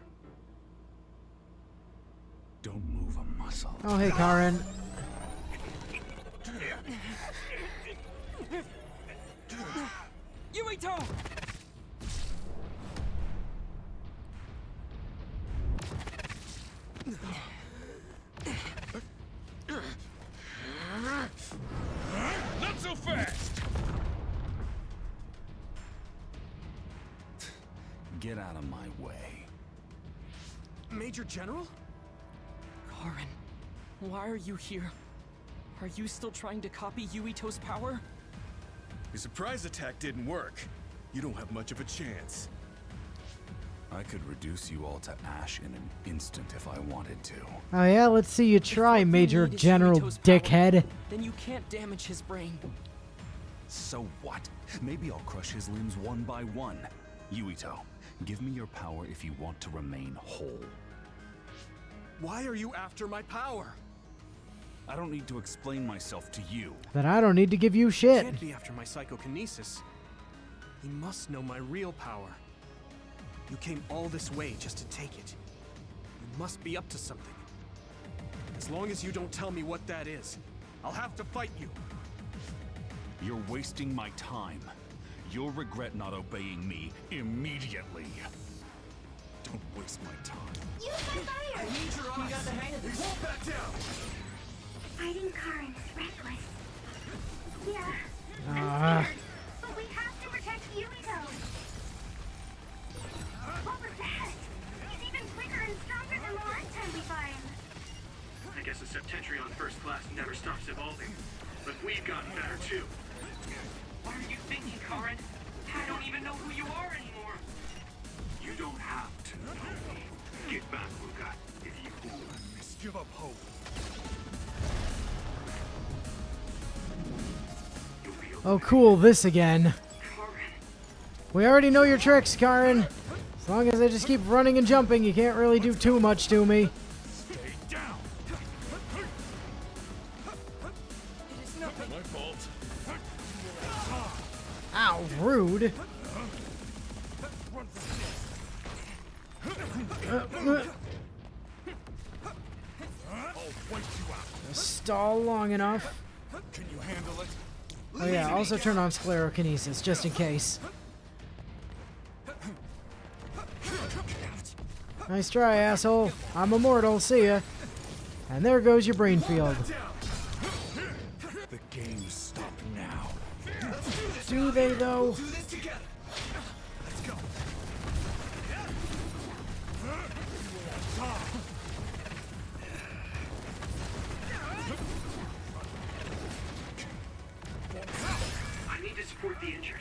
Don't move a muscle. Oh, hey, Karen. Yuito! Not so fast! Get out of my way. Major General? Karen, why are you here? Are you still trying to copy Yuito's power? Your surprise attack didn't work. You don't have much of a chance. I could reduce you all to ash in an instant if I wanted to. Oh yeah, let's see you try, Major General dickhead. Then you can't damage his brain. So what? Maybe I'll crush his limbs one by one. Yuito, give me your power if you want to remain whole. Why are you after my power? I don't need to explain myself to you. But I don't need to give you shit. Can't be after my psychokinesis. He must know my real power. You came all this way just to take it. You must be up to something. As long as you don't tell me what that is, I'll have to fight you. You're wasting my time. You'll regret not obeying me immediately. Don't waste my time. Use the fire! I need your eyes! You got the hang of this! Won't back down! Fighting Karin is reckless. Yeah, I'm scared, but we have to protect Yuito. What was that? He's even quicker and stronger than the last time we fought him. I guess a Septentrion first class never stops evolving. But we've gotten better too. What are you thinking, Karin? I don't even know who you are anymore. You don't have to know me. Get back, Luca, if you will. Give up hope. Oh cool, this again. We already know your tricks, Karen. As long as I just keep running and jumping, you can't really do too much to me. Stay down. It is nothing. My fault. Ow, rude. Stall long enough. Can you handle it? Oh yeah, also turn on sclerokinesis, just in case. Nice try, asshole. I'm immortal, see ya. And there goes your brain field. The games stop now. Do they, though? I need to support the injured.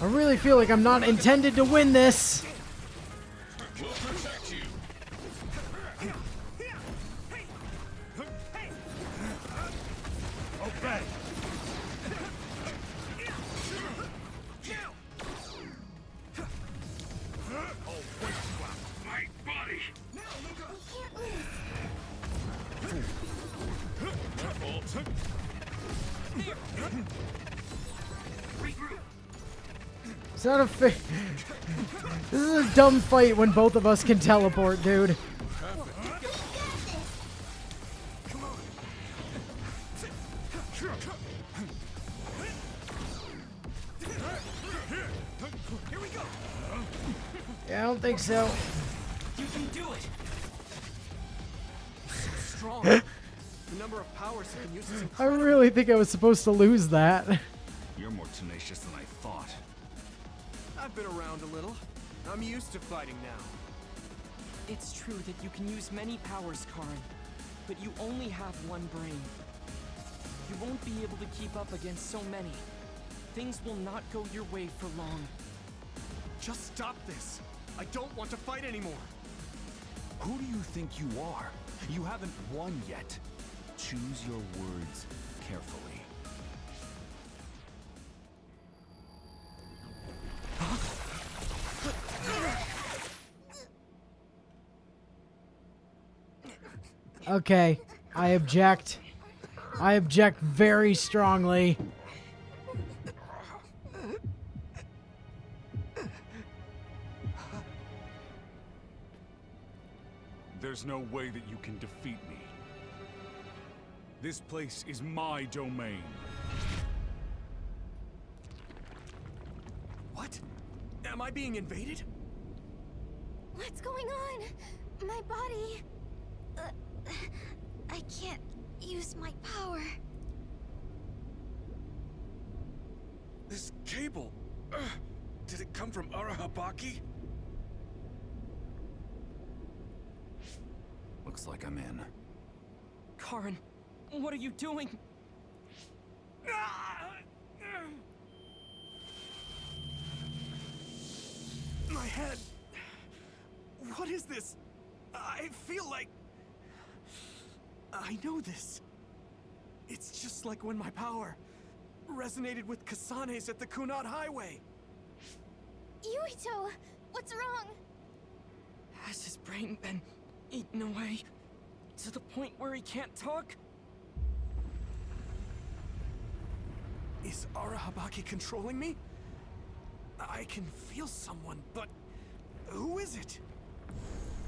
I really feel like I'm not intended to win this. We'll protect you. Obey. My body! It's not a fair. This is a dumb fight when both of us can teleport, dude. Yeah, I don't think so. You can do it. So strong. The number of powers he can use is I incredible. really think I was supposed to lose that. You're more tenacious than I thought. I've been around a little. I'm used to fighting now. It's true that you can use many powers, Karin. but you only have one brain. You won't be able to keep up against so many. Things will not go your way for long. Just stop this. I don't want to fight anymore. Who do you think you are? You haven't won yet. Choose your words carefully. Okay, I object. I object very strongly. There's no way that you can defeat me. This place is my domain. What? Am I being invaded? What's going on? My body... I can't use my power. This cable... did it come from Arahabaki? Looks like I'm in. Karin, what are you doing? My head... What is this? I feel like... I know this. It's just like when my power resonated with Kasane's at the Kunad Highway. Yuito, what's wrong? Has his brain been eaten away to the point where he can't talk? Is Arahabaki controlling me? I can feel someone, but who is it?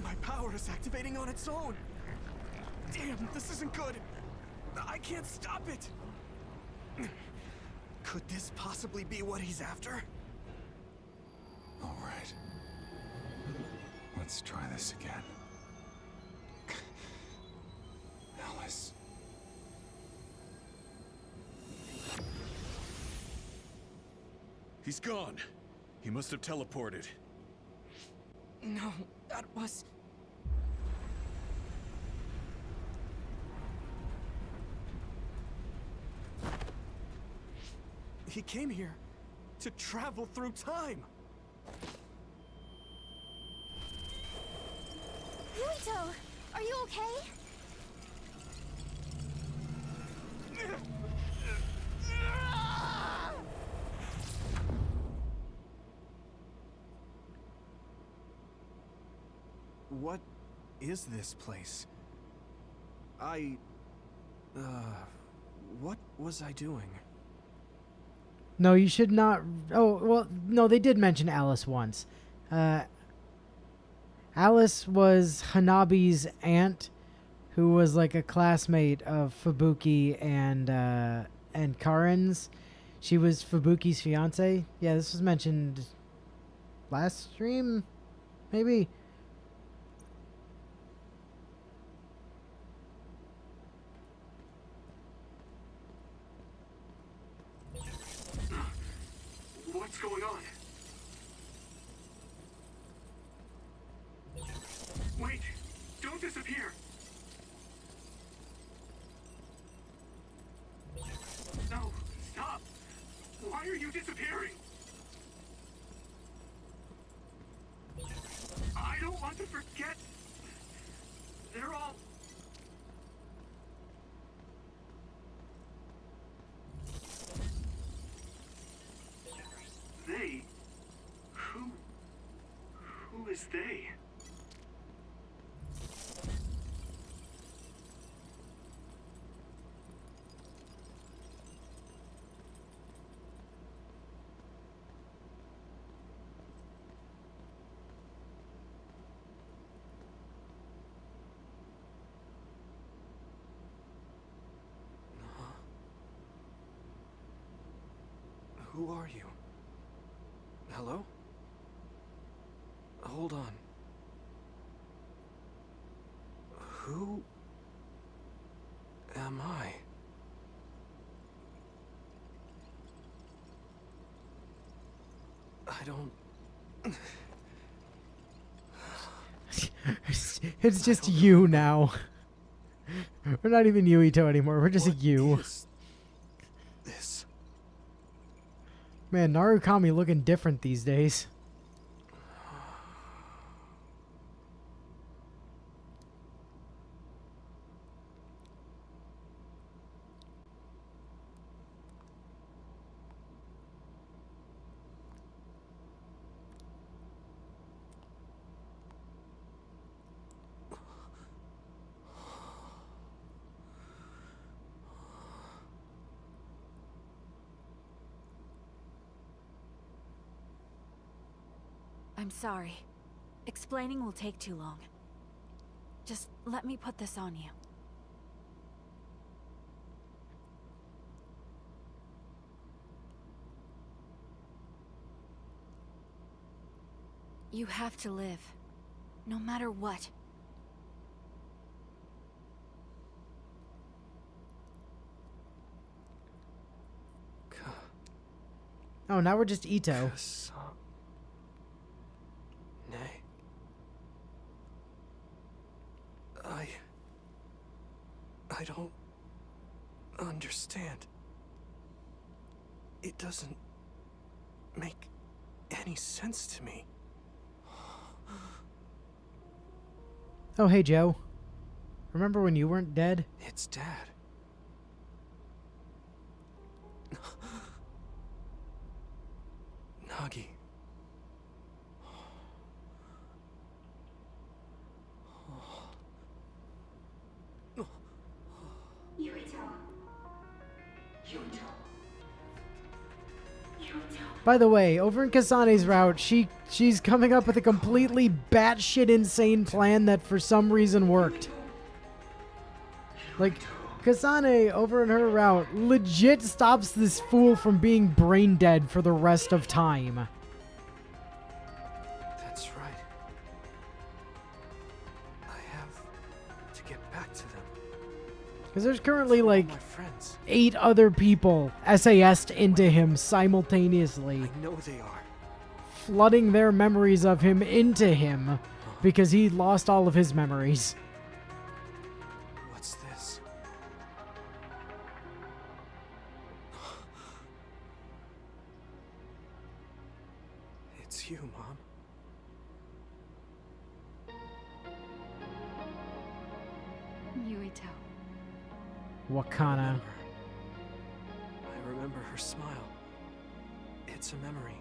My power is activating on its own. Damn, this isn't good. I can't stop it. Could this possibly be what he's after? All right. Let's try this again. Alice. He's gone. He must have teleported. No, that was... He came here to travel through time. Yuito, are you okay? What is this place? What was I doing? No, you should not... Oh, well, no, they did mention Alice once. Alice was Hanabi's aunt, who was like a classmate of Fubuki and Karin's. She was Fubuki's fiance. Yeah, this was mentioned last stream, maybe. What's going on? Wait! Don't disappear! No, stop! Why are you disappearing? I don't want to forget. They're all... They? Who is they? Who are you? Hello? Hold on. Who am I? I don't... It's just you now. We're not even Yuito anymore. We're just a U. This. Man, Narukami looking different these days. I'm sorry. Explaining will take too long. Just let me put this on you. You have to live. No matter what. Oh, now we're just Ito. I don't understand. It doesn't make any sense to me. Oh, hey, Joe. Remember when you weren't dead? It's Dad. Nagi. By the way, over in Kasane's route, she's coming up with a completely batshit insane plan that for some reason worked. Like, Kasane, over in her route, legit stops this fool from being brain dead for the rest of time. That's right. I have to get back to them. Because there's currently, like, My friends. 8 other people SAS'd into him simultaneously. I know they are. Flooding their memories of him into him because he lost all of his memories. What's this? It's you, Mom. Yuito. Wakana. I remember her smile. It's a memory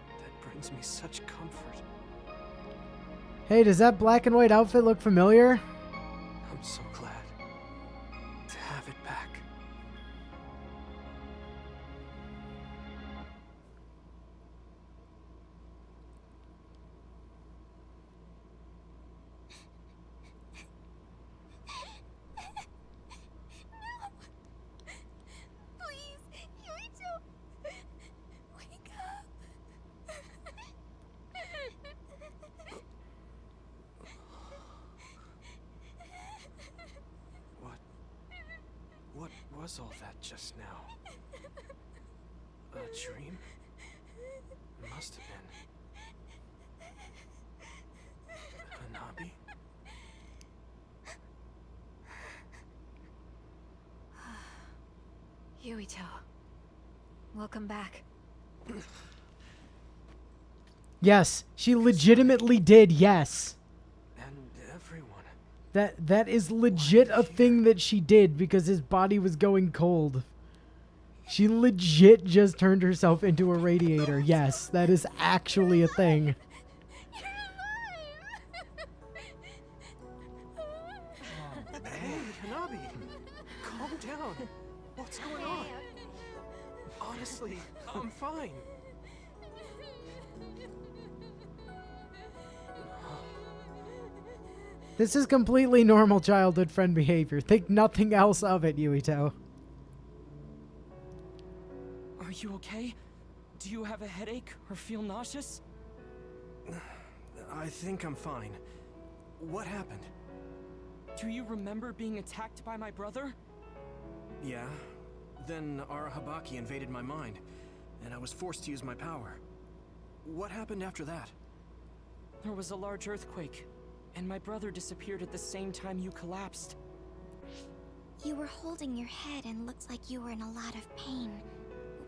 that brings me such comfort. Hey, does that black and white outfit look familiar? I'm so glad to have it back. What was all that just now? A dream? Must have been. Hanabi? Yuito. Welcome back. Yes, she legitimately did, yes. And everyone. That is legit a thing that she did because his body was going cold. She legit just turned herself into a radiator. Yes, that is actually a thing. Hey, Hanabi! Calm down. What's going on? Honestly, I'm fine. This is completely normal childhood friend behavior. Think nothing else of it, Yuito. Are you okay? Do you have a headache or feel nauseous? I think I'm fine. What happened? Do you remember being attacked by my brother? Yeah. Then Arahabaki invaded my mind, and I was forced to use my power. What happened after that? There was a large earthquake, and my brother disappeared at the same time you collapsed. You were holding your head and looked like you were in a lot of pain.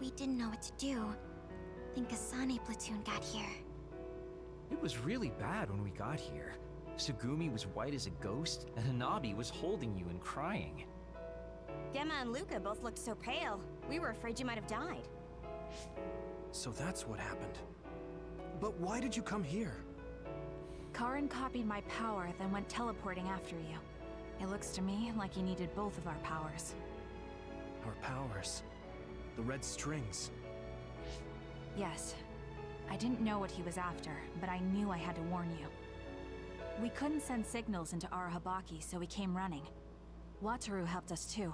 We didn't know what to do. Then Kasane platoon got here. It was really bad when we got here. Sugumi was white as a ghost, and Hanabi was holding you and crying. Gemma and Luca both looked so pale. We were afraid you might have died. So that's what happened. But why did you come here? Karin copied my power, then went teleporting after you. It looks to me like he needed both of our powers. Our powers. The red strings. Yes. I didn't know what he was after, but I knew I had to warn you. We couldn't send signals into Arahabaki, so we came running. Wataru helped us too.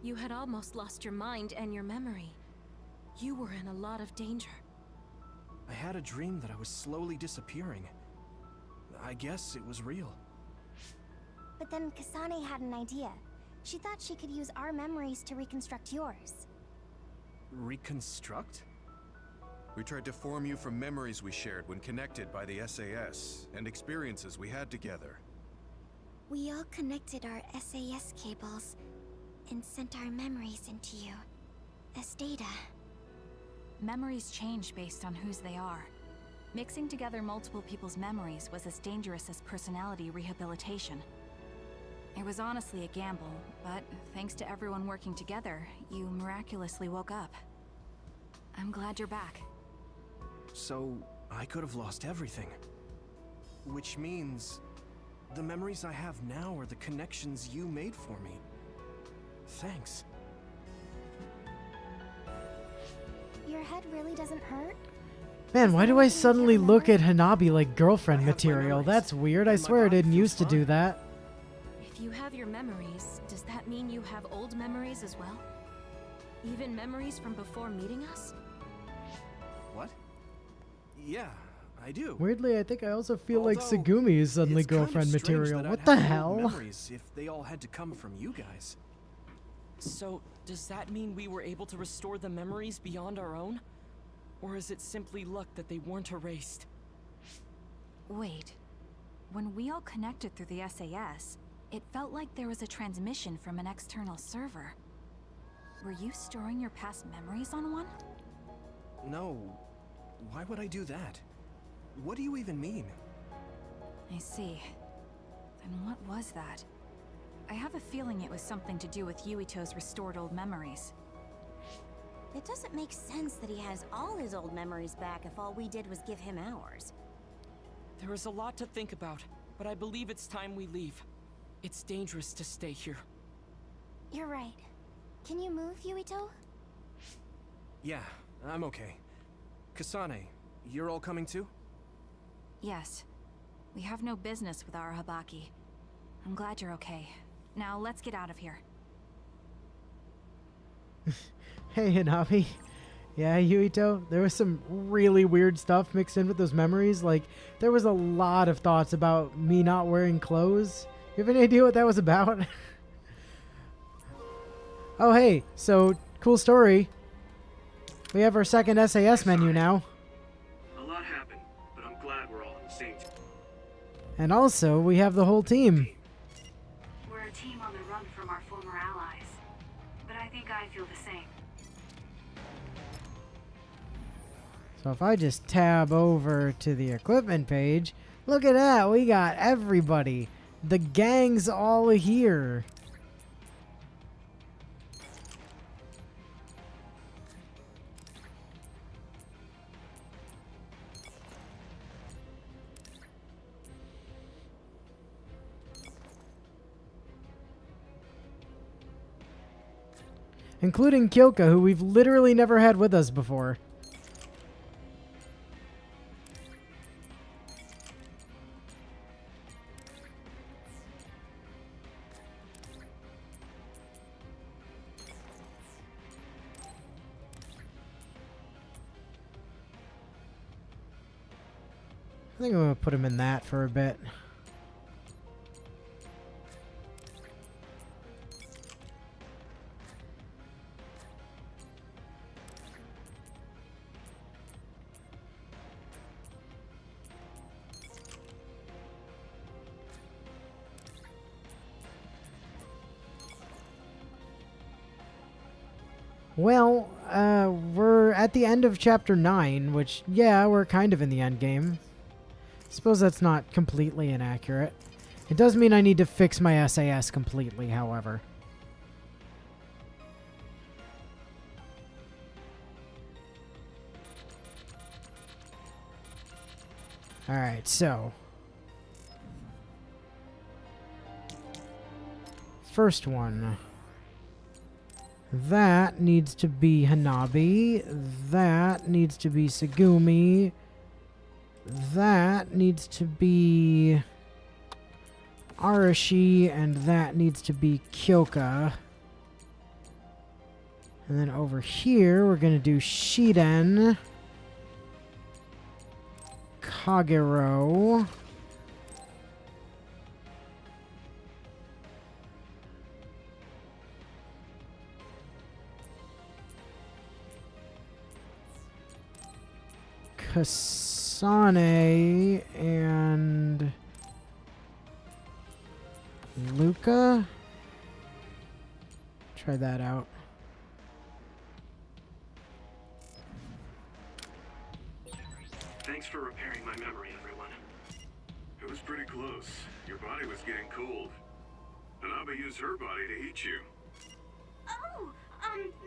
You had almost lost your mind and your memory. You were in a lot of danger. I had a dream that I was slowly disappearing. I guess it was real. But then Kasane had an idea. She thought she could use our memories to reconstruct yours. Reconstruct? We tried to form you from memories we shared when connected by the SAS, and experiences we had together. We all connected our SAS cables and sent our memories into you as data. Memories change based on whose they are. Mixing together multiple people's memories was as dangerous as personality rehabilitation. It was honestly a gamble, but thanks to everyone working together, you miraculously woke up. I'm glad you're back. So, I could have lost everything. Which means, the memories I have now are the connections you made for me. Thanks. Your head really doesn't hurt? Man, why do I suddenly look at Hanabi like girlfriend material? That's weird. I swear I didn't used to do that. If you have your memories, does that mean you have old memories as well? Even memories from before meeting us? What? Yeah, I do. Weirdly, I think I also feel like Sugumi is suddenly girlfriend material. What the hell? Memories if they all had to come from you guys. So, does that mean we were able to restore the memories beyond our own? Or is it simply luck that they weren't erased? Wait. When we all connected through the SAS, it felt like there was a transmission from an external server. Were you storing your past memories on one? No. Why would I do that? What do you even mean? I see. Then what was that? I have a feeling it was something to do with Yuito's restored old memories. It doesn't make sense that he has all his old memories back if all we did was give him ours. There is a lot to think about, but I believe it's time we leave. It's dangerous to stay here. You're right. Can you move, Yuito? Yeah, I'm okay. Kasane, you're all coming too? Yes. We have no business with Arahabaki. I'm glad you're okay. Now let's get out of here. Hey, Hanabi. Yeah, Yuito, there was some really weird stuff mixed in with those memories. Like, there was a lot of thoughts about me not wearing clothes. You have any idea what that was about? Oh, hey, so, cool story. We have our second SAS menu now. A lot happened, but I'm glad we're all on the same team. And also, we have the whole team. We're a team on the run from our former allies, but I think I feel the same. So if I just tab over to the equipment page, look at that, we got everybody. The gang's all here. Including Kyoka, who we've literally never had with us before. I think I'm going to put him in that for a bit. Well, we're at the end of chapter 9, which, yeah, we're kind of in the end game. Suppose that's not completely inaccurate. It does mean I need to fix my SAS completely, however. Alright, so. First one. That needs to be Hanabi. That needs to be Segumi. That needs to be Arashi, and that needs to be Kyoka. And then over here, we're going to do Shiden, Kagero, Kasane, and Luca. Try that out. Thanks for repairing my memory, everyone. It was pretty close. Your body was getting cold. Hanabi used her body to eat you. Oh,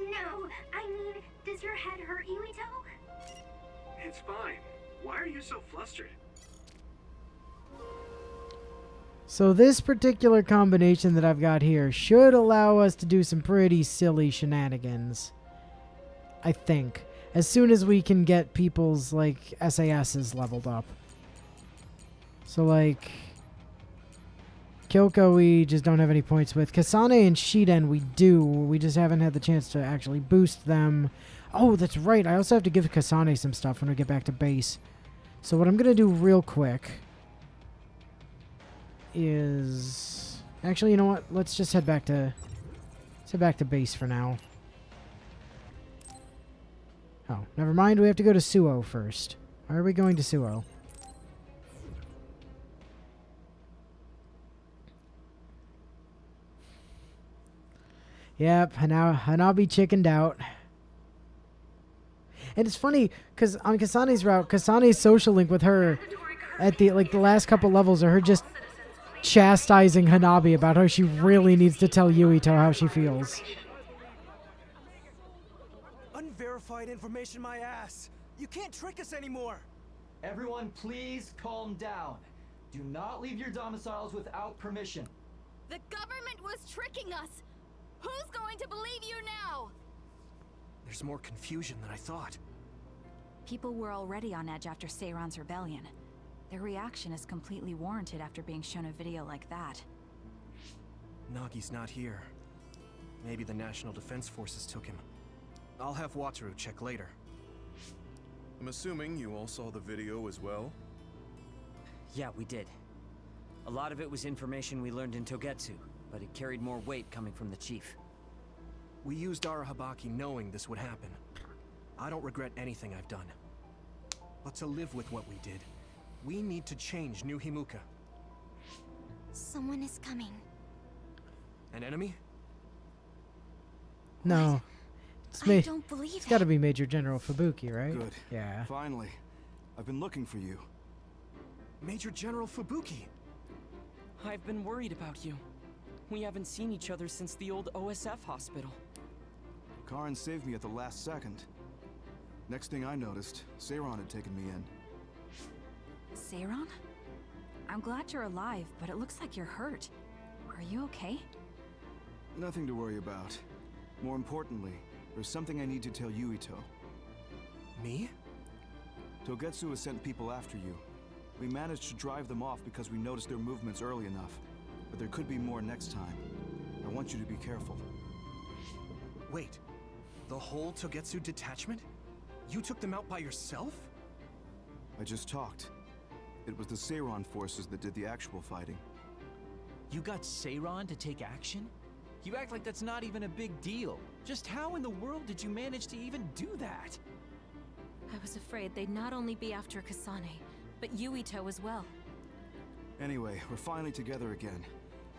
no. I mean, does your head hurt, Yuito? It's fine. Why are you so flustered? So this particular combination that I've got here should allow us to do some pretty silly shenanigans. I think. As soon as we can get people's, like, SASs leveled up. So, like, Kyoko we just don't have any points with. Kasane and Shiden we do. We just haven't had the chance to actually boost them. Oh, that's right. I also have to give Kasane some stuff when we get back to base. So what I'm going to do real quick is... Actually, you know what? Let's just head back to... Let's head back to base for now. Oh, never mind. We have to go to Suo first. Why are we going to Suo? Yep, Hanabi chickened out. And it's funny, because on Kasane's route, Kasane's social link with her at the last couple levels are her just chastising Hanabi about how she really needs to tell Yuito how she feels. Unverified information, my ass. You can't trick us anymore. Everyone, please calm down. Do not leave your domiciles without permission. The government was tricking us! Who's going to believe you now? There's more confusion than I thought. People were already on edge after Seiron's rebellion. Their reaction is completely warranted after being shown a video like that. Nagi's not here. Maybe the National Defense Forces took him. I'll have Wataru check later. I'm assuming you all saw the video as well? Yeah, we did. A lot of it was information we learned in Togetsu, but it carried more weight coming from the chief. We used Arahabaki knowing this would happen. I don't regret anything I've done. But to live with what we did, we need to change New Himuka. Someone is coming. An enemy? No. I don't believe it's got to be Major General Fubuki, right? Good. Yeah. Finally. I've been looking for you. Major General Fubuki! I've been worried about you. We haven't seen each other since the old OSF hospital. Karin saved me at the last second. Next thing I noticed, Seiron had taken me in. Seiron? I'm glad you're alive, but it looks like you're hurt. Are you okay? Nothing to worry about. More importantly, there's something I need to tell Yuito. Me? Togetsu has sent people after you. We managed to drive them off because we noticed their movements early enough. But there could be more next time. I want you to be careful. Wait, the whole Togetsu detachment? You took them out by yourself? I just talked. It was the Seiron forces that did the actual fighting. You got Seiron to take action? You act like that's not even a big deal. Just how in the world did you manage to even do that? I was afraid they'd not only be after Kasane, but Yuito as well. Anyway, we're finally together again.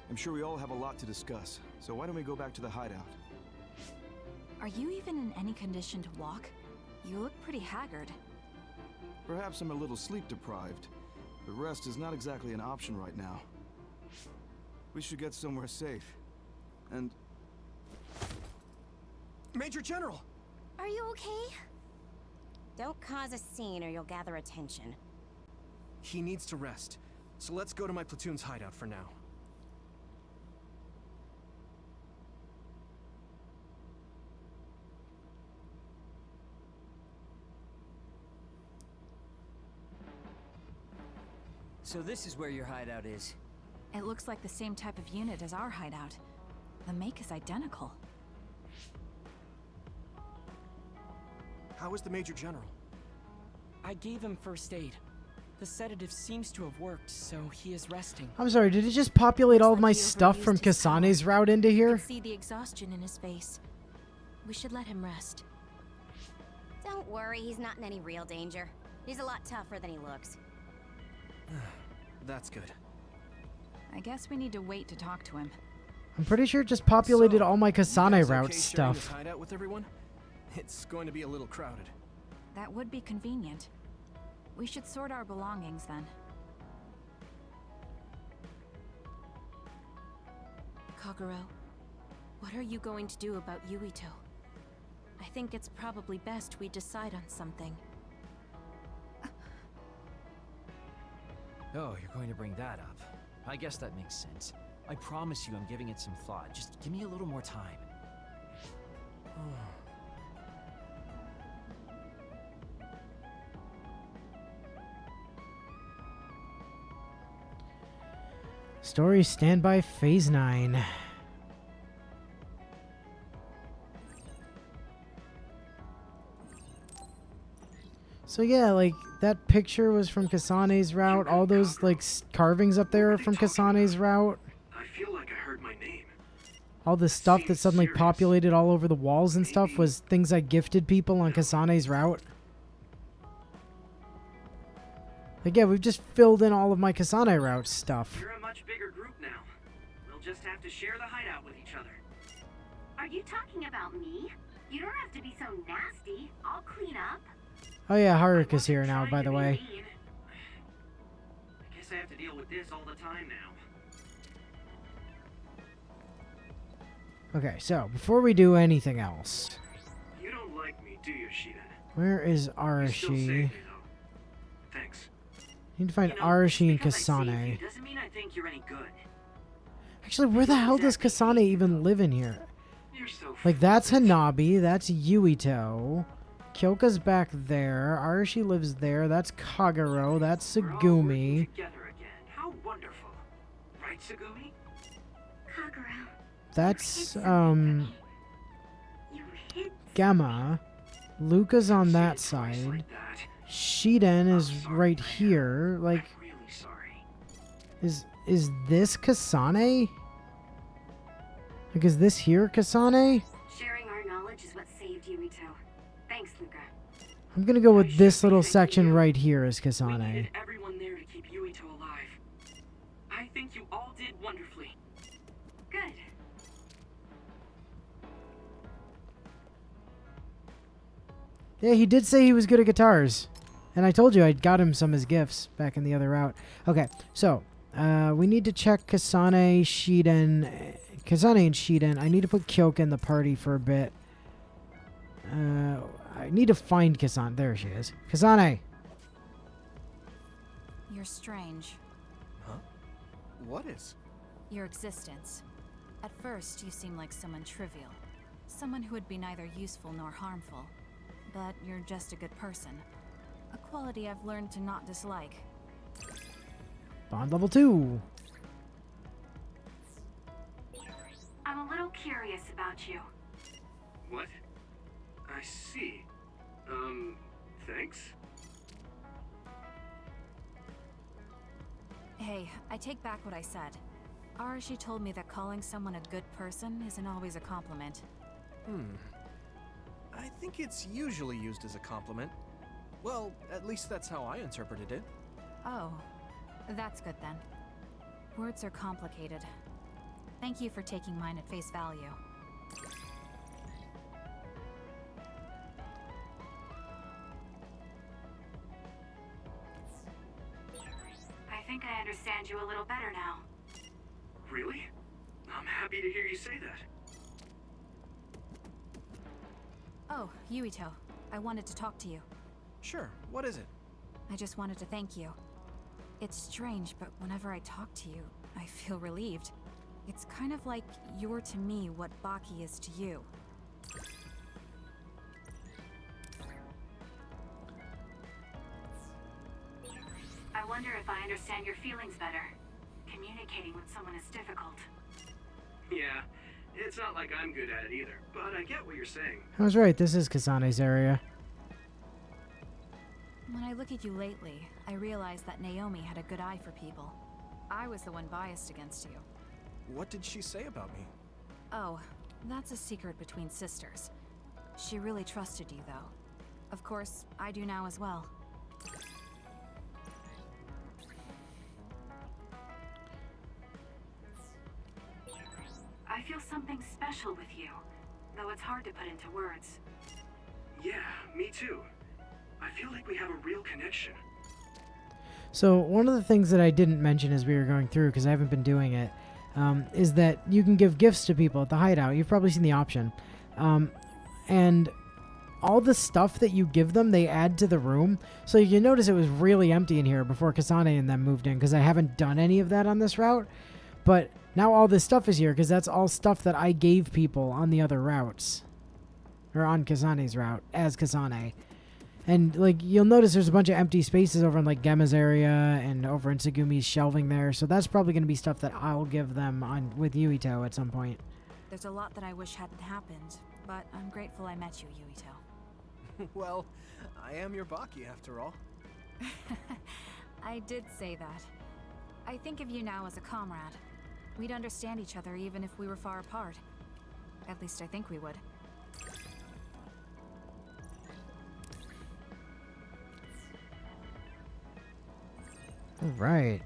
I'm sure we all have a lot to discuss, so why don't we go back to the hideout? Are you even in any condition to walk? You look pretty haggard. Perhaps I'm a little sleep deprived, but rest is not exactly an option right now. We should get somewhere safe. And... Major General! Are you okay? Don't cause a scene or you'll gather attention. He needs to rest, so let's go to my platoon's hideout for now. So this is where your hideout is. It looks like the same type of unit as our hideout. The make is identical. How is the Major General? I gave him first aid. The sedative seems to have worked, so he is resting. I'm sorry, did it just populate all of my stuff from Kasane's route into I here? can see the exhaustion in his face. We should let him rest. Don't worry, he's not in any real danger. He's a lot tougher than he looks. That's good. I guess we need to wait to talk to him. I'm pretty sure it just populated all my You Kasane guys route okay sharing this stuff. hideout with everyone? It's going to be a little crowded. That would be convenient. We should sort our belongings then. Kagero, what are you going to do about Yuito? I think it's probably best we decide on something. Oh, you're going to bring that up. I guess that makes sense. I promise you I'm giving it some thought. Just give me a little more time. Story Standby Phase 9. So yeah, like, that picture was from Kasane's route. All those, like, carvings up there are from Kasane's route. I feel like I heard my name. All the stuff that suddenly populated all over the walls and stuff was things I gifted people on Kasane's route. Like, yeah, we've just filled in all of my Kasane route stuff. You're a much bigger group now. We'll just have to share the hideout with each other. Are you talking about me? You don't have to be so nasty. I'll clean up. Oh yeah, Haruka's here now, by the way. I guess I have to deal with this all the time now. Okay, so, before we do anything else... You don't like me, do you, Shiden? Where is You still Arashi? saved me, though. Thanks. Need to find Arashi and Kasane. Doesn't mean I think you're any good. Actually, where the hell does Kasane even live in here? You're so Like, that's Hanabi, that's Yuito. Kyoka's back there. Arashi lives there. That's Kagero. That's Tsugumi. together again. How wonderful. Right, Tsugumi? Kagero. That's, Gamma. Luca's on that side. Shiden is right here. Like, is this Kasane? Like, is this here Kasane? Sharing our knowledge is what saved Yuito. Thanks, Luca. I'm gonna go with this little section right here as Kasane. Everyone there to keep Yuito alive. I think you all did wonderfully. Good. Yeah, he did say he was good at guitars. And I told you I got him some as gifts back in the other route. Okay, so, we need to check Kasane, Shiden... Kasane and Shiden. I need to put Kyoka in the party for a bit. I need to find Kasane. There she is. Kasane! You're strange. Huh? What is? Your existence. At first, you seem like someone trivial. Someone who would be neither useful nor harmful. But you're just a good person. A quality I've learned to not dislike. Bond level 2. I'm a little curious about you. What? I see. Thanks? Hey, I take back what I said. Arashi told me that calling someone a good person isn't always a compliment. I think it's usually used as a compliment. Well, at least that's how I interpreted it. Oh, that's good then. Words are complicated. Thank you for taking mine at face value. understand you a little better now. Really? I'm happy to hear you say that. Oh, Yuito. I wanted to talk to you. Sure, what is it? I just wanted to thank you. It's strange, but whenever I talk to you, I feel relieved. It's kind of like you're to me what Baki is to you. I wonder if I understand your feelings better. Communicating with someone is difficult. Yeah, it's not like I'm good at it either, but I get what you're saying. I was right, this is Kasane's area. When I look at you lately, I realize that Naomi had a good eye for people. I was the one biased against you. What did she say about me? Oh, that's a secret between sisters. She really trusted you, though. Of course, I do now as well. I feel something special with you, though it's hard to put into words. Yeah, me too. I feel like we have a real connection. So one of the things that I didn't mention as we were going through, because I haven't been doing it, is that you can give gifts to people at the hideout. You've probably seen the option. And all the stuff that you give them, they add to the room. So you notice it was really empty in here before Kasane and them moved in, because I haven't done any of that on this route. But now all this stuff is here, because that's all stuff that I gave people on the other routes. Or on Kasane's route, as Kasane. And, like, you'll notice there's a bunch of empty spaces over in, like, Gemma's area and over in Tsugumi's shelving there. So that's probably going to be stuff that I'll give them on with Yuito at some point. There's a lot that I wish hadn't happened, but I'm grateful I met you, Yuito. Well, I am your Baki after all. I did say that. I think of you now as a comrade. We'd understand each other even if we were far apart. At least I think we would. Right.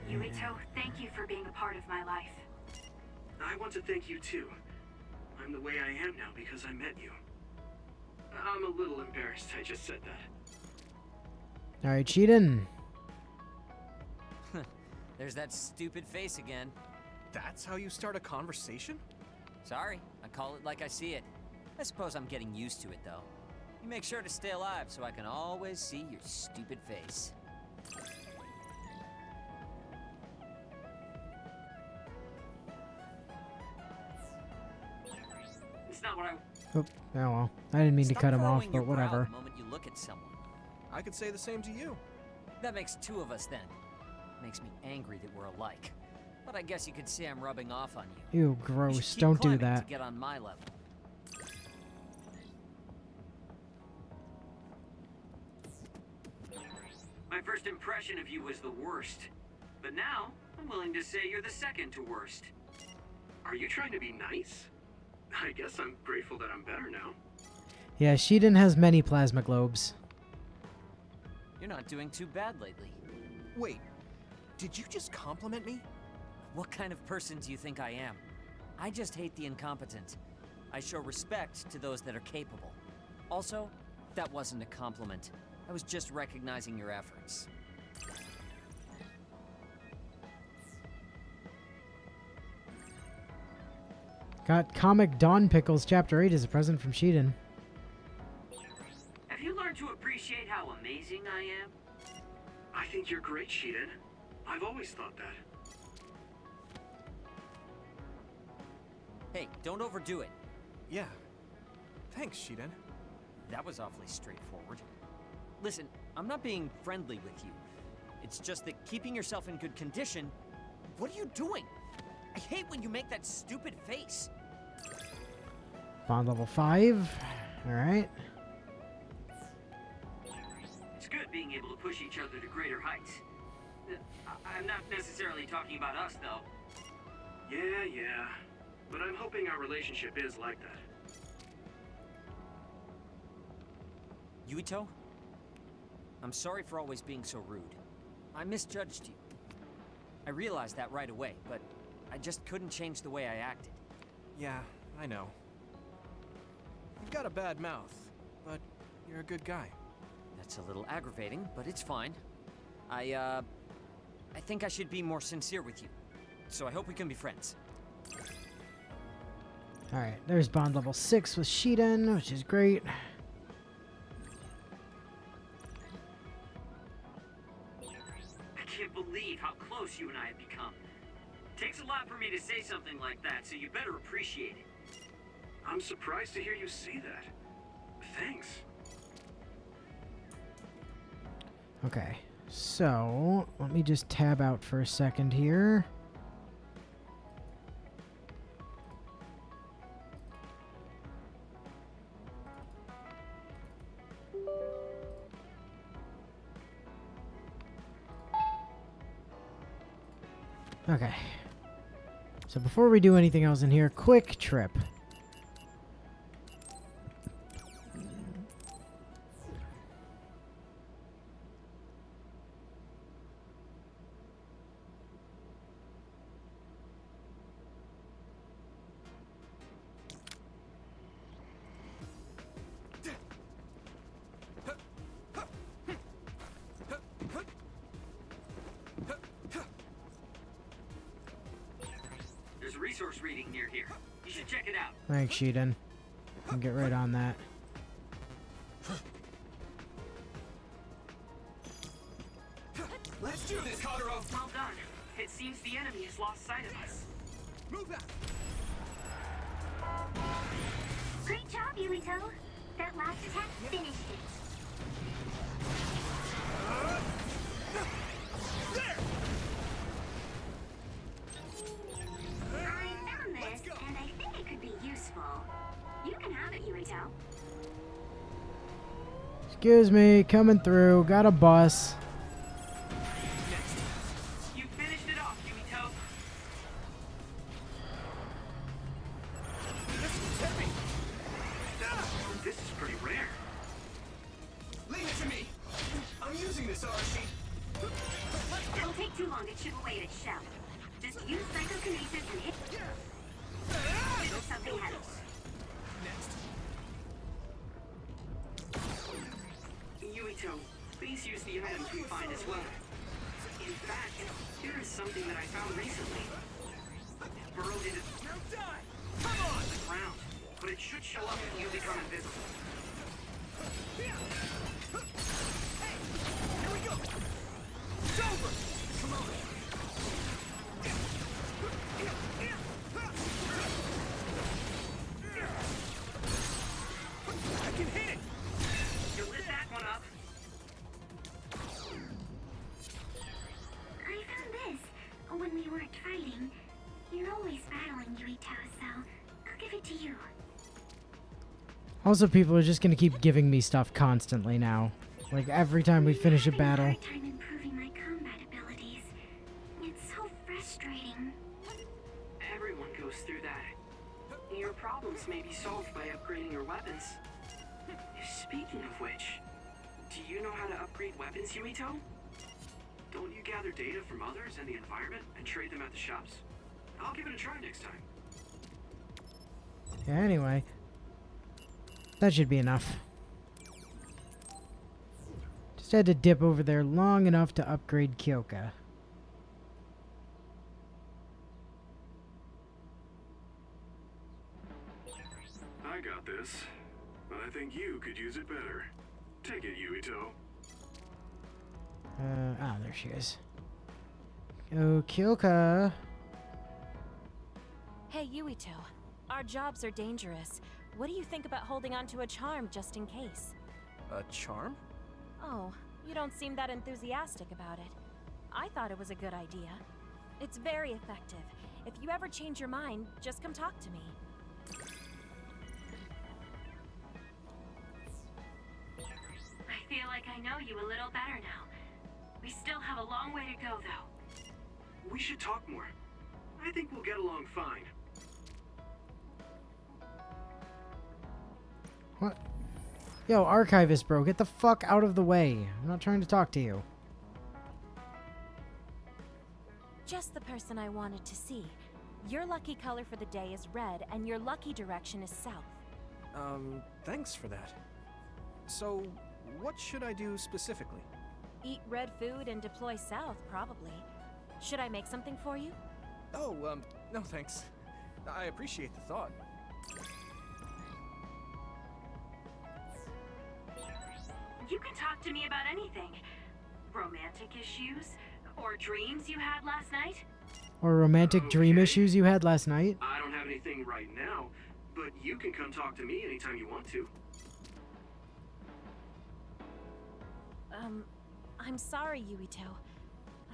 Yuito, thank you for being a part of my life. I want to thank you too. I'm the way I am now because I met you. I'm a little embarrassed I just said that. Alright, Cheatin. There's that stupid face again. That's how you start a conversation? Sorry, I call it like I see it. I suppose I'm getting used to it, though. You make sure to stay alive so I can always see your stupid face. It's not what I... Oh well. I didn't mean to cut him off, Furrowing but your brow whatever. The moment you look at someone. I could say the same to you. That makes two of us then. Makes me angry that we're alike. But I guess you could say I'm rubbing off on you. Ew, You gross. should keep Don't do climbing that. to get on my level. My first impression of you was the worst. But now, I'm willing to say you're the second to worst. Are you trying to be nice? I guess I'm grateful that I'm better now. Yeah, Shiden has many plasma globes. You're not doing too bad lately. Wait, did you just compliment me? What kind of person do you think I am? I just hate the incompetent. I show respect to those that are capable. Also, that wasn't a compliment. I was just recognizing your efforts. Got Comic Dawn Pickles Chapter 8 as a present from Shiden. Have you learned to appreciate how amazing I am? I think you're great, Shiden. I've always thought that. Hey, don't overdo it. Yeah. Thanks, Shiden. That was awfully straightforward. Listen, I'm not being friendly with you. It's just that keeping yourself in good condition... What are you doing? I hate when you make that stupid face. Bond level 5. Alright. It's good being able to push each other to greater heights. I'm not necessarily talking about us, though. Yeah. But I'm hoping our relationship is like that. Yuito? I'm sorry for always being so rude. I misjudged you. I realized that right away, but I just couldn't change the way I acted. Yeah, I know. You've got a bad mouth, but you're a good guy. That's a little aggravating, but it's fine. I think I should be more sincere with you. So I hope we can be friends. Alright, there's bond level 6 with Shiden, which is great. I can't believe how close you and I have become. Takes a lot for me to say something like that, so you better appreciate it. I'm surprised to hear you say that. Thanks. Okay, so let me just tab out for a second here. Okay. So before we do anything else in here, quick trip. There's a resource reading near here. You should check it out. Thanks, Shiden. I'll get right on that. Let's do this, Kagero! Well done. It seems the enemy has lost sight of us. Move out! Great job, Yuito. That last attack finished it. There! I found this, and I think it could be useful. You can have it, Yuito. Excuse me, coming through. Got a bus. You finished it off, Yuito. This is pretty rare. Leave it to me! I'm using this, Arashi! It'll take too long to chip away at its shell. Just use psychokinesis and hit. There's something heavy. Yuito, please use the items we find as well. In fact, here is something that I found recently. Burrowed into the ground, but it should show up when you become invisible. Here we go! It's over! Come on! I can hit it! You lit that one up. I found this when we weren't fighting. You're always battling, Yuito, so I'll give it to you. Also, people are just gonna keep giving me stuff constantly now. Like, every time we finish a battle. I'm having a hard time improving my combat abilities. It's so frustrating. Everyone goes through that. Your problems may be solved by upgrading your weapons. Speaking of which, do you know how to upgrade weapons, Yuito? Don't you gather data from others and the environment and trade them at the shops? I'll give it a try next time. Yeah, anyway. That should be enough. Just had to dip over there long enough to upgrade Kyoka. I got this, but I think you could use it better. Take it, Yuito. There she is. Oh, Kyoka. Hey, Yuito. Our jobs are dangerous. What do you think about holding on to a charm just in case? A charm? Oh, you don't seem that enthusiastic about it. I thought it was a good idea. It's very effective. If you ever change your mind, just come talk to me. I feel like I know you a little better now. We still have a long way to go, though. We should talk more. I think we'll get along fine. What? Yo, Archivist bro, get the fuck out of the way. I'm not trying to talk to you. Just the person I wanted to see. Your lucky color for the day is red, and your lucky direction is south. Thanks for that. So, what should I do specifically? Eat red food and deploy south, probably. Should I make something for you? Oh, no thanks. I appreciate the thought. You can talk to me about anything. Romantic issues? Or dreams you had last night? Or romantic dream issues you had last night? I don't have anything right now, but you can come talk to me anytime you want to. I'm sorry, Yuito.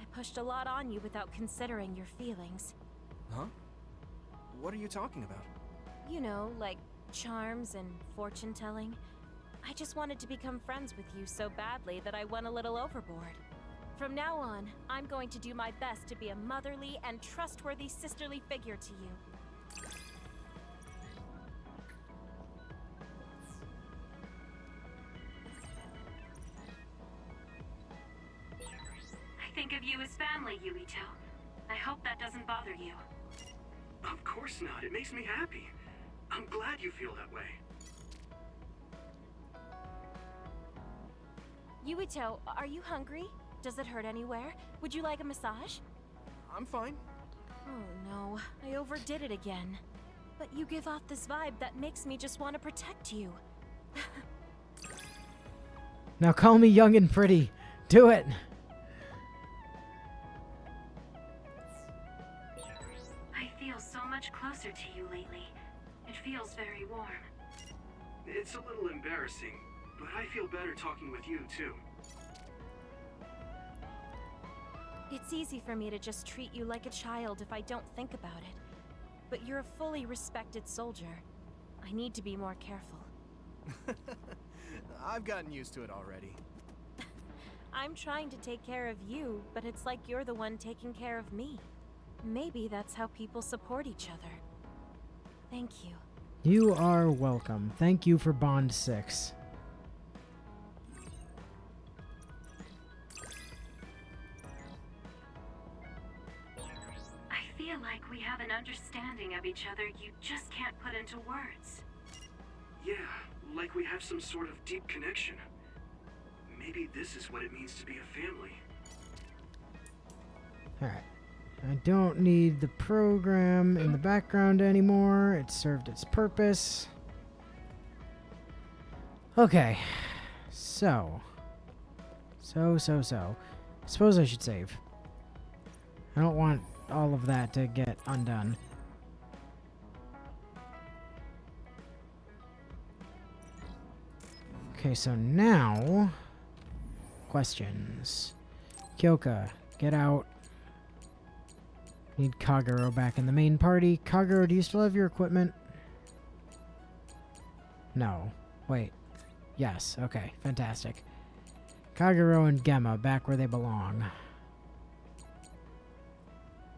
I pushed a lot on you without considering your feelings. Huh? What are you talking about? You know, like charms and fortune-telling. I just wanted to become friends with you so badly that I went a little overboard. From now on, I'm going to do my best to be a motherly and trustworthy sisterly figure to you. I think of you as family, Yuito. I hope that doesn't bother you. Of course not. It makes me happy. I'm glad you feel that way. Yuito, are you hungry? Does it hurt anywhere? Would you like a massage? I'm fine. Oh no, I overdid it again. But you give off this vibe that makes me just want to protect you. Now call me young and pretty. Do it. I feel so much closer to you lately. It feels very warm. It's a little embarrassing, but I feel better talking with you, too. It's easy for me to just treat you like a child if I don't think about it. But you're a fully respected soldier. I need to be more careful. I've gotten used to it already. I'm trying to take care of you, but it's like you're the one taking care of me. Maybe that's how people support each other. Thank you. You are welcome. Thank you for Bond 6. I feel like we have an understanding of each other you just can't put into words. Yeah, like we have some sort of deep connection. Maybe this is what it means to be a family. Alright. I don't need the program in the background anymore. It served its purpose. Okay. So. Suppose I should save. I don't want all of that to get undone. Okay, so now... questions. Kyoka, get out. Need Kagero back in the main party. Kagero, do you still have your equipment? No. Wait. Yes. Okay. Fantastic. Kagero and Gemma back where they belong.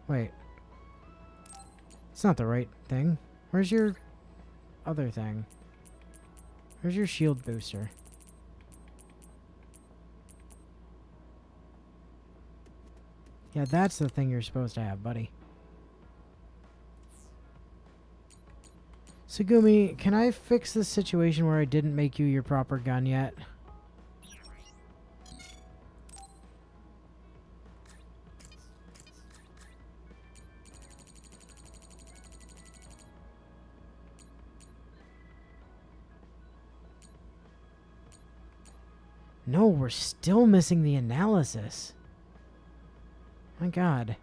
Wait. It's not the right thing. Where's your other thing? Where's your shield booster? Yeah, that's the thing you're supposed to have, buddy. Tsugumi, can I fix this situation where I didn't make you your proper gun yet? No, we're still missing the analysis. My god.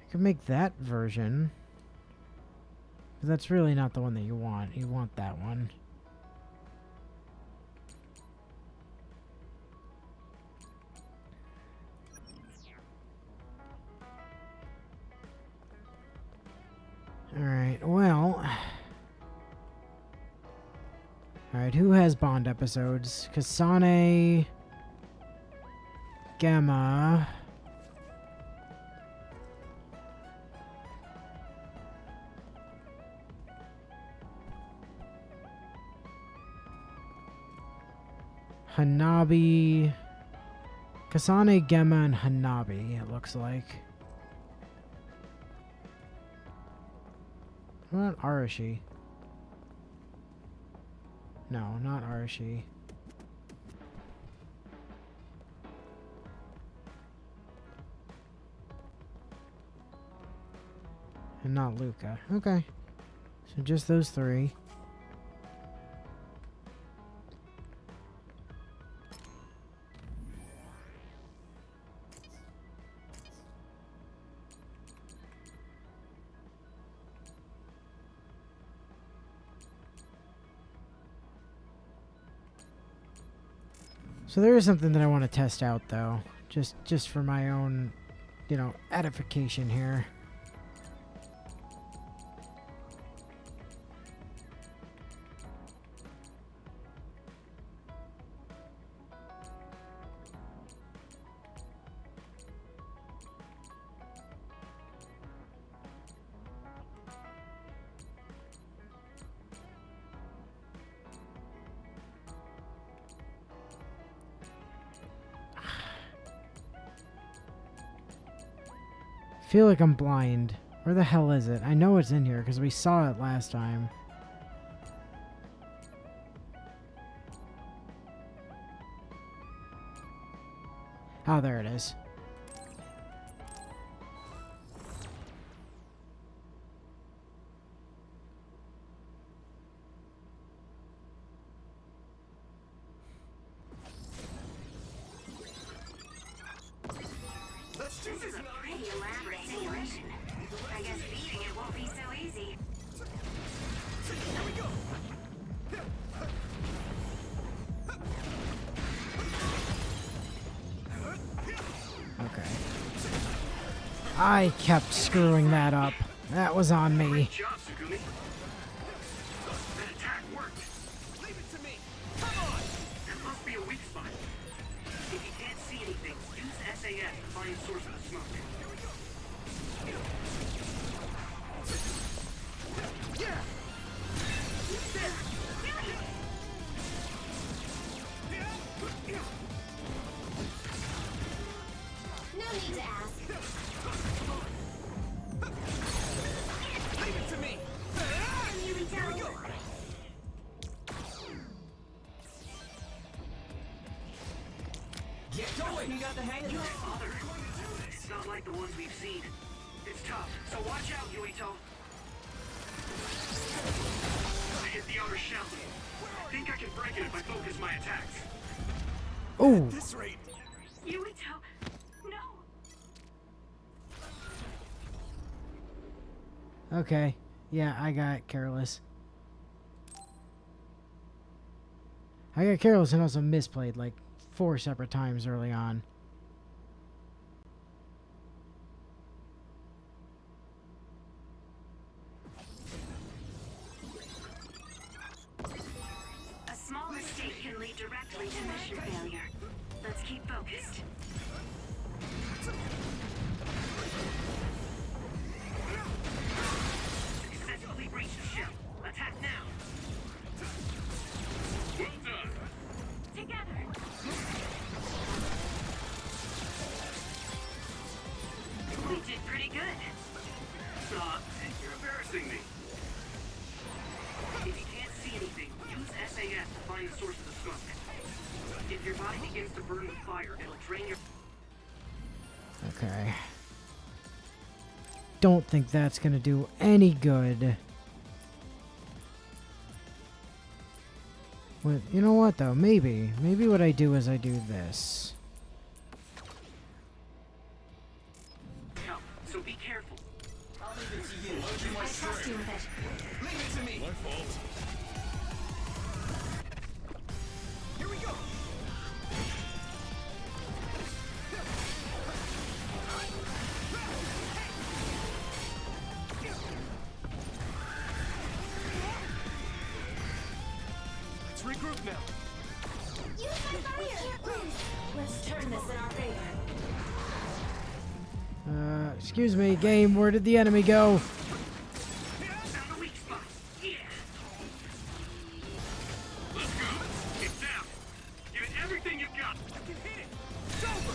I could make that version. But that's really not the one that you want. You want that one. Alright, well... Alright, who has Bond episodes? Kasane... Gamma... Hanabi... Kasane, Gemma, and Hanabi, it looks like. What about Arashi? No, not Arashi. And not Luca. Okay. So just those three. So there is something that I want to test out, though, just for my own, you know, edification here. I feel like I'm blind. Where the hell is it? I know it's in here because we saw it last time. Oh, there it is. This is a pretty elaborate simulation. I guess beating it won't be so easy. Here we go. Okay. I kept screwing that up. That was on me. Great job, Sugumi. That attack worked. Leave it to me. Come on. There must be a weak spot. If you can't see anything, use SAS to find the source of the smoke. Yeah. No need to ask. Leave it to me. Here we go. Get going! You got the hang of Your this. father. It's not like the ones we've seen. It's tough, so watch out, Yuito. I hit the outer shell. I think I can break it if I focus my attacks. Ooh. At this rate. Yuito, no. Okay. Yeah, I got careless. I got careless and also misplayed like 4 separate times early on. A small mistake can lead directly to mission failure. Let's keep focused. Successfully breached the shell. Attack now. Well done. Together. We did pretty good. You're embarrassing me. If you can't see anything, use SAS to find the source of the smoke. If your body begins to burn with fire, it'll drain your... Okay. Don't think that's gonna do any good. Well, you know what though? Maybe what I do is I do this. No, so be careful. I'll leave it to you. I trust you with it. Leave it to me. My fault. Here we go. Let's regroup now. Use my fire. Let's turn this in our favor. Excuse me, game. Where did the enemy go? Found the weak spot. Yeah. Let's go. Get down. Give it everything you've got. I can hit it. It's over.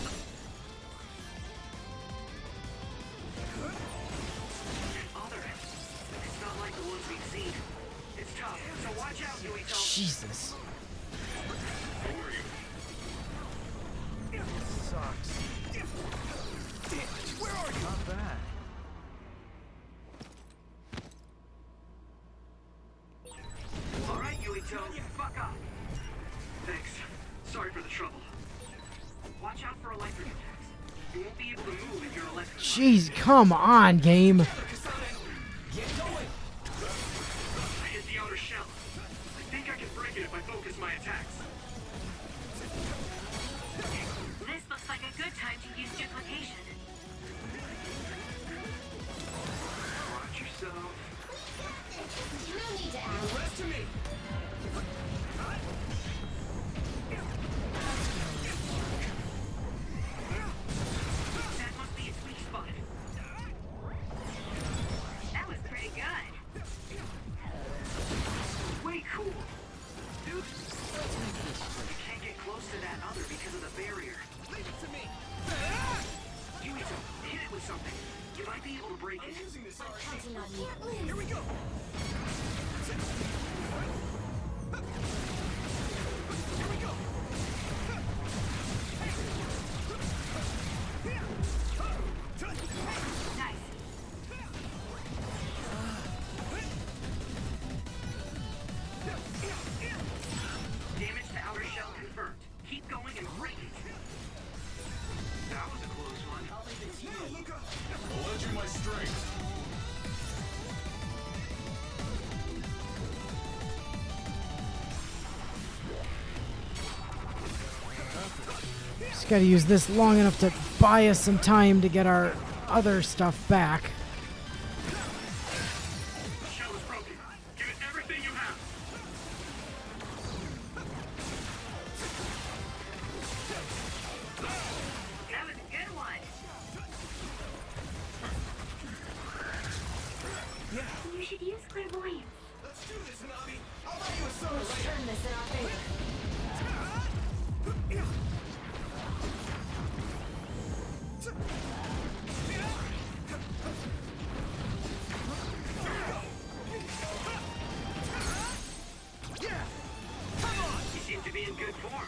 Other. It's not like the ones Jesus. Sucks. Where are you? Not bad. Alright, Yuito, fuck off. Thanks. Sorry for the trouble. Watch out for electric attacks. You won't be able to move if you're electric. Jeez, come on, game. Get going! I hit the outer shell. I think I can break it if I focus my attacks. This looks like a good time to use duplication. Watch yourself. No need to ask. The rest to me! That must be its weak spot. That was pretty good. Way cool. Dude, you can't get close to that other because of the barrier. Leave it to me. Yuito, hit it with something. You might be able to break it. Using this Counting on you. Here we go. Here we go. Nice. Damage to outer shell confirmed. Keep going and break it. That was a close one. I'll lend you my strength. Just gotta use this long enough to buy us some time to get our other stuff back. The shell is broken. Give it everything you have. That was a good one. You should use clairvoyance. Let's do this, Navi. I'll buy you a soda Let's later. turn this in our favor. You seem to be in good form.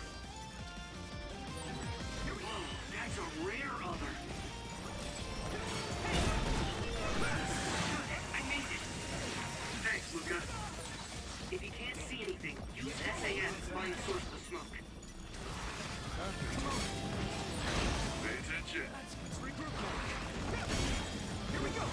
Whoa, that's a rare other. I made it. Thanks, Luca. If you can't see anything, use SAS to find the source of the smoke. Pay attention. Here we go.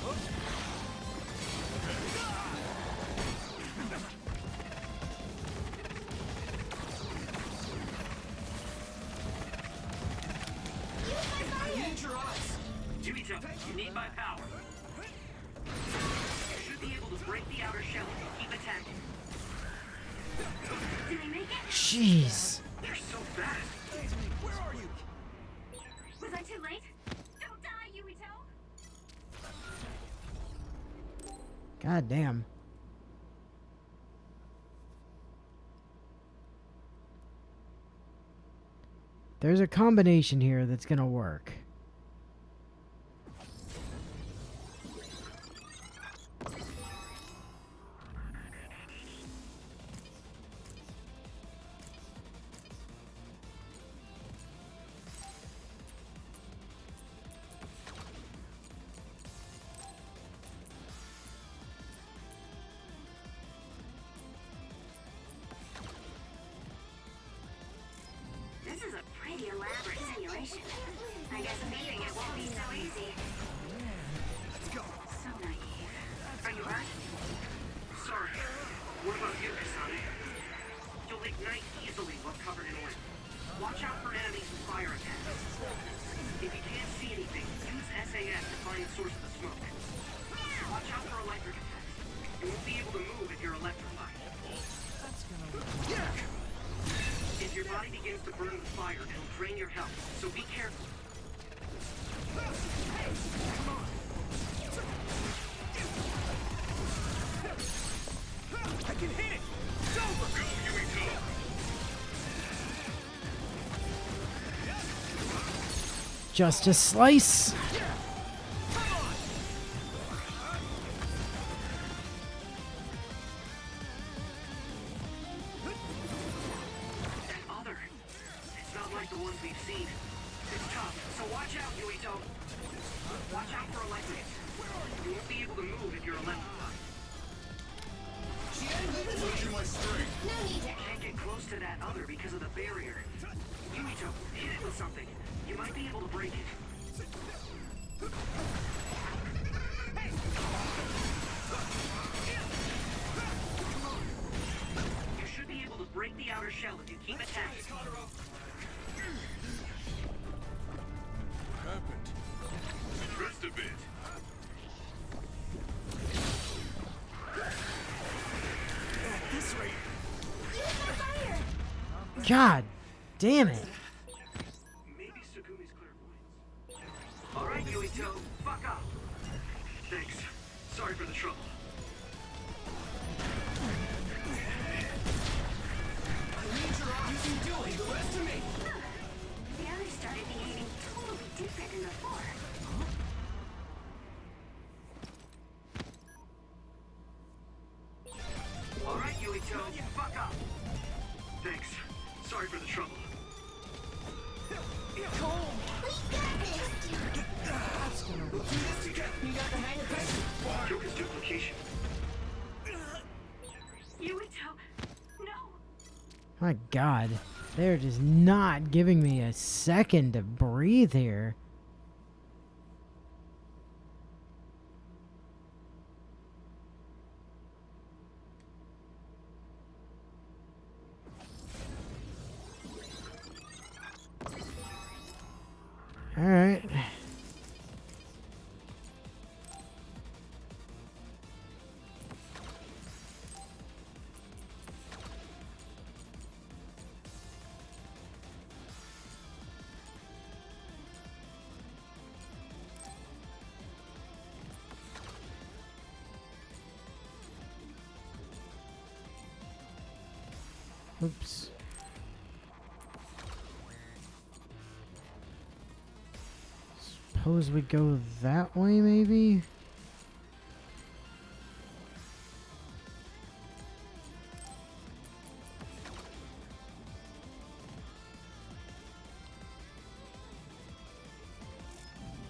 Use your eyes. Yuito, you need my power. You should be able to break the outer shell if you keep attacking. Did we make it? Jeez. They're so fast. Where are you? Was I too late? Don't die, Yuito! God damn. There's a combination here that's gonna work. This is a pretty elaborate simulation. I guess beating it won't be so easy. Let's go. So naive. Are you hurt? Sorry. What about you, Kasane? You'll ignite easily while covered in oil. Watch out for enemies with fire attacks. If you can't see anything, use SAS to find the source of the smoke. Watch out for electric attacks. You won't be able to move if you're electrified. If your body begins to burn with fire, it'll drain your health, so be careful. I can hit it. It's over. Go, Yuito. Just a slice. like the ones we've seen. It's tough, so watch out, Yuito. Watch out for electric. You won't be able to move if you're electrified. Pushing my strength. You can't get close to that other because of the barrier. Yuito, hit it with something. You might be able to break it. You should be able to break the outer shell if you keep attacking. What happened? Rest a bit. At this rate. God damn it. Maybe Sugumi's clairvoyance. Alright, Yuito, fuck up. Thanks. Sorry for the trouble. You can do it. The rest of me. The others started behaving totally different than before. Alright, Yuito, fuck up. Thanks. Sorry for the trouble. Joker's duplication. Yuito, no. My God. They're just not giving me a second to breathe here. All right. Oops. Suppose we go that way, maybe?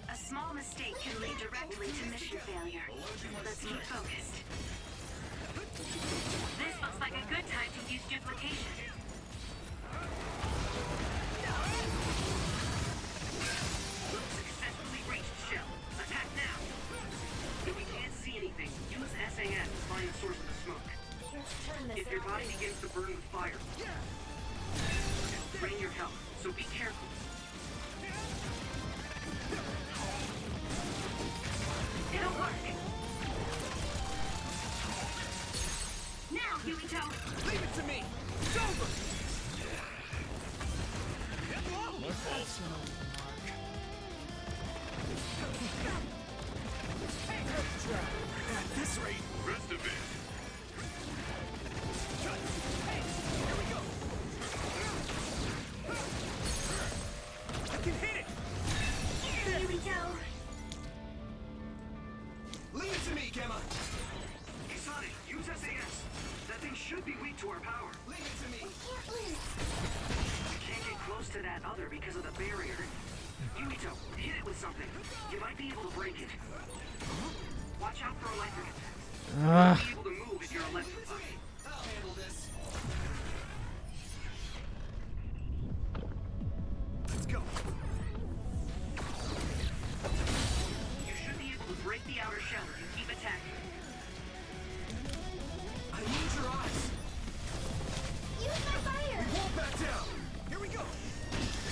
A small mistake can lead directly to mission failure. Let's keep focused. This looks like a good time to use duplication. Successfully reached shell. Attack now. If we can't see anything, use SAS to find the source of the smoke. If your body begins to burn with fire, drain your health, so be careful. It'll work. Now, Yuito. Leave it to me. It's over. My fault. At this rate. Rest a bit. Here we go. I can hit it. Yuito. Leave it to me, Gemma. Hey, Sonic, use SAS. That thing should be weak to our power. Leave it to me. You can't get close to that other because of the barrier. Yuito, hit it with something. You might be able to break it. Watch out for electric attacks. You won't be able to move if you're electrified. I'll handle this. Let's go. You should be able to break the outer shell if you keep attacking. I need your eyes. Use my fire! We won't back down. Here we go.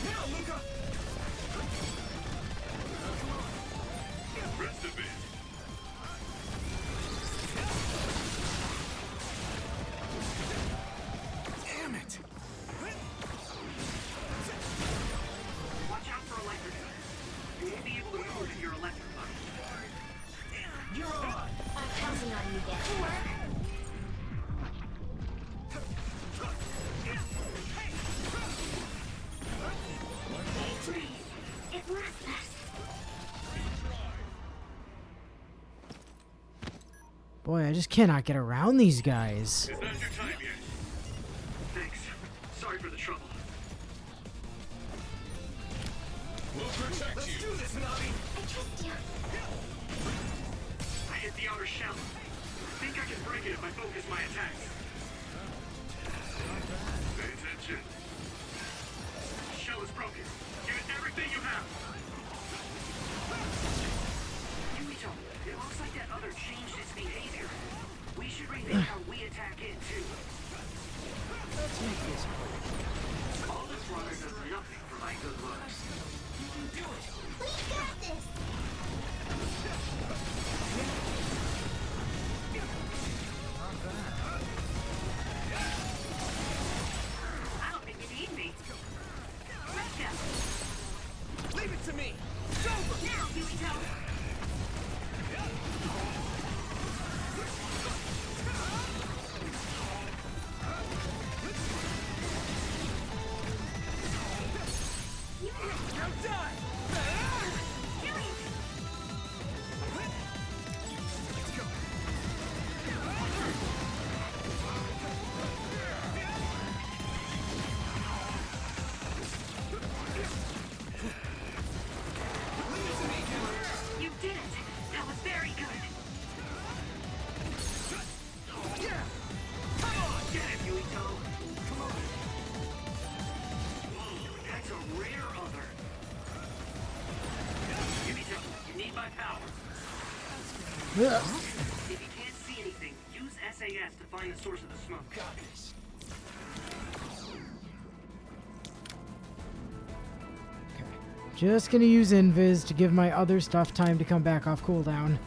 Now, Luca. Rest a bit. Damn it. Watch out for electric attacks. You won't be able to move if you're electrified. You're on. I'm counting on you, Get to work. It lasts us. Boy, I just cannot get around these guys. It's not your time yet. Thanks. Sorry for the trouble. Let's do this, Navi! I trust you. I hit the outer shell. I think I can break it if I focus my attacks. Pay attention. The shell is broken. Give it everything you have. Yuito, it looks like that other changed its behavior. We should rethink how we attack it too. Let's make this quick. All this runner does nothing for my good looks. You can do it. We got this. I don't think you need me. Let's go. Leave it to me! It's over! Now, Yuito. Now die! Let's go! You did it. That was very good. Yeah! Come on! Get it, Yuito! Come on! Whoa, that's a rare other. Yuito, you need my power. If you can't see anything, use SAS to find the source of the smoke. Got this. Just gonna use Invis to give my other stuff time to come back off cooldown.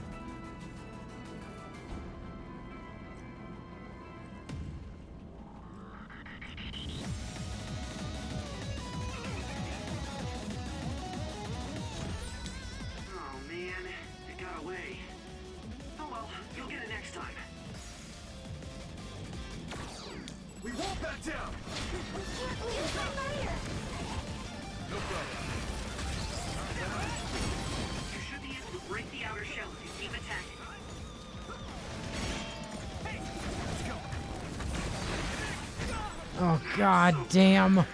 Oh man, it got away. Oh well, you'll get it next time. We won't back down! We can't lose the fire. No problem. You should be able to break the outer shell if you keep attacking. Hey, let's go! Oh god damn. Good,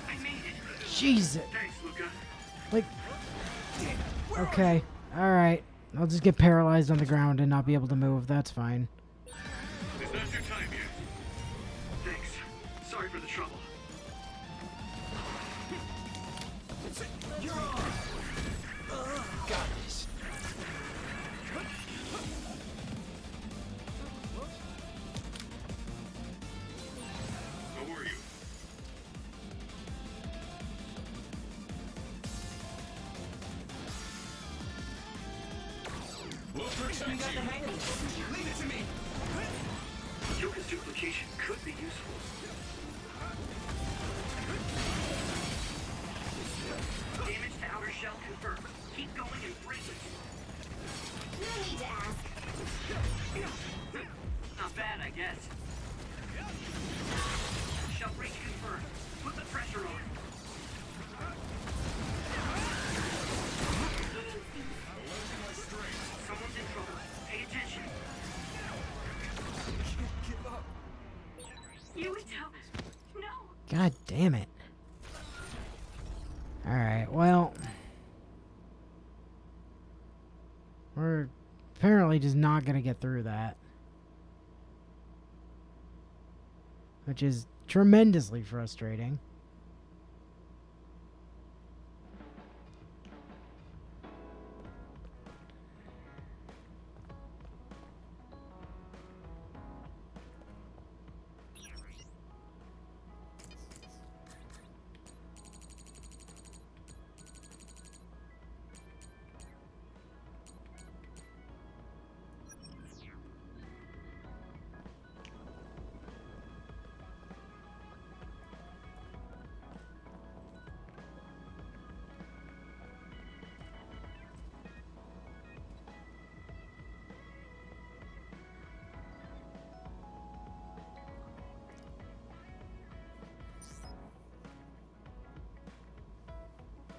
I made it. Jesus. Thanks, Luca. Like, okay. Alright. I'll just get paralyzed on the ground and not be able to move. That's fine. Is that your time yet? Thanks. Sorry for the trouble. You're on! Got this. How are you? We'll protect you. Leave it to me. Yuka's duplication could be useful. Damage to outer shell confirmed. Keep going and break it. No need to ask. Not bad, I guess. Shell breach confirmed. Put the pressure on. Someone's in trouble. Pay attention. Give up. Yuito. No. God damn it. Alright, well. We're apparently just not gonna get through that. Which is tremendously frustrating.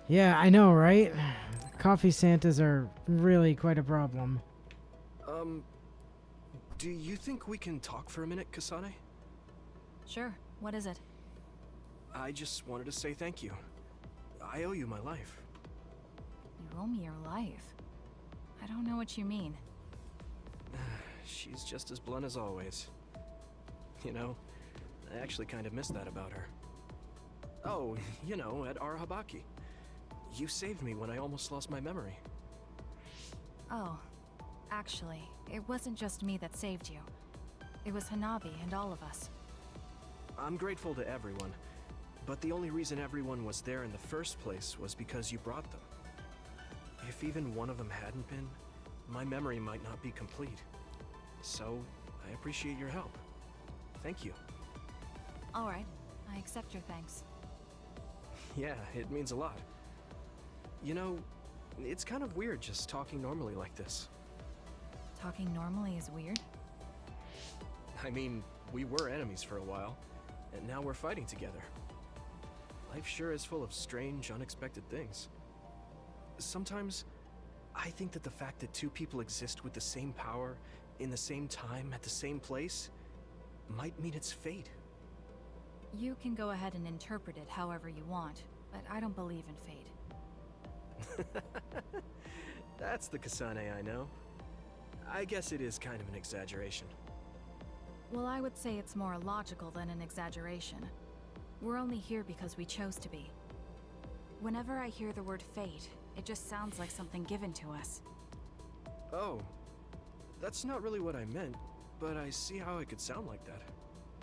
Yeah, I know, right? Coffee Santas are really quite a problem. Do you think we can talk for a minute, Kasane? Sure. What is it? I just wanted to say thank you. I owe you my life. You owe me your life. I don't know what you mean. She's just as blunt as always. You know, I actually kind of miss that about her. Oh, you know, at Arahabaki. You saved me when I almost lost my memory. Oh, actually, it wasn't just me that saved you. It was Hanabi and all of us. I'm grateful to everyone, but the only reason everyone was there in the first place was because you brought them. If even one of them hadn't been, my memory might not be complete. So, I appreciate your help. Thank you. All right, I accept your thanks. Yeah, it means a lot. You know, it's kind of weird just talking normally like this. Talking normally is weird? I mean, we were enemies for a while, and now we're fighting together. Life sure is full of strange, unexpected things. Sometimes, I think that the fact that two people exist with the same power, in the same time, at the same place, might mean it's fate. You can go ahead and interpret it however you want, but I don't believe in fate. That's the Kasane I know. I guess it is kind of an exaggeration. Well, I would say it's more logical than an exaggeration. We're only here because we chose to be. Whenever I hear the word fate, it just sounds like something given to us. Oh, that's not really what I meant, but I see how it could sound like that.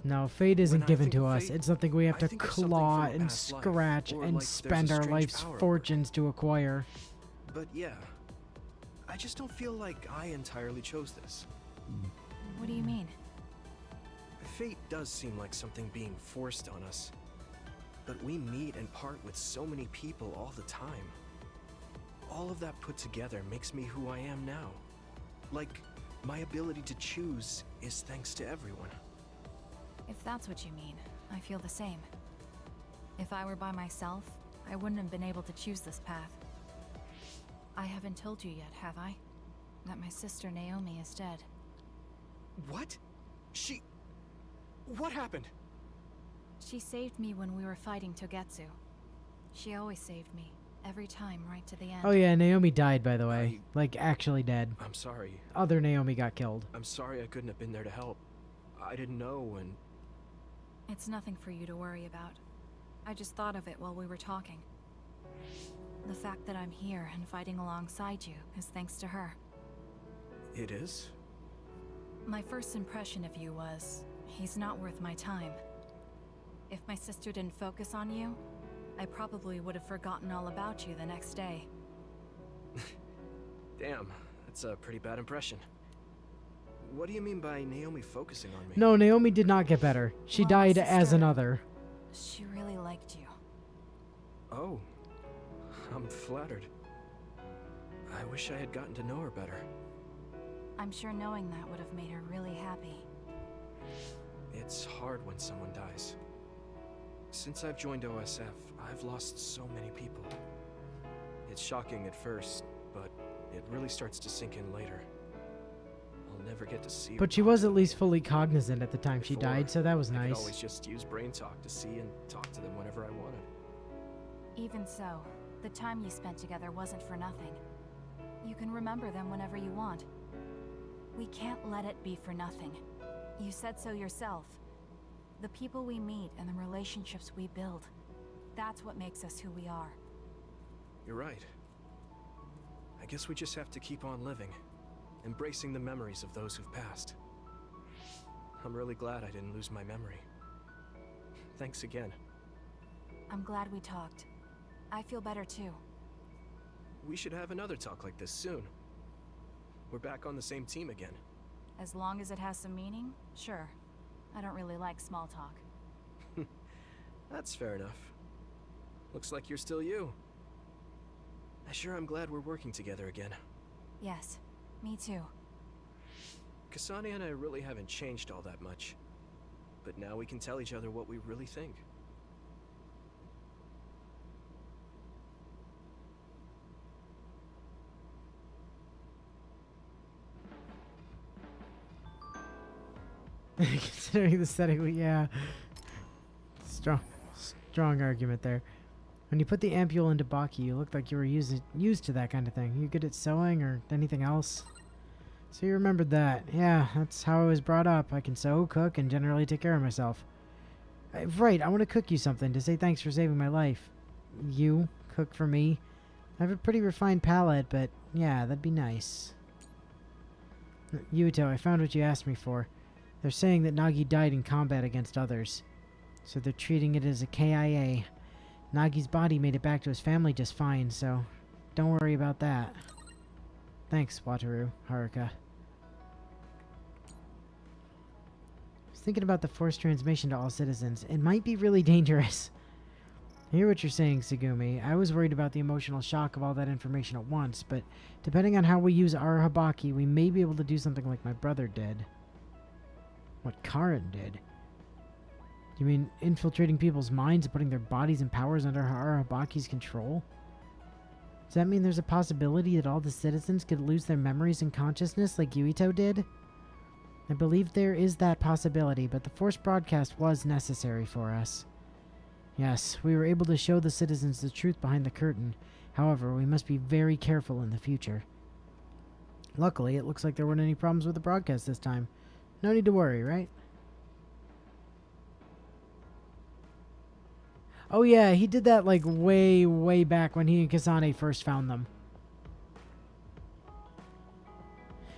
No, fate isn't given to us. fate, it's something we have I to think of something claw from a and past life, scratch or and like there's a spend our strange life's power over it. fortunes to acquire. But yeah, I just don't feel like I entirely chose this. What do you mean? Fate does seem like something being forced on us. But we meet and part with so many people all the time. All of that put together makes me who I am now. Like, my ability to choose is thanks to everyone. If that's what you mean, I feel the same. If I were by myself, I wouldn't have been able to choose this path. I haven't told you yet, have I? That my sister Naomi is dead. What? What happened? She saved me when we were fighting Togetsu. She always saved me, every time, right to the end. Oh yeah, Naomi died, by the way. Like, actually dead. I'm sorry. Other Naomi got killed. I'm sorry I couldn't have been there to help. I didn't know, and... It's nothing for you to worry about. I just thought of it while we were talking. The fact that I'm here and fighting alongside you is thanks to her. It is? My first impression of you was, he's not worth my time. If my sister didn't focus on you, I probably would have forgotten all about you the next day. Damn, that's a pretty bad impression. What do you mean by Naomi focusing on me? No, Naomi did not get better. She Well, my died as sister- another. She really liked you. Oh, I'm flattered. I wish I had gotten to know her better. I'm sure knowing that would have made her really happy. It's hard when someone dies. Since I've joined OSF, I've lost so many people. It's shocking at first, but it really starts to sink in later. I'll never get to see But she was at least fully cognizant at the time she died, so that was I could nice. always just use brain talk to see and talk to them whenever I wanted. Even so, the time you spent together wasn't for nothing. You can remember them whenever you want. We can't let it be for nothing. You said so yourself. The people we meet and the relationships we build, that's what makes us who we are. You're right. I guess we just have to keep on living, embracing the memories of those who've passed. I'm really glad I didn't lose my memory. Thanks again. I'm glad we talked. I feel better too. We should have another talk like this soon. We're back on the same team again. As long as it has some meaning, sure. I don't really like small talk. That's fair enough. Looks like you're still you. I sure am glad we're working together again. Yes, me too. Kasane and I really haven't changed all that much. But now we can tell each other what we really think. Considering the setting, yeah. strong argument there. When you put the ampule into Baki, you looked like you were used to that kind of thing. You good at sewing or anything else? So you remembered that. Yeah, that's how I was brought up. I can sew, cook, and generally take care of myself. Right, I want to cook you something to say thanks for saving my life. You cook for me? I have a pretty refined palate, but yeah, that'd be nice. Yuito, I found what you asked me for. They're saying that Nagi died in combat against others. So they're treating it as a KIA. Nagi's body made it back to his family just fine, so don't worry about that. Thanks, Wataru, Haruka. I was thinking about the forced transmission to all citizens. It might be really dangerous. I hear what you're saying, Tsugumi. I was worried about the emotional shock of all that information at once, but depending on how we use our Habaki, we may be able to do something like my brother did. What Karen did? You mean infiltrating people's minds and putting their bodies and powers under our Habaki's control? Does that mean there's a possibility that all the citizens could lose their memories and consciousness like Yuito did? I believe there is that possibility, but the forced broadcast was necessary for us. Yes, we were able to show the citizens the truth behind the curtain. However, we must be very careful in the future. Luckily, it looks like there weren't any problems with the broadcast this time. No need to worry, right? Oh yeah, he did that like way back when he and Kasane first found them.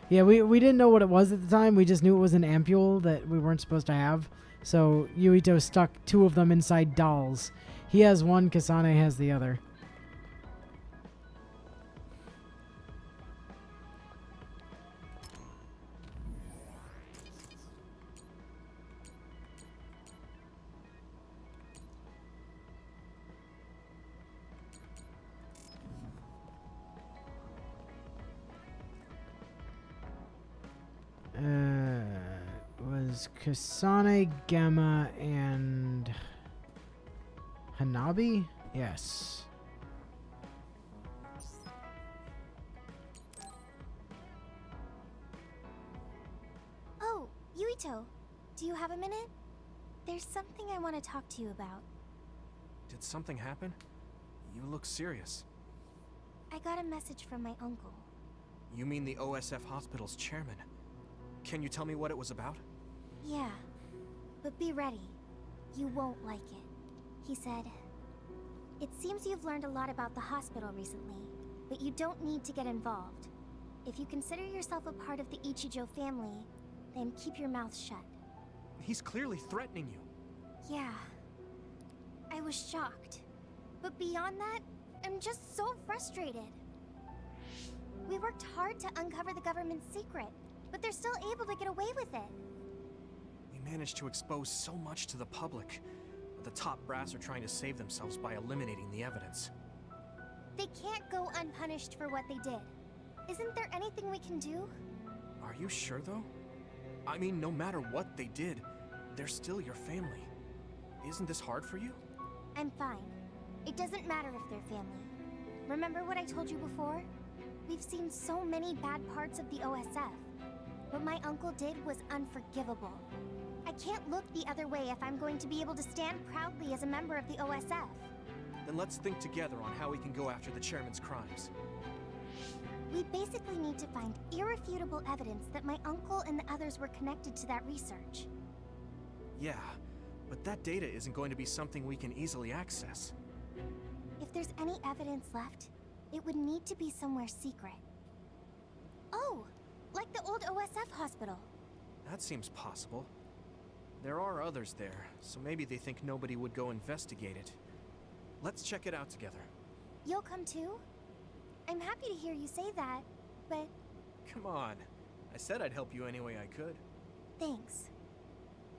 Yeah, we didn't know what it was at the time. We just knew it was an ampule that we weren't supposed to have. So Yuito stuck 2 of them inside dolls. He has one, Kasane has the other. Was Kasane, Gamma, and Hanabi? Yes. Oh, Yuito, do you have a minute? There's something I want to talk to you about. Did something happen? You look serious. I got a message from my uncle. You mean the OSF hospital's chairman? Can you tell me what it was about? Yeah, but be ready. You won't like it. He said, "It seems you've learned a lot about the hospital recently, but you don't need to get involved. If you consider yourself a part of the Ichijo family, then keep your mouth shut." He's clearly threatening you. Yeah. I was shocked. But beyond that, I'm just so frustrated. We worked hard to uncover the government's secret, but they're still able to get away with it. We managed to expose so much to the public, but the top brass are trying to save themselves by eliminating the evidence. They can't go unpunished for what they did. Isn't there anything we can do? Are you sure, though? I mean, no matter what they did, they're still your family. Isn't this hard for you? I'm fine. It doesn't matter if they're family. Remember what I told you before? We've seen so many bad parts of the OSF. What my uncle did was unforgivable. I can't look the other way if I'm going to be able to stand proudly as a member of the OSF. Then let's think together on how we can go after the chairman's crimes. We basically need to find irrefutable evidence that my uncle and the others were connected to that research. Yeah, but that data isn't going to be something we can easily access. If there's any evidence left, it would need to be somewhere secret. Oh, like the old OSF hospital. That seems possible. There are others there, so maybe they think nobody would go investigate it. Let's check it out together. You'll come too? I'm happy to hear you say that, but... Come on. I said I'd help you any way I could. Thanks.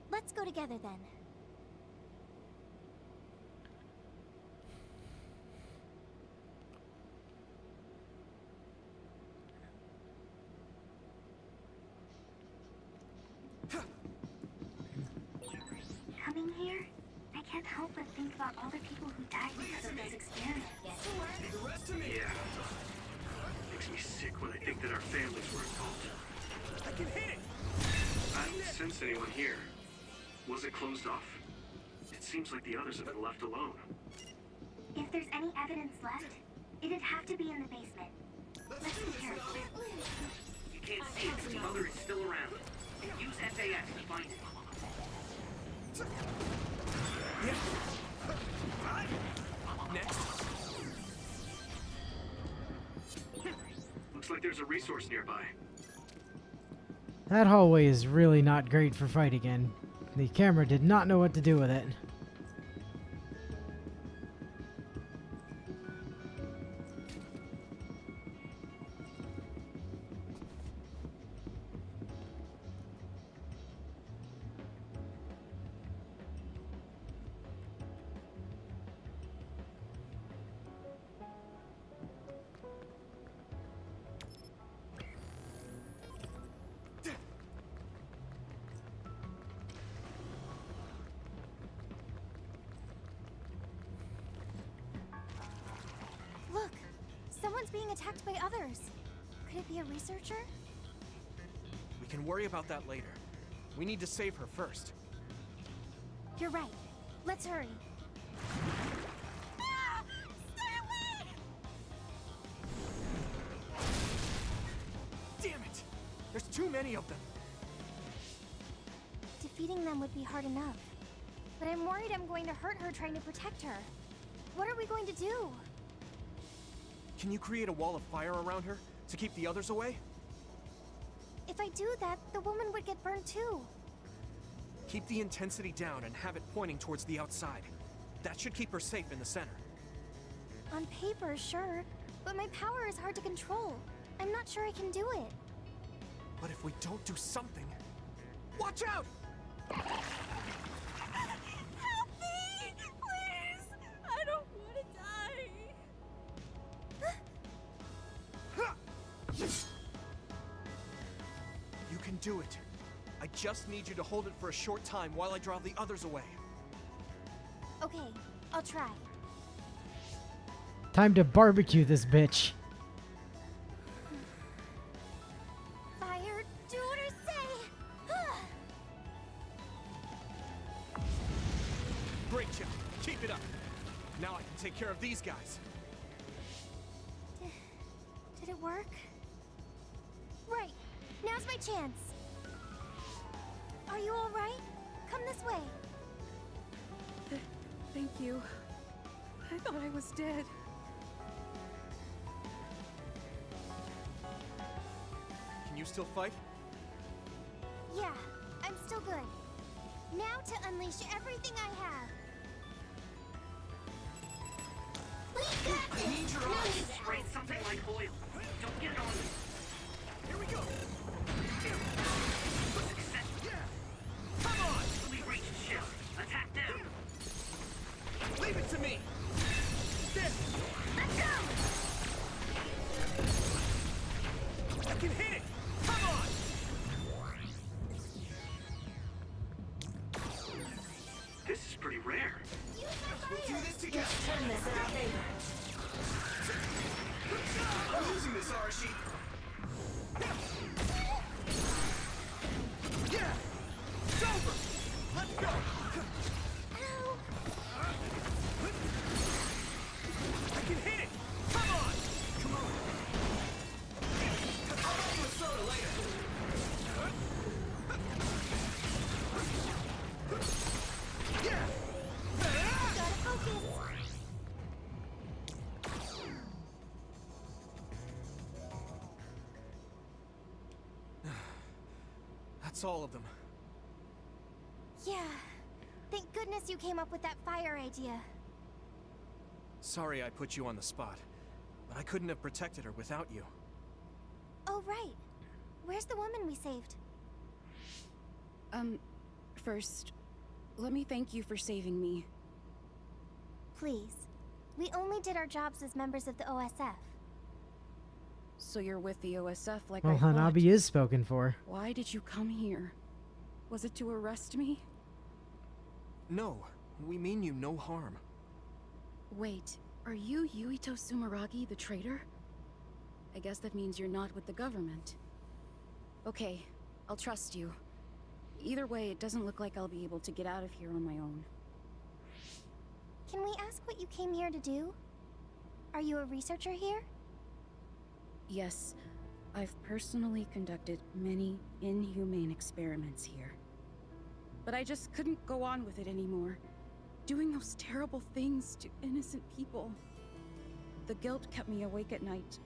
Let's go together then. Coming here, I can't help but think about all the people who died because of those experiments. Yeah. Makes me sick when I think that our families were involved. I can hit it! I don't sense anyone here. Was it closed off? If It seems like the others have been left alone. If there's any evidence left, it'd have to be in the basement. Let's be careful. You can't see it, but the mother is still around. And use SAS to find it. Next. Looks like there's a resource nearby. That hallway is really not great for fighting in. The camera did not know what to do with it. Look! Someone's being attacked by others. Could it be a researcher? We can worry about that later. We need to save her first. You're right. Let's hurry. Damn it! There's too many of them. Defeating them would be hard enough. But I'm worried I'm going to hurt her trying to protect her. What are we going to do? Can you create a wall of fire around her to keep the others away? If I do that, the woman would get burned too. Keep the intensity down and have it pointing towards the outside. That should keep her safe in the center. On paper, sure. But my power is hard to control. I'm not sure I can do it. But if we don't do something... Watch out! Help me! Please! I don't want to die! You can do it. I just need you to hold it for a short time while I draw the others away. Okay, I'll try. Time to barbecue this bitch. Fire, do what I say! Great job. Keep it up. Now I can take care of these guys. Did it work? Right. Now's my chance. Are you all right? Come this way. Thank you. I thought I was dead. Can you still fight? Yeah, I'm still good. Now to unleash everything I have. I need your eyes. Spray something like oil. Don't get it on me. Here we go. Come on! We reach the shell. Attack them. Leave it to me. This. Let's go! I can hit it. Come on. This is pretty rare. We'll do this together. Turn this in our favor. I'm losing this, Arashi. Yeah! It's over! Let's go! I can hit it! Come on! Come on! I'll buy you a soda later! Yeah! Gotta focus. That's all of them. Yeah. Thank goodness you came up with that fire idea. Sorry I put you on the spot, but I couldn't have protected her without you. Oh, right. Where's the woman we saved? First, let me thank you for saving me. Please. We only did our jobs as members of the OSF. So you're with the OSF like Well, I thought. Hanabi is spoken for. Why did you come here? Was it to arrest me? No, we mean you no harm. Wait, are you Yuito Sumeragi, the traitor? I guess that means you're not with the government. Okay, I'll trust you. Either way, it doesn't look like I'll be able to get out of here on my own. you came here to do? Are you a researcher here? Yes, I've personally conducted many inhumane experiments here. But I just couldn't go on with it anymore. Doing those terrible things to innocent people. The guilt kept me awake at night.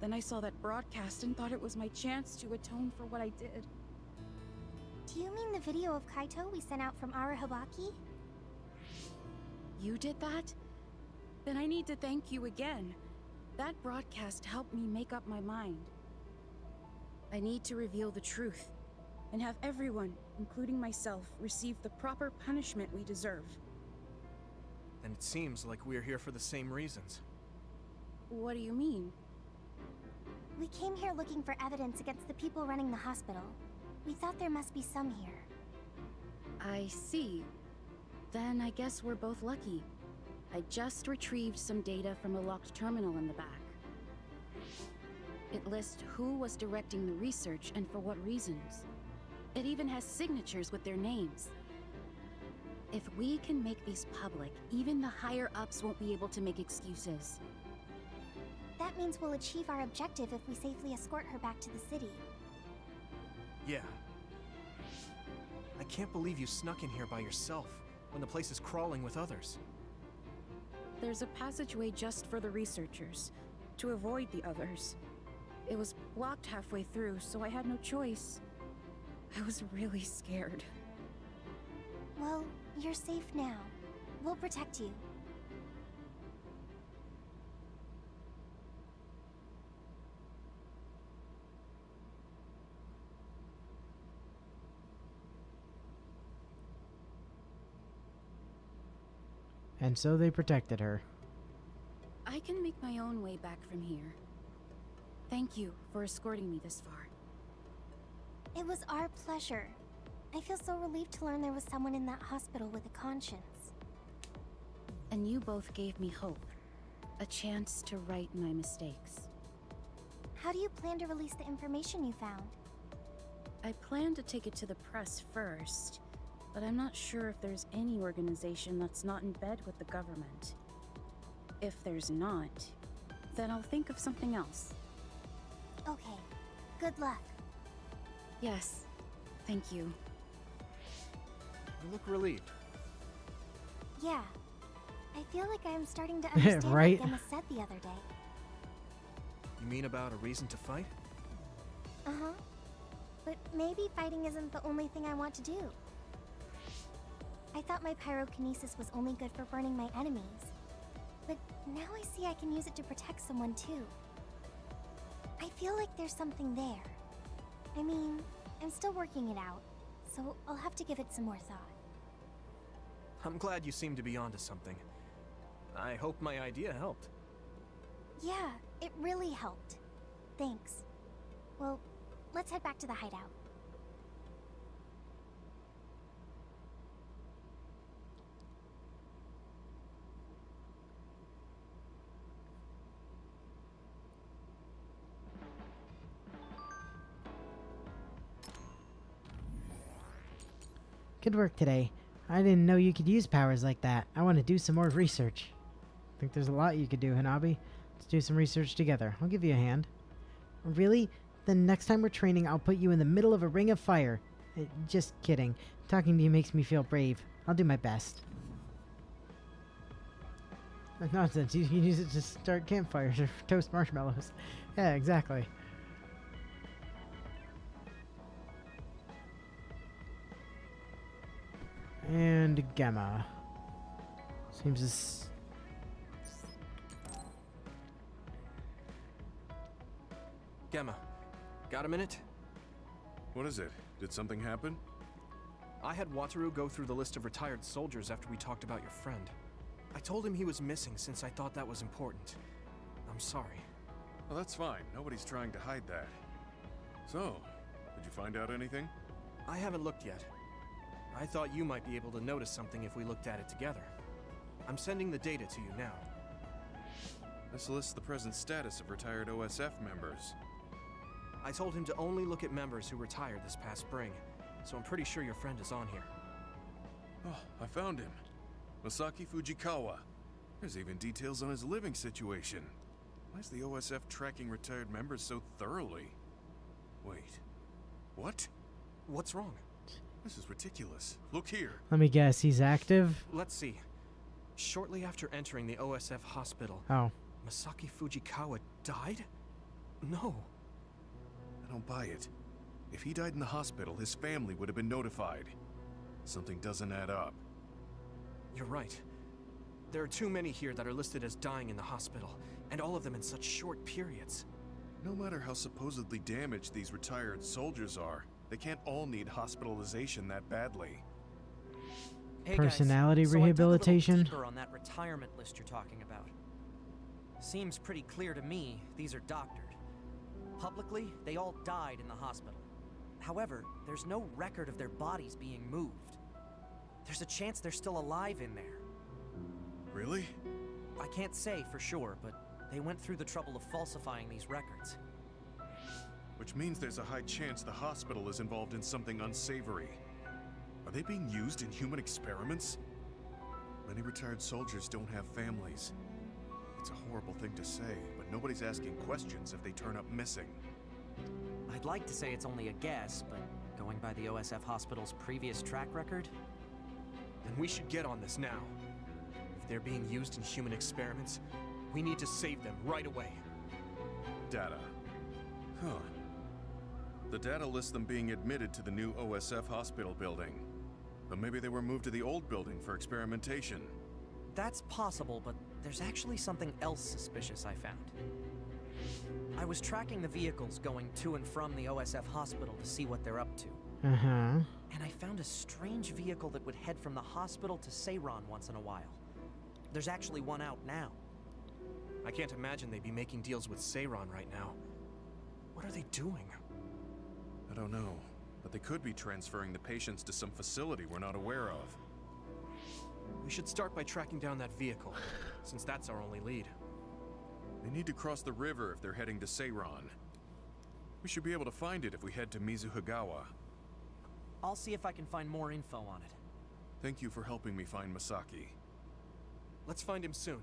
Then I saw that broadcast and thought it was my chance to atone for what I did. Do you mean the video of Kaito we sent out from Arahabaki? You did that? Then I need to thank you again. That broadcast helped me make up my mind. I need to reveal the truth, and have everyone, including myself, receive the proper punishment we deserve. Then it seems like we're here for the same reasons. What do you mean? We came here looking for evidence against the people running the hospital. We thought there must be some here. I see. Then I guess we're both lucky. I just retrieved some data from a locked terminal in the back. It lists who was directing the research and for what reasons. It even has signatures with their names. If we can make these public, even the higher-ups won't be able to make excuses. That means we'll achieve our objective if we safely escort her back to the city. Yeah. I can't believe you snuck in here by yourself, when the place is crawling with others. There's a passageway just for the researchers, to avoid the others. It was blocked halfway through, so I had no choice. I was really scared. Well, you're safe now. We'll protect you. And so they protected her. I can make my own way back from here. Thank you for escorting me this far. It was our pleasure. I feel so relieved to learn there was someone in that hospital with a conscience. And you both gave me hope. A chance to right my mistakes. How do you plan to release the information you found? I plan to take it to the press first, but I'm not sure if there's any organization that's not in bed with the government. If there's not, then I'll think of something else. Okay. Good luck. Yes. Thank you. You look relieved. Yeah. I feel like I'm starting to understand Right? what Gemma said the other day. You mean about a reason to fight? Uh-huh. But maybe fighting isn't the only thing I want to do. I thought my pyrokinesis was only good for burning my enemies. But now I see I can use it to protect someone too. I feel like there's something there. I mean, I'm still working it out, so I'll have to give it some more thought. I'm glad you seem to be onto something. I hope my idea helped. Yeah, it really helped. Thanks. Well, let's head back to the hideout. Good work today. I didn't know you could use powers like that. I want to do some more research. I think there's a lot you could do, Hanabi. Let's do some research together. I'll give you a hand. Really? Then next time we're training, I'll put you in the middle of a ring of fire. Just kidding. Talking to you makes me feel brave. I'll do my best. Nonsense. You can use it to start campfires or toast marshmallows. Yeah, exactly. And Gemma. Seems as... Gemma, got a minute? What is it? Did something happen? I had Wataru go through the list of retired soldiers after we talked about your friend. I told him he was missing since I thought that was important. I'm sorry. Well, that's fine. Nobody's trying to hide that. So, did you find out anything? I haven't looked yet. I thought you might be able to notice something if we looked at it together. I'm sending the data to you now. This lists the present status of retired OSF members. I told him to only look at members who retired this past spring, so I'm pretty sure your friend is on here. Oh, I found him. Masaki Fujikawa. There's even details on his living situation. Why is the OSF tracking retired members so thoroughly? Wait. What? What's wrong? This is ridiculous. Look here. Let me guess, he's active? Let's see. Shortly after entering the OSF hospital, Oh. Masaki Fujikawa died? No. I don't buy it. If he died in the hospital, his family would have been notified. Something doesn't add up. You're right. There are too many here that are listed as dying in the hospital, and all of them in such short periods. No matter how supposedly damaged these retired soldiers are, they can't all need hospitalization that badly. Hey Personality guys, rehabilitation? So I dug a little deeper on that retirement list you're talking about. Seems pretty clear to me these are doctored. Publicly, they all died in the hospital. However, there's no record of their bodies being moved. There's a chance they're still alive in there. Really? I can't say for sure, but they went through the trouble of falsifying these records. Which means there's a high chance the hospital is involved in something unsavory. Are they being used in human experiments? Many retired soldiers don't have families. It's a horrible thing to say, but nobody's asking questions if they turn up missing. I'd like to say it's only a guess, but going by the OSF hospital's previous track record? Then we should get on this now. If they're being used in human experiments, we need to save them right away. Data. Huh. The data lists them being admitted to the new OSF hospital building. But maybe they were moved to the old building for experimentation. That's possible, but there's actually something else suspicious I found. I was tracking the vehicles going to and from the OSF hospital to see what they're up to. Uh-huh. And I found a strange vehicle that would head from the hospital to Seiran once in a while. There's actually one out now. I can't imagine they'd be making deals with Seiran right now. What are they doing? I don't know, but they could be transferring the patients to some facility we're not aware of. We should start by tracking down that vehicle, since that's our only lead. They need to cross the river if they're heading to Seiran. We should be able to find it if we head to Mizuhigawa. I'll see if I can find more info on it. Thank you for helping me find Masaki. Let's find him soon.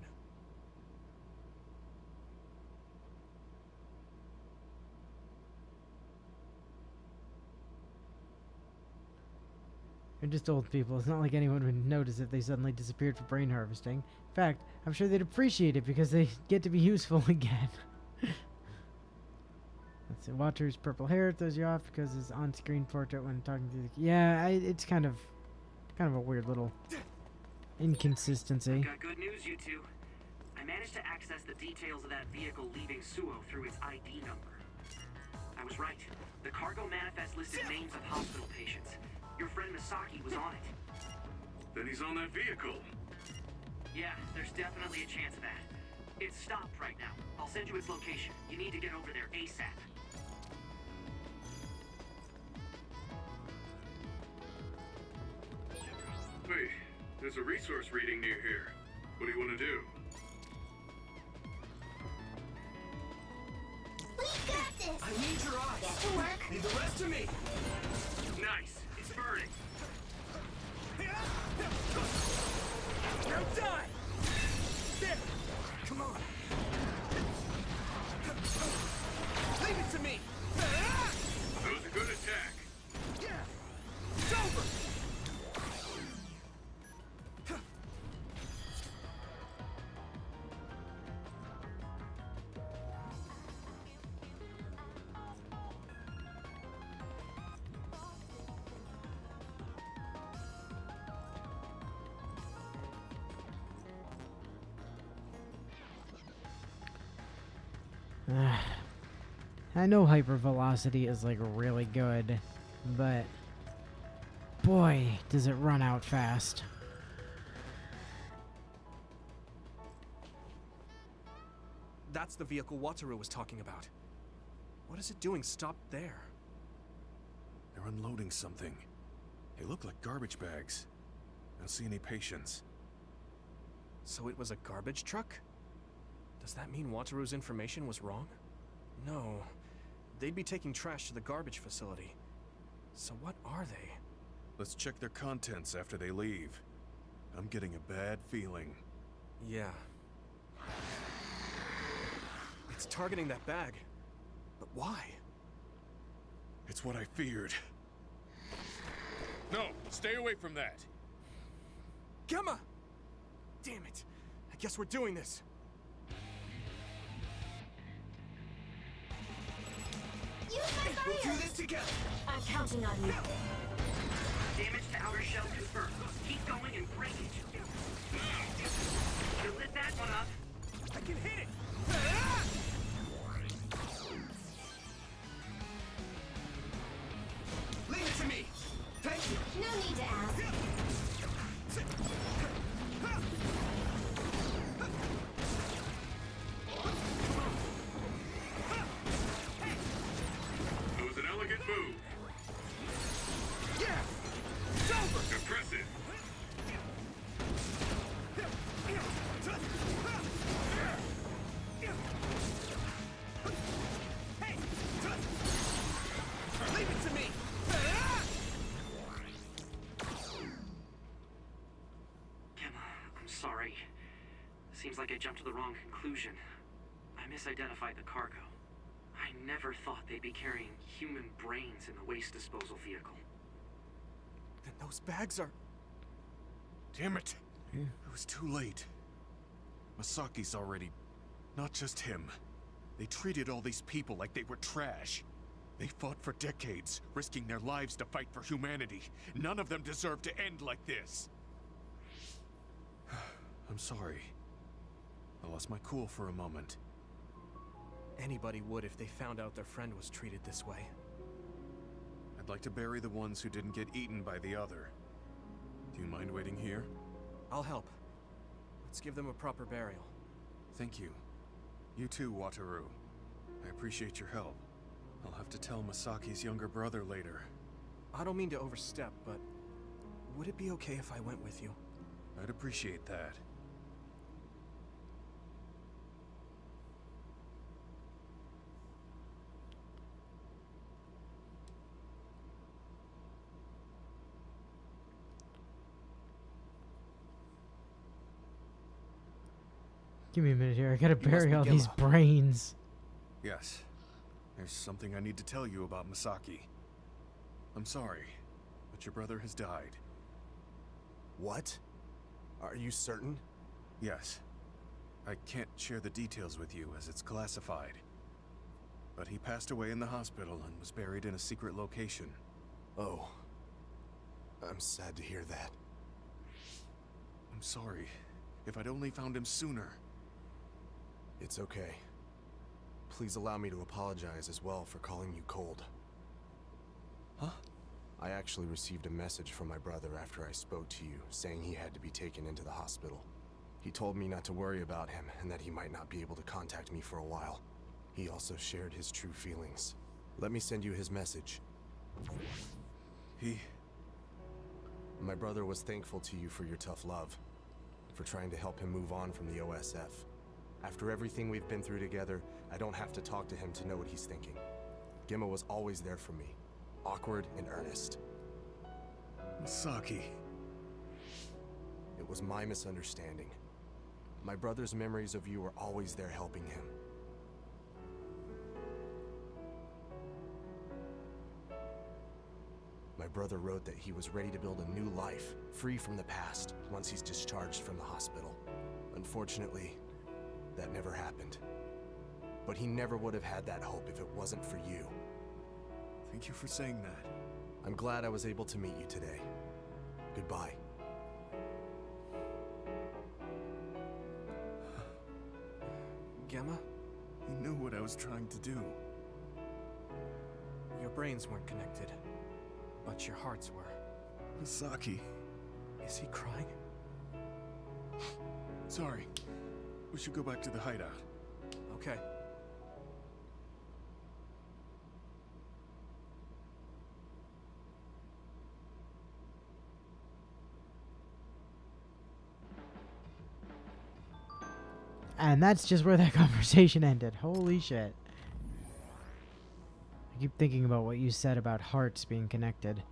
They're just old people. It's not like anyone would notice if they suddenly disappeared for brain harvesting. In fact, I'm sure they'd appreciate it because they get to be useful again. Let's see. Walter's purple hair throws you off because his on-screen portrait when talking to the... Yeah, it's kind of a weird little inconsistency. Got good news, you two. I managed to access the details of that vehicle leaving Suo through its ID number. I was right. The cargo manifest listed names of hospital patients. Your friend Masaki was on it. Then he's on that vehicle. Yeah, there's definitely a chance of that. It's stopped right now. I'll send you its location. You need to get over there ASAP. Wait, there's a resource reading near here. What do you want to do? We got this! I need your eyes! Get to work! Leave the rest to me! Nice! It's burning! Now die! There! Come on! Leave it to me! That was a good attack. Yeah! It's over! I know hypervelocity is like really good, but boy, does it run out fast. That's the vehicle Wataru was talking about. What is it doing stopped there? They're unloading something. They look like garbage bags. I don't see any patients. So it was a garbage truck? Does that mean Wataru's information was wrong? No. They'd be taking trash to the garbage facility. So what are they? Let's check their contents after they leave. I'm getting a bad feeling. Yeah, It's targeting that bag. But why? It's what I feared. No, stay away from that. Gemma! Damn it. I guess we're doing this. We'll do this together. I'm counting on you. Damage to outer shell confirmed. Keep going and break it. You lit that one up. I can hit it! Leave it to me. Thank you. No need to ask. It was an elegant move. Yeah! It's over! Impressive. Hey! Leave it to me! Gemma, I'm sorry. Seems like I jumped to the wrong conclusion. I misidentified the cargo. I never thought they'd be carrying human brains in the waste disposal vehicle. Then those bags are... Damn it. It was too late. Masaki's already... Not just him. They treated all these people like they were trash. They fought for decades, risking their lives to fight for humanity. None of them deserve to end like this. I'm sorry. I lost my cool for a moment. Anybody would if they found out their friend was treated this way. I'd like to bury the ones who didn't get eaten by the other. Do you mind waiting here? I'll help. Let's give them a proper burial. Thank you. You too, Wataru. I appreciate your help. I'll have to tell Masaki's younger brother later. I don't mean to overstep, but would it be okay if I went with you? I'd appreciate that. Give me a minute here. I gotta bury be all these Gemma. brains. Yes. There's something I need to tell you about Masaki. I'm sorry, but your brother has died. What? Are you certain? Yes. I can't share the details with you as it's classified. But he passed away in the hospital and was buried in a secret location. Oh. I'm sad to hear that. I'm sorry. If I'd only found him sooner. It's okay. Please allow me to apologize as well for calling you cold. Huh? I actually received a message from my brother after I spoke to you, saying he had to be taken into the hospital. He told me not to worry about him, and that he might not be able to contact me for a while. He also shared his true feelings. Let me send you his message. My brother was thankful to you for your tough love, for trying to help him move on from the OSF. After everything we've been through together, I don't have to talk to him to know what he's thinking. Gemma was always there for me, awkward and earnest. Masaki. It was my misunderstanding. My brother's memories of you were always there helping him. My brother wrote that he was ready to build a new life, free from the past, once he's discharged from the hospital. Unfortunately, that never happened. But he never would have had that hope if it wasn't for you. Thank you for saying that. I'm glad I was able to meet you today. Goodbye. Gemma? You knew what I was trying to do. Your brains weren't connected, but your hearts were. Masaki. Is he crying? Sorry. We should go back to the hideout. Okay. And that's just where that conversation ended. Holy shit. I keep thinking about what you said about hearts being connected.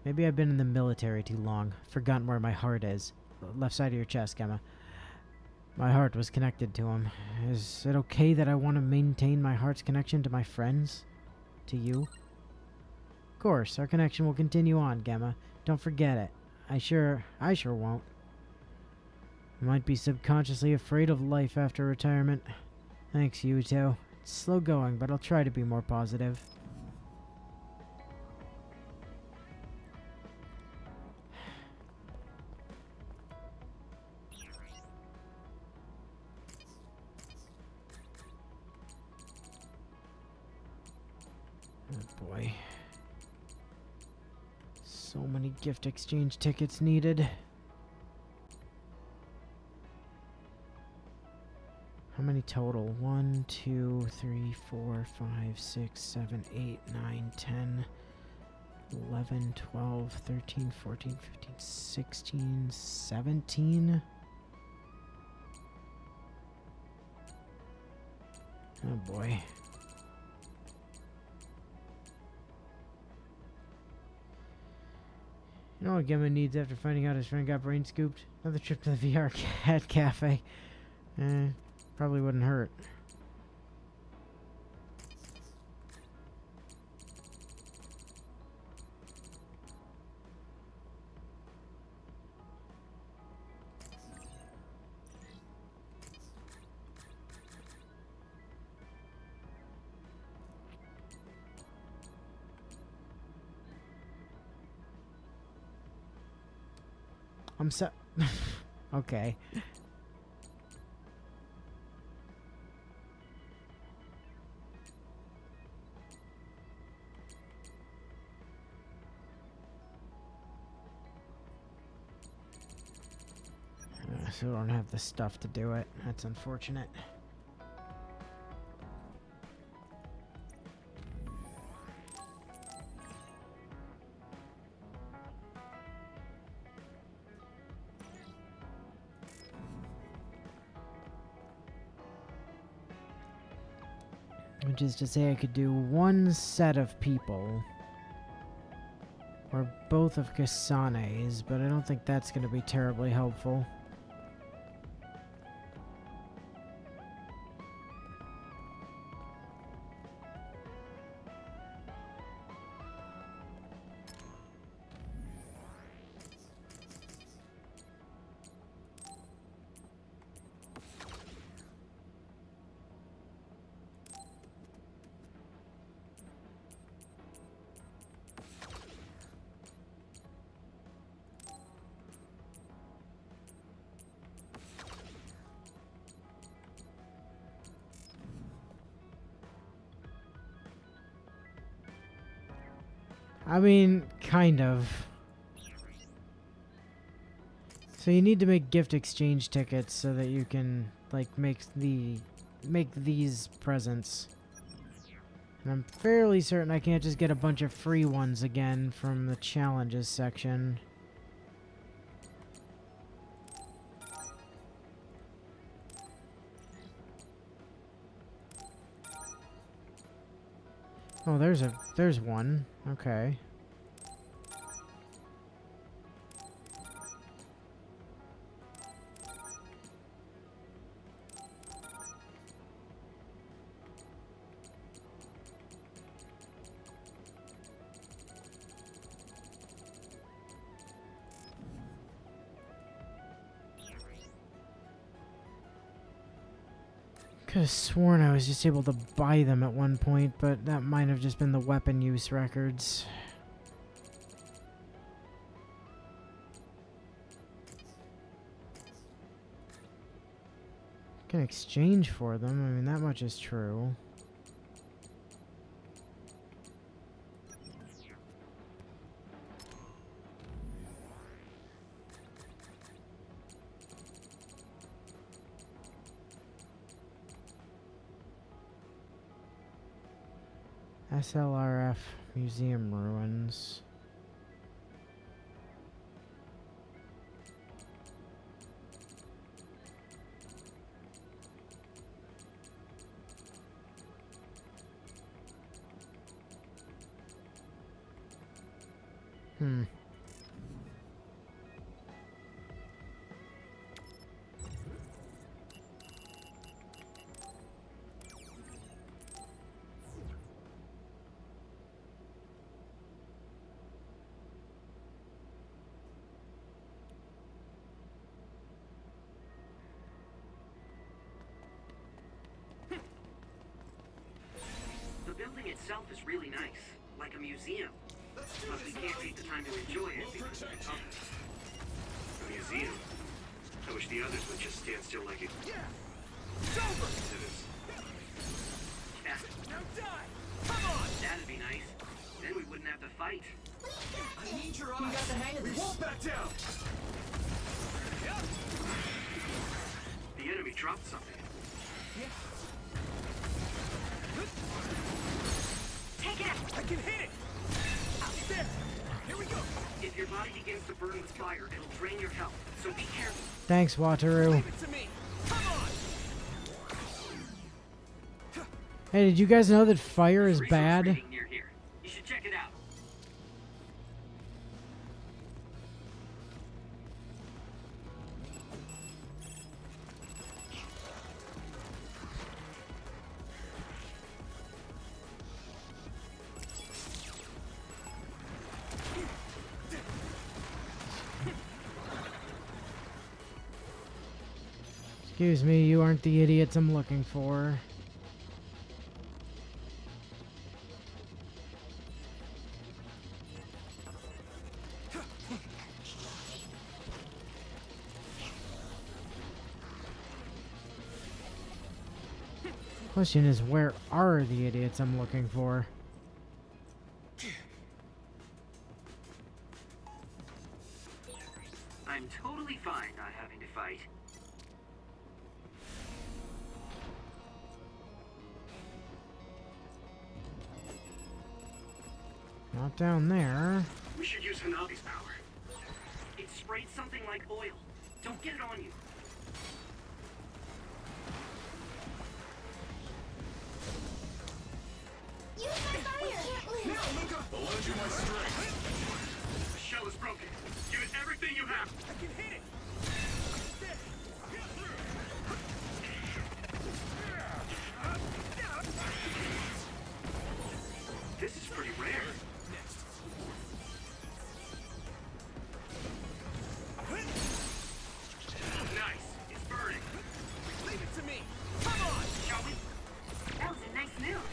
Maybe I've been in the military too long. Forgotten where my heart is. Left side of your chest, Gemma. My heart was connected to him. Is it okay that I want to maintain my heart's connection to my friends? To you? Of course, our connection will continue on, Gemma. Don't forget it. I sure won't. I might be subconsciously afraid of life after retirement. Thanks, Yuto. It's slow going, but I'll try to be more positive. Oh boy. So many gift exchange tickets needed. How many total? 1, 2, 3, 4, 5, 6, 7, 8, 9, 10, 11, 12, 13, 14, 15, 16, 17? Oh boy. You know what Gemma needs after finding out his friend got brain scooped? Another trip to the VR cat cafe. Probably wouldn't hurt. I'm so... okay. So I don't have the stuff to do it. That's unfortunate. Which is to say I could do one set of people. Or both of Kasane's, but I don't think that's going to be terribly helpful. I mean, kind of. So you need to make gift exchange tickets so that you can, like, make these presents. And I'm fairly certain I can't just get a bunch of free ones again from the challenges section. Oh, there's one. Okay. Could have sworn I was just able to buy them at one point, but that might have just been the weapon use records. Can exchange for them, I mean that much is true. SLRF Museum Ruins. building itself is really nice, like a museum. But we can't take the time to enjoy it because of the company. A museum? I wish the others would just stand still like it. Yeah! It's over! It is. Yeah. Now die! Come on! That'd be nice. Then we wouldn't have to fight. I need your eyes! You got the hang of We this. won't back down! Yep. The enemy dropped something. Yeah. Take it! I can hit it! There! Here we go! If your body begins to burn with fire, it'll drain your health. So be careful. Thanks, Wataru. Leave it to me! Come on! Hey, did you guys know that fire is Resource bad? reading near here. You should check it out. Excuse me, you aren't the idiots I'm looking for. Question is, where are the idiots I'm looking for? I'm totally fine not having to fight. Not down there. We should use Hanabi's power. It sprayed something like oil. Don't get it on you. Use the fire! Now, Luca! I'll lend you my strength. The shell is broken. Give it everything you have. I can hit it! This is pretty rare. Nice. It's burning. Leave it to me! Come on! Shall we? That was a nice move.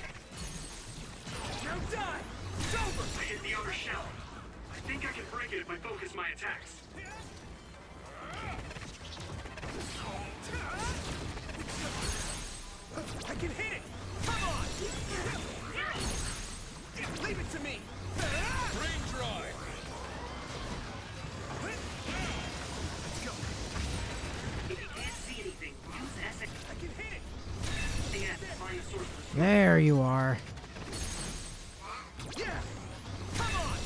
Now die! It's over! I hit the outer shell. I think I can break it if I focus my attacks. I can hit it! Come on! Leave it to me! Brain drive! Let's go! If you can't see anything, use SA. I can hit it! Yeah, find the source of the There you are. Yeah! Come on!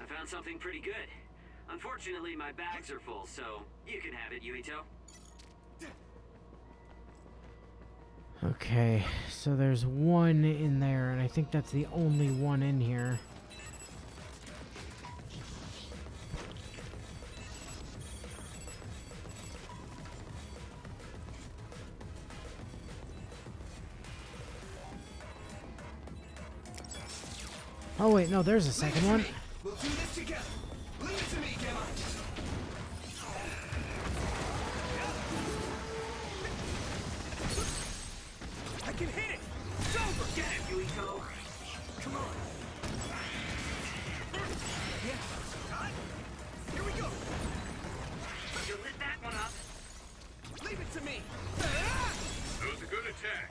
I found something pretty good. Unfortunately, my bags are full, so you can have it, Yuito. Okay, so there's one in there, and I think that's the only one in here. Oh wait, no, there's a second one. We'll do this together! Leave it to me, Gemma! I can hit it! It's over! Get it, Yuito! Come on! Yeah! Here we go! You lit that one up. Leave it to me! That was a good attack.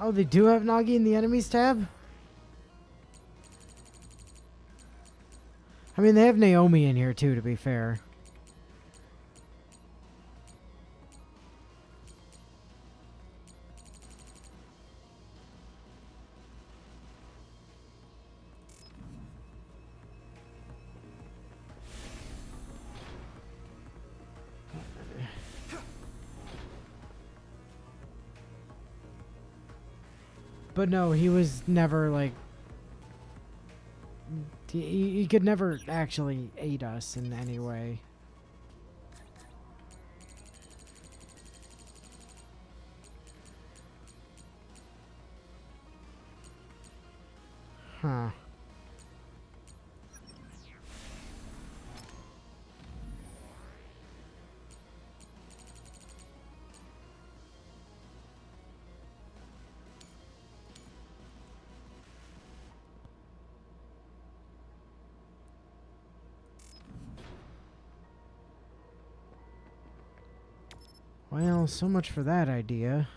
Oh, they do have Nagi in the enemies tab? I mean, they have Naomi in here too, to be fair. But no, he was never, like, He could never actually aid us in any way. Huh. Well, so much for that idea.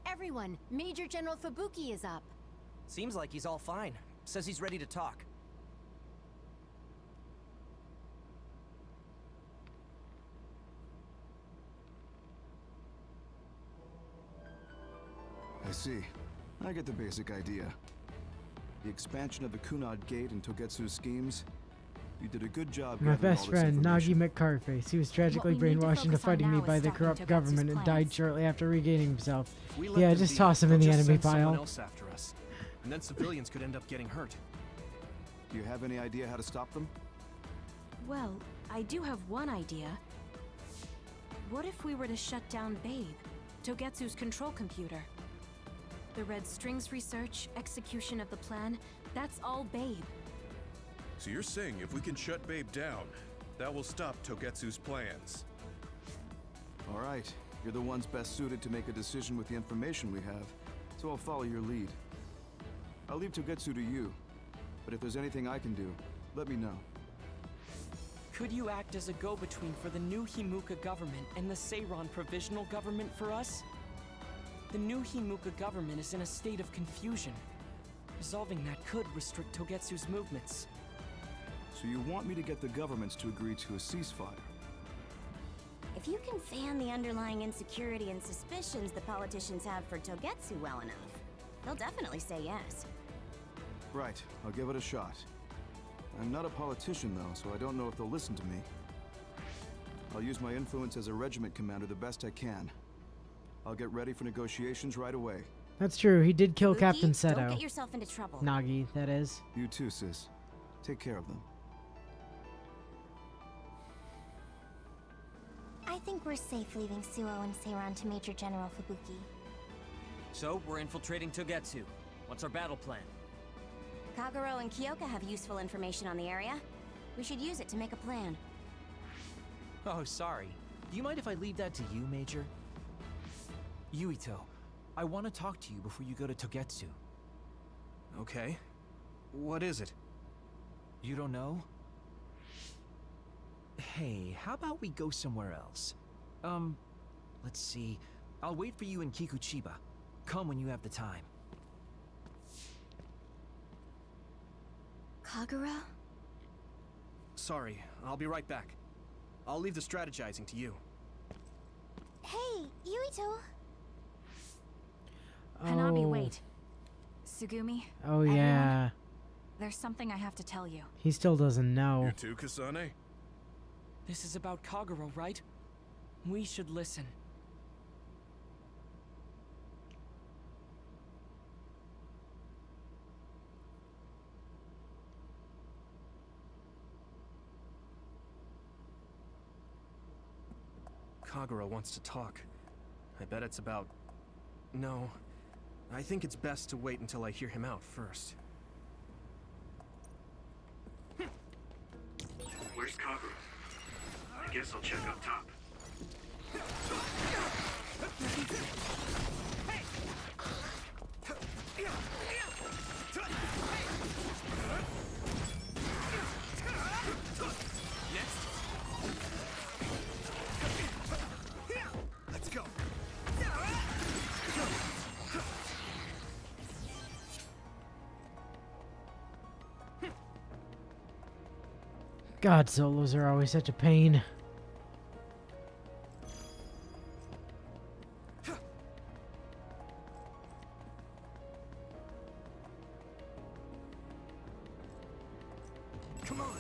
Everyone, Major General Fubuki is up. Seems like he's all fine. Says he's ready to talk. I see. I get the basic idea. The expansion of the Kunad Gate and Togetsu's schemes. You did a good job. My gathering best all this friend, Nagi information. McCarface. He was tragically What we need to brainwashed into focus on fighting me now by is the stopping corrupt Togetsu's government and died plans. shortly after regaining himself. If we let Yeah, them just be, toss him in they'll the just enemy send someone pile. else after us, and then civilians could end up getting hurt. Do you have any idea how to stop them? Well, I do have one idea. What if we were to shut down Babe, Togetsu's control computer? The Red Strings research, execution of the plan, that's all Babe. So you're saying if we can shut Babe down, that will stop Togetsu's plans? All right. You're the ones best suited to make a decision with the information we have, so I'll follow your lead. I'll leave Togetsu to you, but if there's anything I can do, let me know. Could you act as a go-between for the new Himuka government and the Seiran provisional government for us? The new Himuka government is in a state of confusion. Resolving that could restrict Togetsu's movements. So you want me to get the governments to agree to a ceasefire? If you can fan the underlying insecurity and suspicions the politicians have for Togetsu well enough, they'll definitely say yes. Right, I'll give it a shot. I'm not a politician though, so I don't know if they'll listen to me. I'll use my influence as a regiment commander the best I can. I'll get ready for negotiations right away. That's true. He did kill Fubuki, Captain don't Seto. get yourself into trouble. Nagi, that is. You too, sis. Take care of them. I think we're safe leaving Suo and Seiran to Major General Fubuki. So, we're infiltrating Togetsu. What's our battle plan? Kagero and Kyoka have useful information on the area. We should use it to make a plan. Oh, sorry. Do you mind if I leave that to you, Major? Yuito, I want to talk to you before you go to Togetsu. Okay. What is it? You don't know? Hey, how about we go somewhere else? Let's see. I'll wait for you in Kikuchiba. Come when you have the time. Kagura? Sorry, I'll be right back. I'll leave the strategizing to you. Hey, Yuito! Hanabi, Oh. wait. Sugumi? Oh, everyone, yeah. There's something I have to tell you. He still doesn't know. You too, Kasane? This is about Kagero, right? We should listen. Kagura wants to talk. I bet it's about... No. I think it's best to wait until I hear him out first. Where's Kagura? I guess I'll check up top. God, solos are always such a pain. Come on.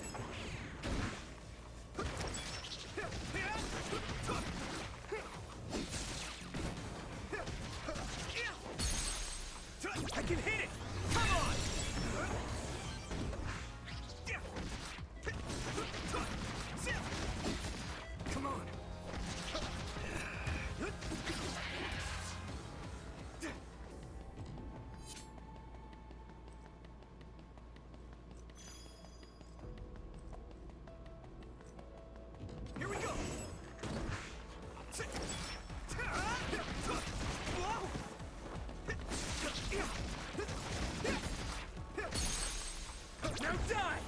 I can hit it. Come on. Come on. Here we go. Now die.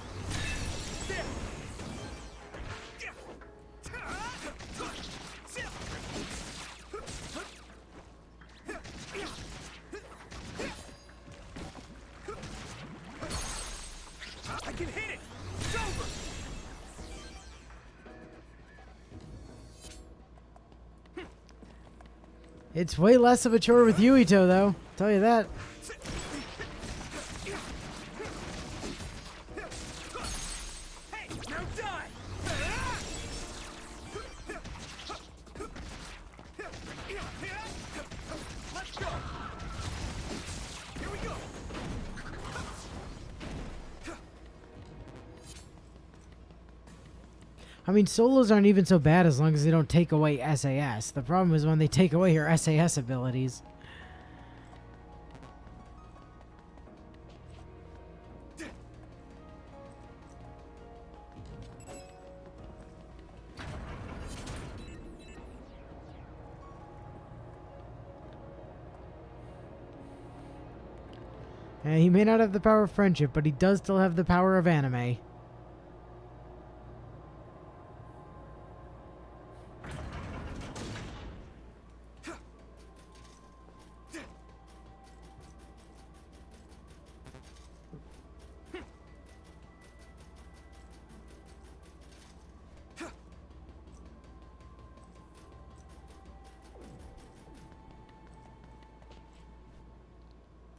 I can hit it. It's over. It's way less of a chore with Yuito, though. Tell you that. Hey, now die. Let's go. Here we go. I mean, solos aren't even so bad as long as they don't take away SAS. The problem is when they take away your SAS abilities. And he may not have the power of friendship, but he does still have the power of anime.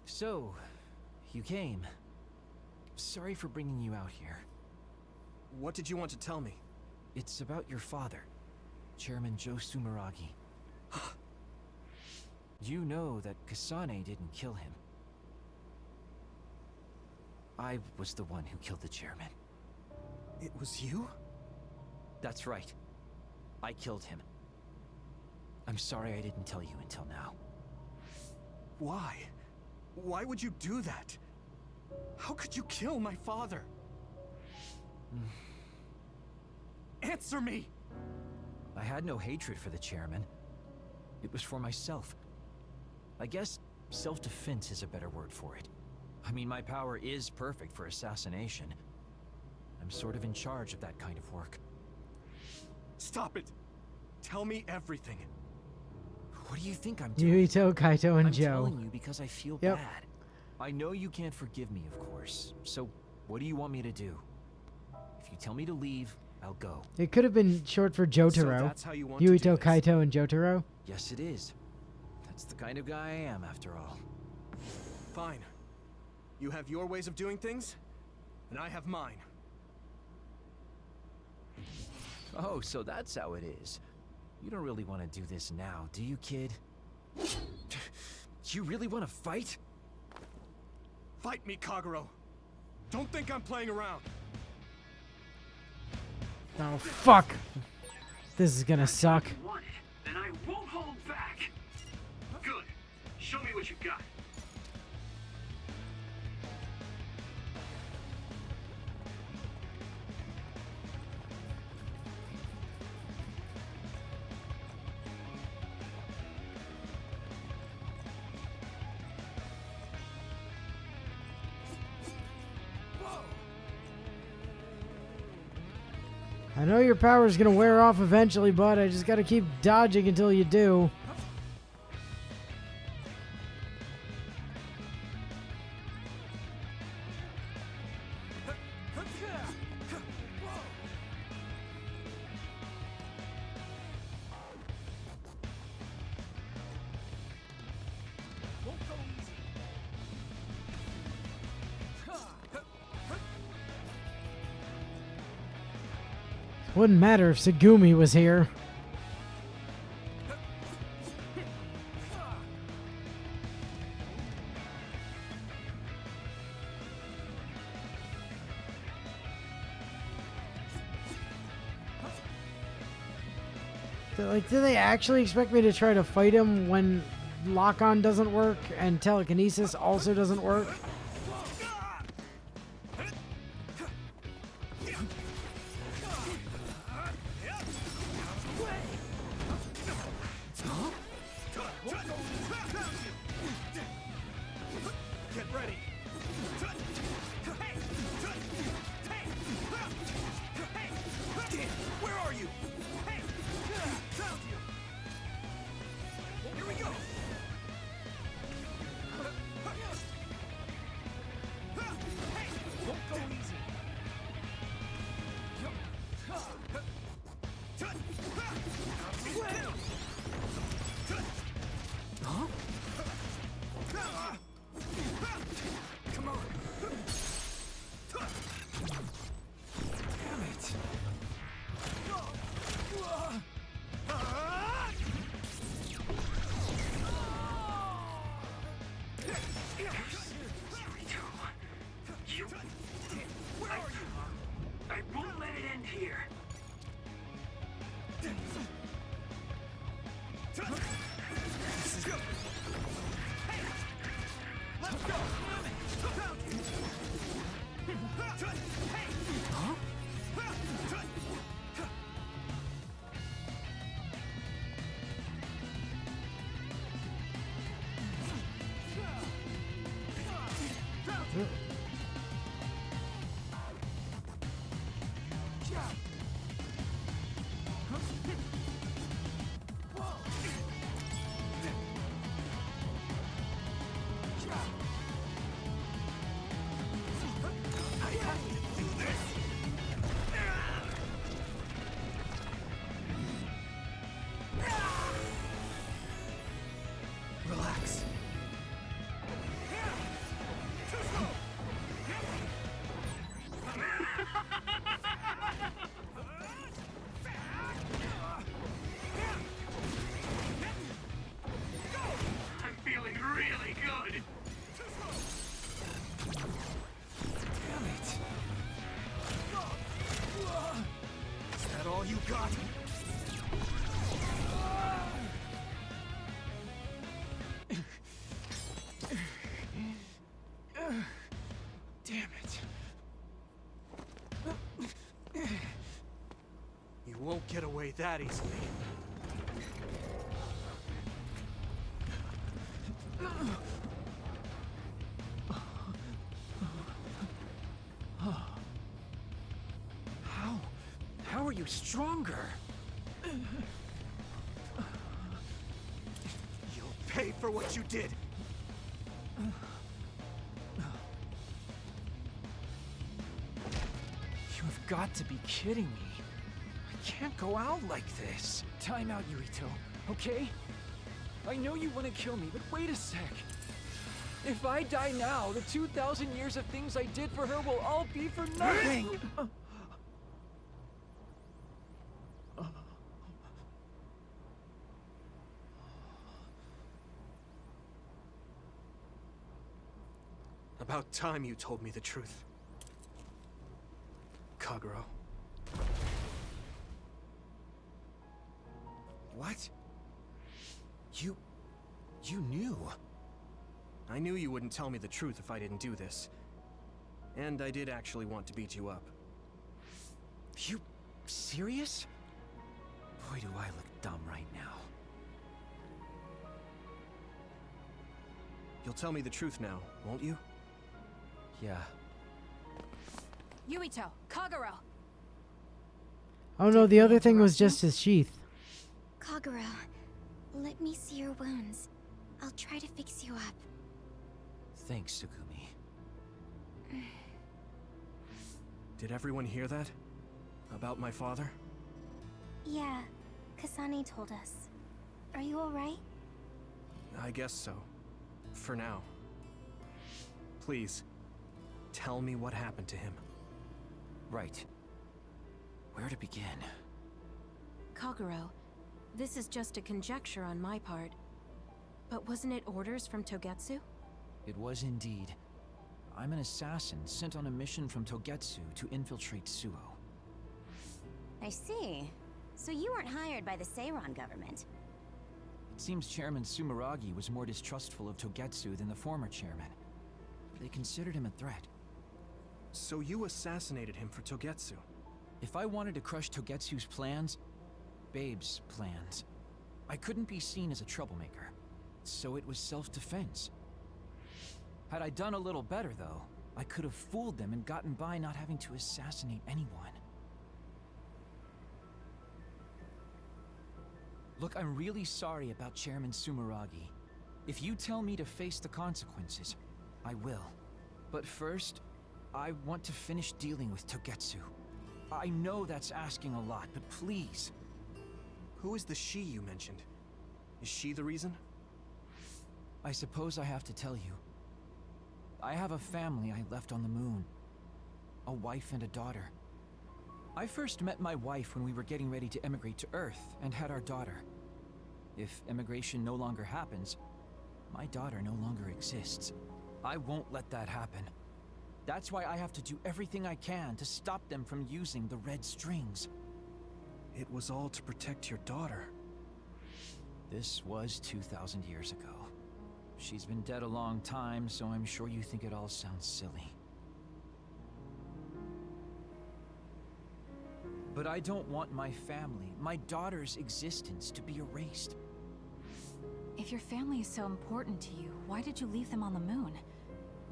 So, you came. Sorry for bringing you out here. What did you want to tell me? It's about your father, Chairman Joe Sumeragi. You know that Kasane didn't kill him. I was the one who killed the chairman. It was you? That's right. I killed him. I'm sorry I didn't tell you until now. Why? Why would you do that? How could you kill my father? Answer me! I had no hatred for the chairman. It was for myself. I guess self-defense is a better word for it. I mean, my power is perfect for assassination. I'm sort of in charge of that kind of work. Stop it! Tell me everything. What do you think I'm doing? Yuito, Kaito, and I'm Joe. telling you because I feel Yep. bad. I know you can't forgive me, of course. So, what do you want me to do? If you tell me to leave, I'll go. It could have been short for Jotaro. that's how you want to do Yuito, this. Kaito, and Jotaro. Yes, it is. That's the kind of guy I am, after all. Fine. You have your ways of doing things, and I have mine. Oh, so that's how it is. You don't really want to do this now, do you, kid? Do you really want to fight? Fight me, Kagero! Don't think I'm playing around! Oh, fuck! This is gonna suck. If you want it, then I won't hold back. Good. Show me what you got. I know your power's gonna wear off eventually, but I just gotta keep dodging until you do. Wouldn't matter if Segumi was here. Like, do they actually expect me to try to fight him when lock-on doesn't work and telekinesis also doesn't work? Get ready. Damn, where are you? Found you. Here we go. Won't go easy. Huh? Come on. Damn it. I won't let it end here. Let's go. Relax. I'm feeling really good. Damn it. Is that all you got? Damn it. You won't get away that easily. How are you stronger? You'll pay for what you did. You've got to be kidding me. I can't go out like this. Time out, Yurito, okay? I know you want to kill me, but wait a sec. If I die now, the 2,000 years of things I did for her will all be for nothing! About time you told me the truth, Kagero. What? You knew? I knew you wouldn't tell me the truth if I didn't do this. And I did actually want to beat you up. You serious? Boy, do I look dumb right now. You'll tell me the truth now, won't you? Yeah. Yuito, Kagero! Oh no, the other thing was just his sheath. Kagero, let me see your wounds. I'll try to fix you up. Thanks, Sugumi. Did everyone hear that? About my father? Yeah, Kasane told us. Are you alright? I guess so. For now. Please, tell me what happened to him. Right. Where to begin? Kaguro, this is just a conjecture on my part. But wasn't it orders from Togetsu? It was indeed. I'm an assassin sent on a mission from Togetsu to infiltrate Suo. I see. So you weren't hired by the Seiran government. It seems Chairman Sumeragi was more distrustful of Togetsu than the former chairman. They considered him a threat. So you assassinated him for Togetsu? If I wanted to crush Togetsu's plans, Babe's plans, I couldn't be seen as a troublemaker. So it was self-defense. Had I done a little better, though, I could have fooled them and gotten by not having to assassinate anyone. Look, I'm really sorry about Chairman Sumeragi. If you tell me to face the consequences, I will. But first, I want to finish dealing with Togetsu. I know that's asking a lot, but please. Who is the she you mentioned? Is she the reason? I suppose I have to tell you. I have a family I left on the moon. A wife and a daughter. I first met my wife when we were getting ready to emigrate to Earth and had our daughter. If immigration no longer happens, my daughter no longer exists. I won't let that happen. That's why I have to do everything I can to stop them from using the red strings. It was all to protect your daughter. This was 2,000 years ago. She's been dead a long time, so I'm sure you think it all sounds silly. But I don't want my family, my daughter's existence, to be erased. If your family is so important to you, why did you leave them on the moon?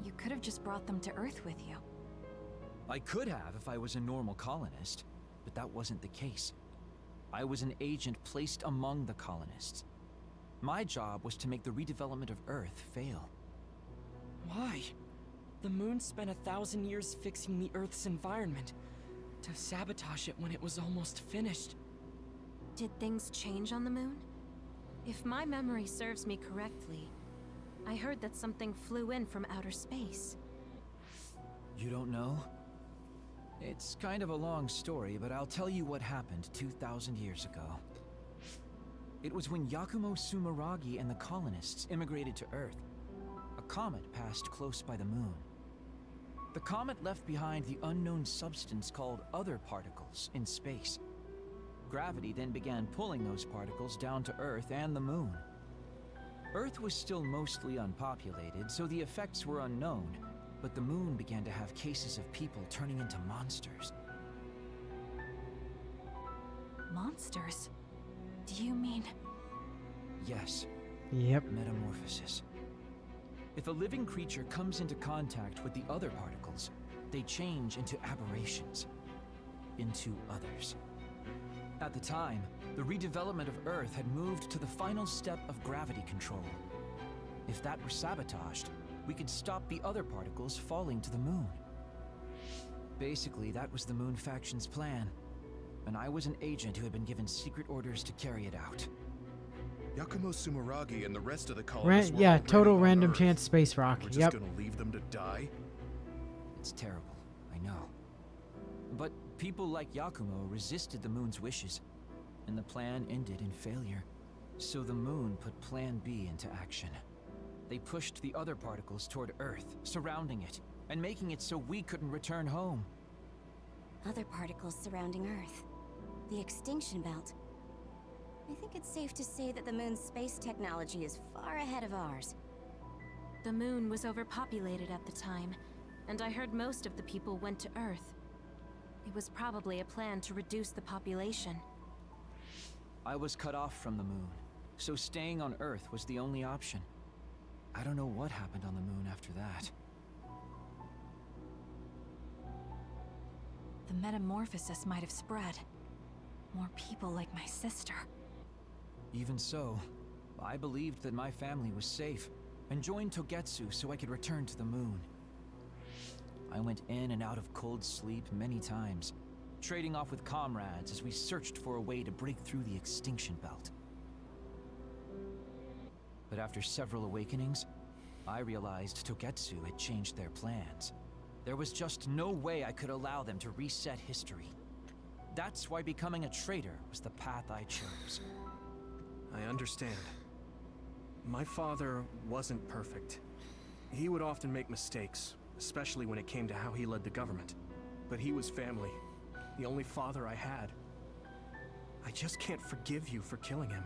You could have just brought them to Earth with you. I could have if I was a normal colonist, but that wasn't the case. I was an agent placed among the colonists. My job was to make the redevelopment of Earth fail. Why? The moon spent 1,000 years fixing the Earth's environment, to sabotage it when it was almost finished. Did things change on the moon? If my memory serves me correctly, I heard that something flew in from outer space. You don't know? It's kind of a long story, but I'll tell you what happened 2,000 years ago. It was when Yakumo Sumeragi and the colonists immigrated to Earth. A comet passed close by the moon. The comet left behind the unknown substance called other particles in space. Gravity then began pulling those particles down to Earth and the moon. Earth was still mostly unpopulated, so the effects were unknown, but the moon began to have cases of people turning into monsters. Monsters? Do you mean... Yes. Yep. Metamorphosis. If a living creature comes into contact with the other particles, they change into aberrations. Into others. At the time, the redevelopment of Earth had moved to the final step of gravity control. If that were sabotaged, we could stop the other particles falling to the moon. Basically, that was the Moon Faction's plan, and I was an agent who had been given secret orders to carry it out. Yakumo Sumeragi and the rest of the colonists were Yeah, already total on random Earth. chance space rock. We're just Yep. gonna leave them to die? It's terrible, I know. But people like Yakumo resisted the moon's wishes, and the plan ended in failure. So the moon put Plan B into action. They pushed the other particles toward Earth, surrounding it, and making it so we couldn't return home. Other particles surrounding Earth. The extinction belt. I think it's safe to say that the moon's space technology is far ahead of ours. The moon was overpopulated at the time, and I heard most of the people went to Earth. It was probably a plan to reduce the population. I was cut off from the moon, so staying on Earth was the only option. I don't know what happened on the moon after that. The metamorphosis might have spread. More people like my sister. Even so, I believed that my family was safe, and joined Togetsu so I could return to the moon. I went in and out of cold sleep many times, trading off with comrades as we searched for a way to break through the extinction belt. But after several awakenings, I realized Togetsu had changed their plans. There was just no way I could allow them to reset history. That's why becoming a traitor was the path I chose. I understand. My father wasn't perfect. He would often make mistakes, especially when it came to how he led the government. But he was family, the only father I had. I just can't forgive you for killing him.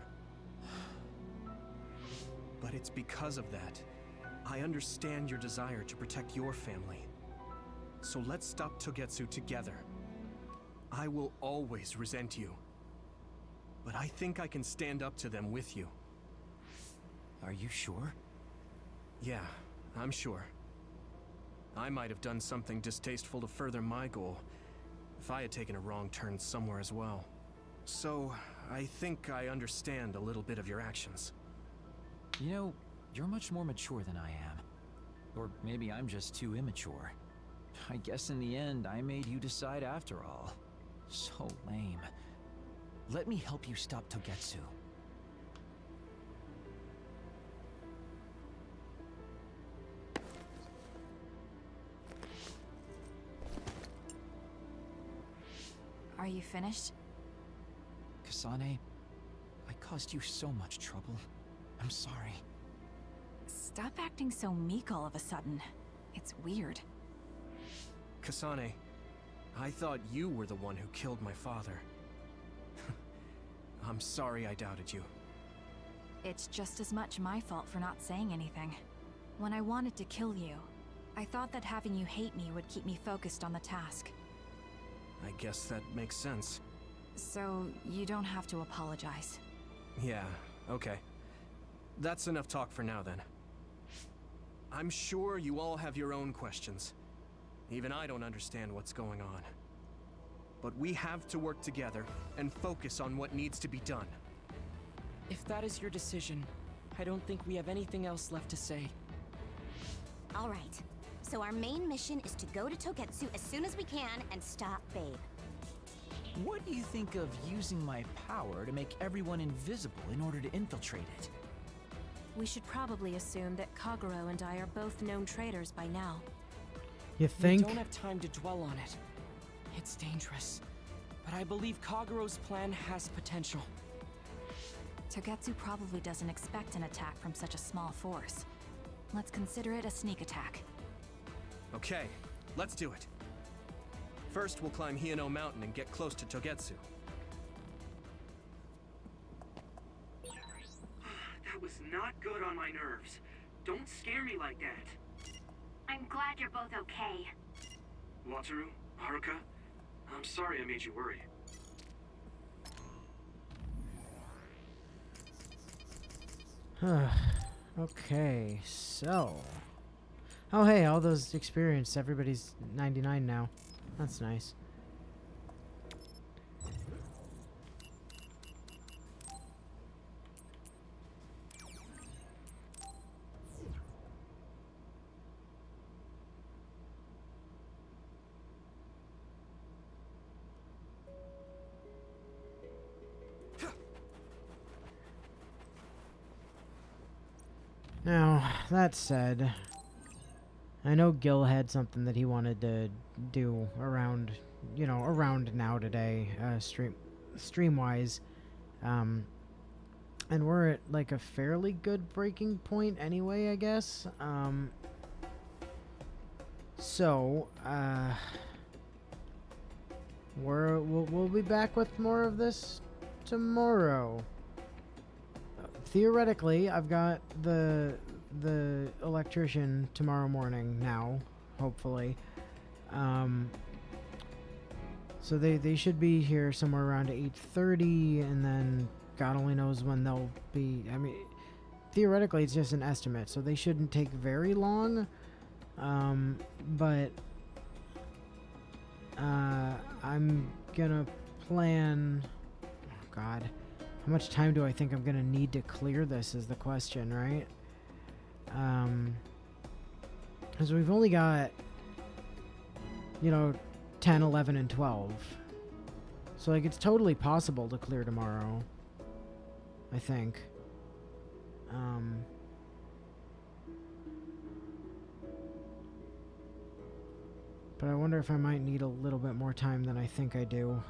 But it's because of that. I understand your desire to protect your family. So let's stop Togetsu together. I will always resent you. But I think I can stand up to them with you. Are you sure? Yeah, I'm sure. I might have done something distasteful to further my goal, if I had taken a wrong turn somewhere as well. So, I think I understand a little bit of your actions. You know, you're much more mature than I am. Or maybe I'm just too immature. I guess in the end, I made you decide after all. So lame. Let me help you stop Togetsu. Are you finished? Kasane, I caused you so much trouble. I'm sorry. Stop acting so meek all of a sudden. It's weird. Kasane, I thought you were the one who killed my father. I'm sorry I doubted you. It's just as much my fault for not saying anything. When I wanted to kill you, I thought that having you hate me would keep me focused on the task. I guess that makes sense. So, you don't have to apologize. Yeah, okay. That's enough talk for now, then. I'm sure you all have your own questions. Even I don't understand what's going on. But we have to work together and focus on what needs to be done. If that is your decision, I don't think we have anything else left to say. All right. So our main mission is to go to Togetsu as soon as we can and stop Babe. What do you think of using my power to make everyone invisible in order to infiltrate it? We should probably assume that Kagero and I are both known traitors by now. You think? We don't have time to dwell on it. It's dangerous. But I believe Kagero's plan has potential. Togetsu probably doesn't expect an attack from such a small force. Let's consider it a sneak attack. Okay, let's do it. First, we'll climb Hino Mountain and get close to Togetsu. That was not good on my nerves. Don't scare me like that. I'm glad you're both okay. Wataru, Haruka, I'm sorry I made you worry. Okay, so... Oh hey, all those experience, everybody's 99 now. That's nice. Now, that said, I know Gil had something that he wanted to do around, you know, around now today, stream-wise. And we're at, like, a fairly good breaking point anyway, I guess. We'll be back with more of this tomorrow. Theoretically, I've got the electrician tomorrow morning now, hopefully. So they should be here somewhere around 8:30, and then God only knows when they'll be. I mean, theoretically, it's just an estimate, so they shouldn't take very long. But I'm gonna plan. Oh God. How much time do I think I'm gonna need to clear this is the question, right? Because we've only got, you know, 10, 11, and 12. So, like, it's totally possible to clear tomorrow. I think. But I wonder if I might need a little bit more time than I think I do.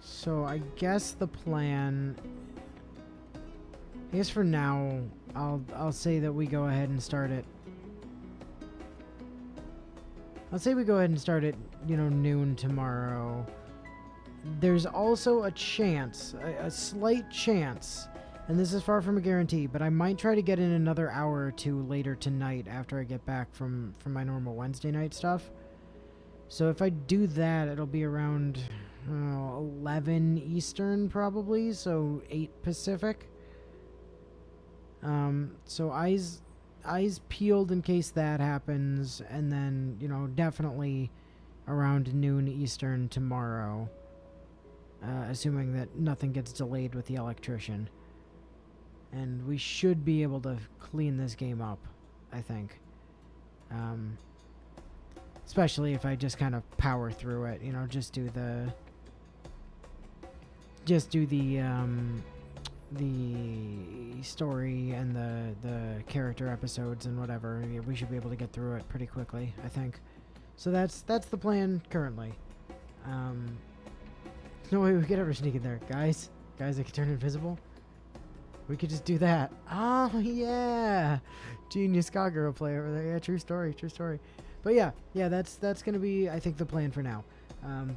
So I guess the plan, I guess for now, I'll say that we go ahead and start it. I'll say we go ahead and start at, you know, noon tomorrow. There's also a chance, a slight chance, and this is far from a guarantee, but I might try to get in another hour or two later tonight after I get back from my normal Wednesday night stuff. So if I do that, it'll be around 11 Eastern probably, so 8 Pacific. So eyes peeled in case that happens, and then, you know, definitely around noon Eastern tomorrow, assuming that nothing gets delayed with the electrician. And we should be able to clean this game up, I think. Especially if I just kind of power through it, you know, just do the story and the character episodes and whatever. Yeah, we should be able to get through it pretty quickly, I think. So that's the plan currently. No way we could ever sneak in there, guys. Guys that can turn invisible. We could just do that. Oh yeah, genius Kagura play over there. Yeah, true story, true story. But yeah, that's gonna be, I think, the plan for now.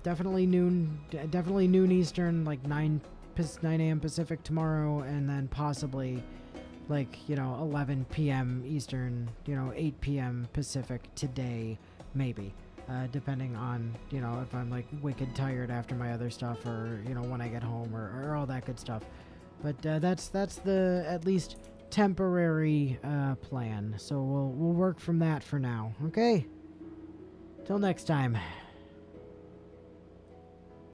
Definitely noon Eastern, like 9 a.m. Pacific tomorrow, and then possibly, like, you know, 11 p.m. Eastern, you know, 8 p.m. Pacific today, maybe, depending on, you know, if I'm like wicked tired after my other stuff, or, you know, when I get home, or all that good stuff. But that's the at least temporary plan. So we'll work from that for now. Okay. Till next time.